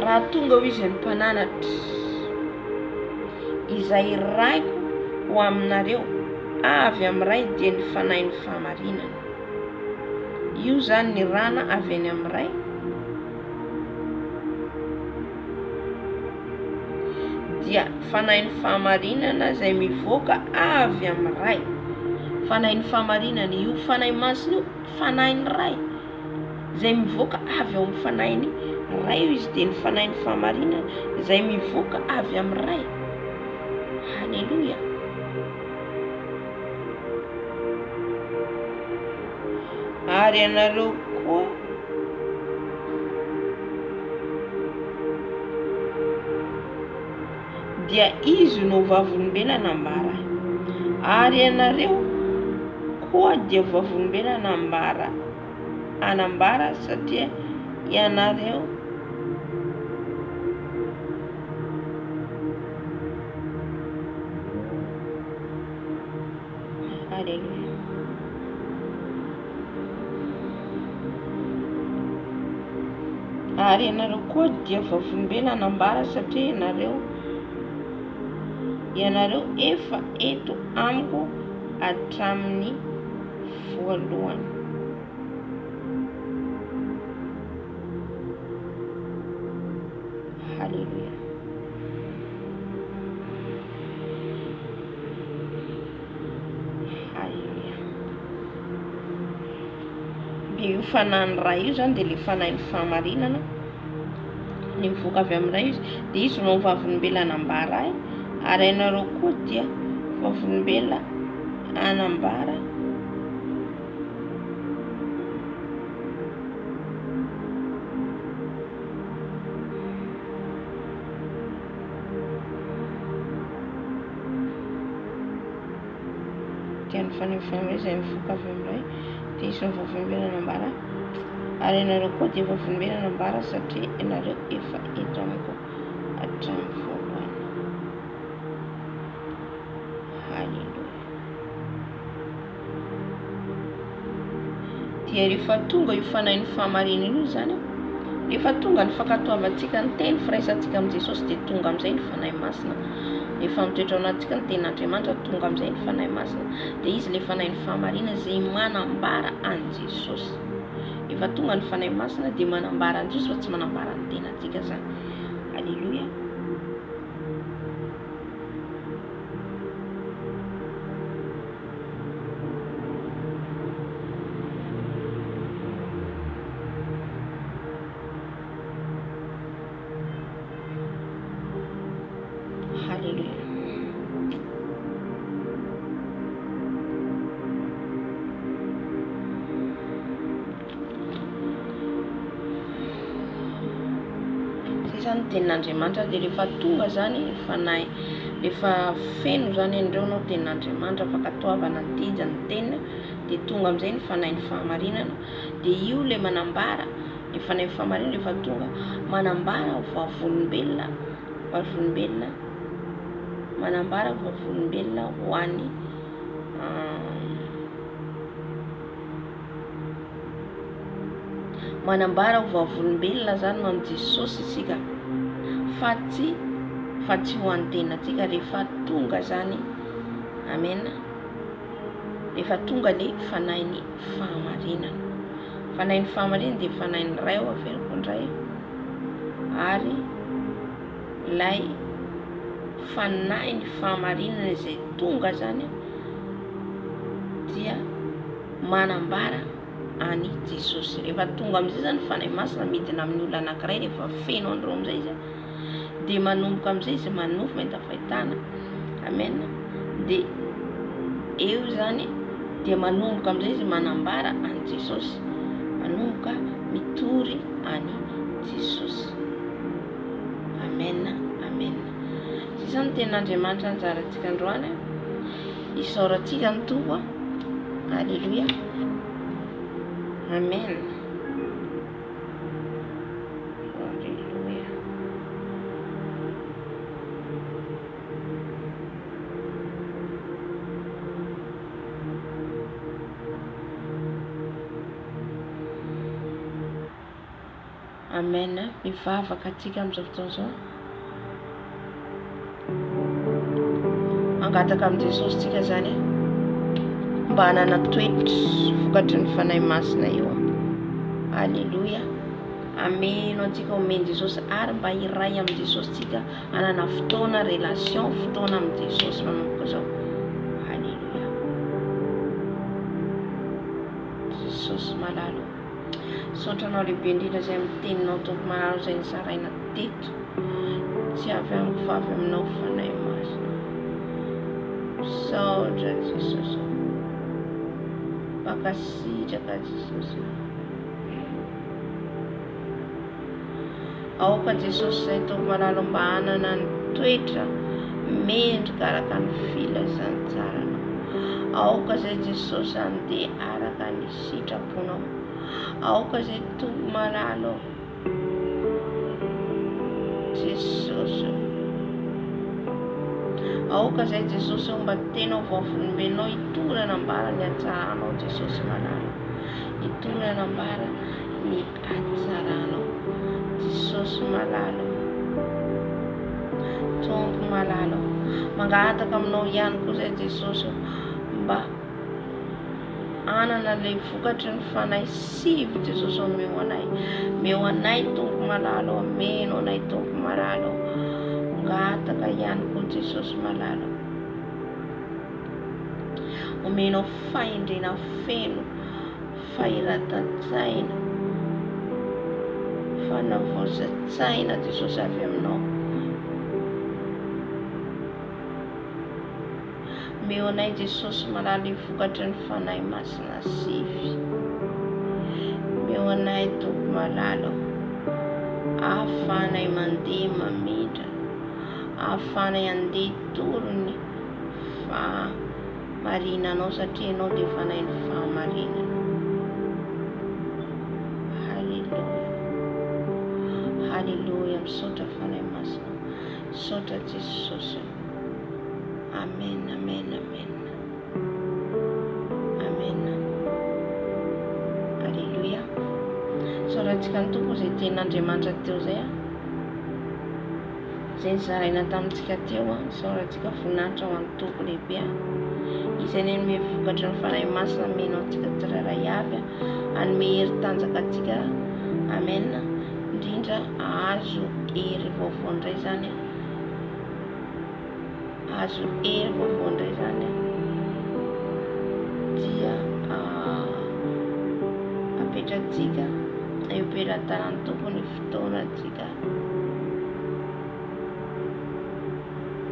S1: Raha tonga ho izy ny mpananatra izay raiko ho aminareo avy amin'ny ray, dia ny fanahy ny fahamarinana. Io zany ny rana avy any amin'ny ray, dia fanahy ny fahamarinana izay mivoaka avy amin'ny ray. Fanahy ny fahamarinana, io fanahy masina io fanahy ny ray izay mivoaka avy ao amin'ny fanahy ny ray. Io izy dia ny fanahy ny fahamarinana izay mivoaka avy amin'ny ray. Halleluja. Ary ianareo koa dia izy no vavolombelona anambara, ary ianareo koa dia vavolombelona anambara, satria ianareo Haleluya. Ary ianareo koa dia vavolombelona anambara satria ianareo efa eto amiko hatramin'ny voalohany. Haleluya. Haleluya. Io fanahiny raha io zany dia le fanahiny fahamarinana ny mivoaka avy amin'ray izy dia izy no vavolombelona anambara ahy, ary ianareo koa dia vavolombelona anambara dia ny fanahiny izay mivoaka avy amin'ray dia izy no vavolombelona anambara, ary ianareo koa dia vavolombelona anambara satria ianareo efa eto amiko hatramin'ny voalohany. Haleluya. Dia rehefa tonga io fanahiny fahamarinana io zany, rehefa tonga ny fankatoavantsika ny teny firaisantsika amin'i Jesosy dia tonga amin'izay ny fanahy masina. Rehefa mitoetra ao anatsika ny tenin'Andriamanitra tonga amin'izay ny fanahy masina, dia izy le fanahiny fahamarinana izay manambara an'i Jesosy. Rehefa tonga ny fanahy masina dia manambara an'i Jesosy fa tsy manambara ny tenatsika zany. Haleluya. Haleluya. Zany tenin'Andriamanitra dia rehefa tonga zany fanahy, rehefa feno zany andreo nao tenin'Andriamanitra fankatoavana ny tija ny tenina, dia tonga amin'izay ny fanahiny fahamarinana. Dia io le manambara ny fanahiny fahamarinana rehefa tonga manambara vavolombelona manambara vavolombelona ho an'ny manambara vavolombelona zany ho an'i Jesosy isika fa tsy ho an'ny tenatsika rehefa tonga zany. Amen. Rehefa tonga le fanahiny fahamarinana. Fanahiny fahamarinana dia fanahiny ray ao averiko indray, ary lay fanahiny fahamarinana izay tonga zany dia manambara ani Jesosy. Rehefa tonga amin'izay zany fanahy masina midina amin'ny olona anankiray, rehefa feno andro amin'izay izy dia manomboka amin'izay izy manofy mahita fahitana. Amen. Dia eo zany dia manomboka amin'izay izy manambara ani Jesosy, manomboka mitory ani Jesosy. Amen. Amen. Zany tenin'Andriamanitra anjarantsika androany, isaorantsika ny toba. Haleluya. Amen. Haleluya. Amen. Mivavaka atsika amin'izao fotoana izao, angataka amin'i Jesosy tsika zany mba hanana toetra vokatry ny fanahy masina io. Haleluya. Ameno antsika omeny Jesosy, ary mba iray amin'i Jesosy tsika hanana fotoana relation, fotoana amin'i Jesosy manomboka zao. Haleluya. Jesosy malalo, saotranao lehibe indrindra izay amin'ny teninao tompo malalo izay nizaraina teto, tsy avy amiko fa avy aminao fanahy masina. Saotra Jesosy, pakasitraka Jesosy. Aoka Jesosy izay tompo malalo mba hanana ny toetra mendrika araka ny filazantsarana. Aoka izay Jesosy andeha araka ny sitraponao. Aoka izay tompo malalo Jesosy. aoka zay Jesosy mba tena vaovolombelonao hitorana ambara ny hatsaranao Jesosy malala, hitorana ambara ny hatsaranao Jesosy malala, Tompo malala, mangataka aminao ihany koa zay Jesosy mba anana le vokatry ny fanahy sivy Jesosy meo anay Tompo malala, ameno anay Tompo malala, ngataka ihany koa Jesosy malala, omenao fahendrena feno fahiratan-tsaina, fanavaozan-tsaina Jesosy avy aminao, meo anay Jesosy malala vokatry ny fanahy masina sivy, meo anay Tompo malala, ahafahanay mandeha mamindra, ahafahanay andeha torony fahamarinanao satria ianao dia fanay ny fahamarinana. Haleluya, misaotra fanay masina, misaotra Jesosy. Amen, amen, amen, amen. Haleluya. Soratsika ny Tompo zay tenin'Andriamanitra teo zay zay zaraina tamintsika teo soratsika voninahitra ho an'ny Tompo lehibe izay nenome vokatra ny fanahy masina menao antsika tsirairay avy anome hery tanjaka antsika. Amen. Indrindra azo hery vaovao indray zany, azo hery vaovao indray zany dia apetratsika eoperan-tanan'ny Tompo ny fotoanatsika,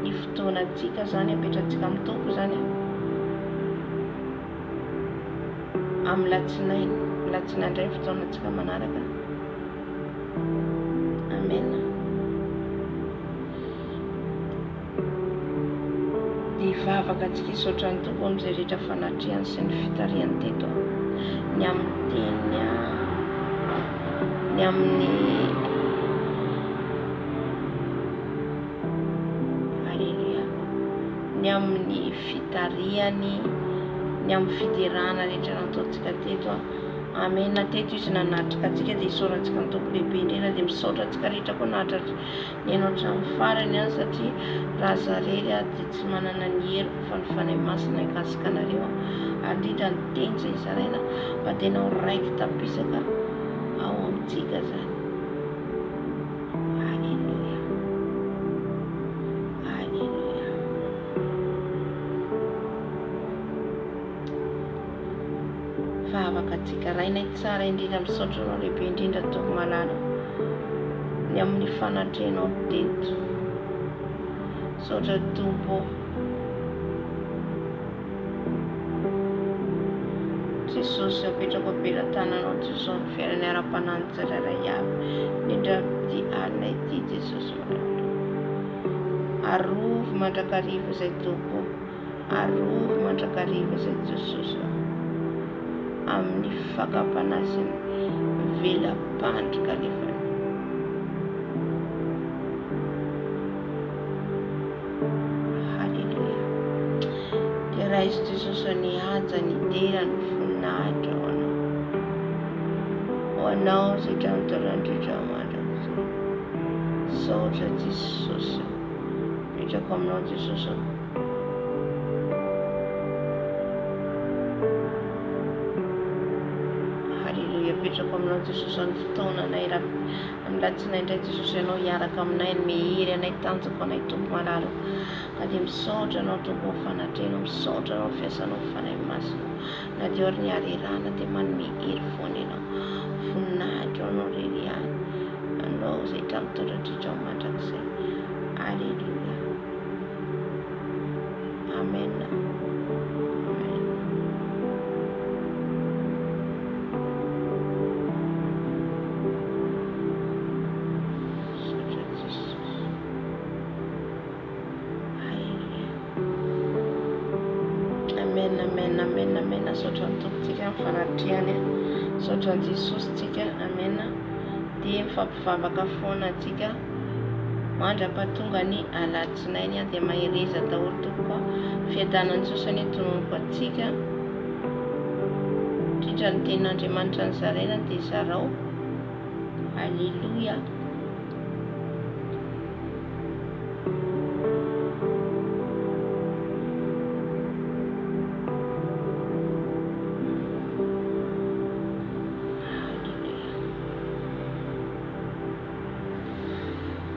S1: ny fotoanatsika zany apetratsika amin'ny Tompo zany amin'ny latsinainy indray fotoanatsika manaraka. Amen. Dia vavaka antsika hisaotra ny Tompo amin'izay rehetra fanatriany sy ny fitariany teto, ny amin'ny teny, ny amin'ny haleluya, ny amin'ny fitariany, ny amin'ny fiderana rehetra nataontsika teto. Amen. Teto izy nanatrika antsika dia hisaorantsika ny Tompo lehibe indrindra, dia misaotra antsika rehetra koa nahatra ny anao hatramin'ny farany satria raha zarery dia tsy manana ny hery fa ny fanahy masina hikasika anareo indrindra ny teny izay zaraina mba tena ho raiky tapisaka ao amintsika zany. Haleluya, haleluya. Vavaka antsika rainay tsara indrindra, misaotra anao lehibe indrindra Tompo malala ny amin'ny fanatrenao teto. Misaotra Tompo Jesosy, apetrako aperan-tananao Jesosy ny fiainany ara-panahiny tsirairay avy indrindra amin'ity alinay ity Jesosy malala. Arovo mandrakariva izay Tompo, arovo mandrakariva izay Jesosy amin'ny fakapanasiny velam-pandrika lefany. Haleluya. Dia raha izy Jesosy ny haja ny dera ny voninahitra ho anao zay tramotorandritra mandrakizay. Misaotra Jesosy, mipetrako aminao Jesosy. Apetrako aminao Jesosy ny fotoananay amin'ny latsinainy indray Jesosy, ianao hiaraka aminay ny mehery anay tanjako anay Tompo malala. Ka dia misaotra anao Tompo ny fanatrenao, misaotra anao fiasanao fanahy masina, na dia ary ny harerana dia manome hery foana ianao, voninahitra anao rery ihany, anao zay tramotorandritra mandrakizay. Haleluya, amen. Misaotra ny Tompontsika ny fanatriany, misaotra ny Jesosy tsika. Amen. Dia mifampivavaka foana antsika mandrapatonga ny alatsinainy dia mahireza daholo tokoa fiadanany sosany tonompo atsika indrindra ny tenin'Andriamanitra ny zaraina dia zarao. Alleluia.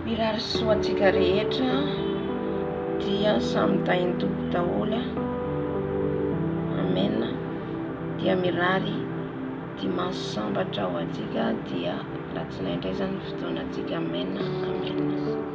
S1: Mirary soatsika rehetra dia samy tainy tompo daholo. Amen. Dia mirary dimanche sambatra ho atsika dia latsinainy indray zany fotoana atsika. Amen. Amen.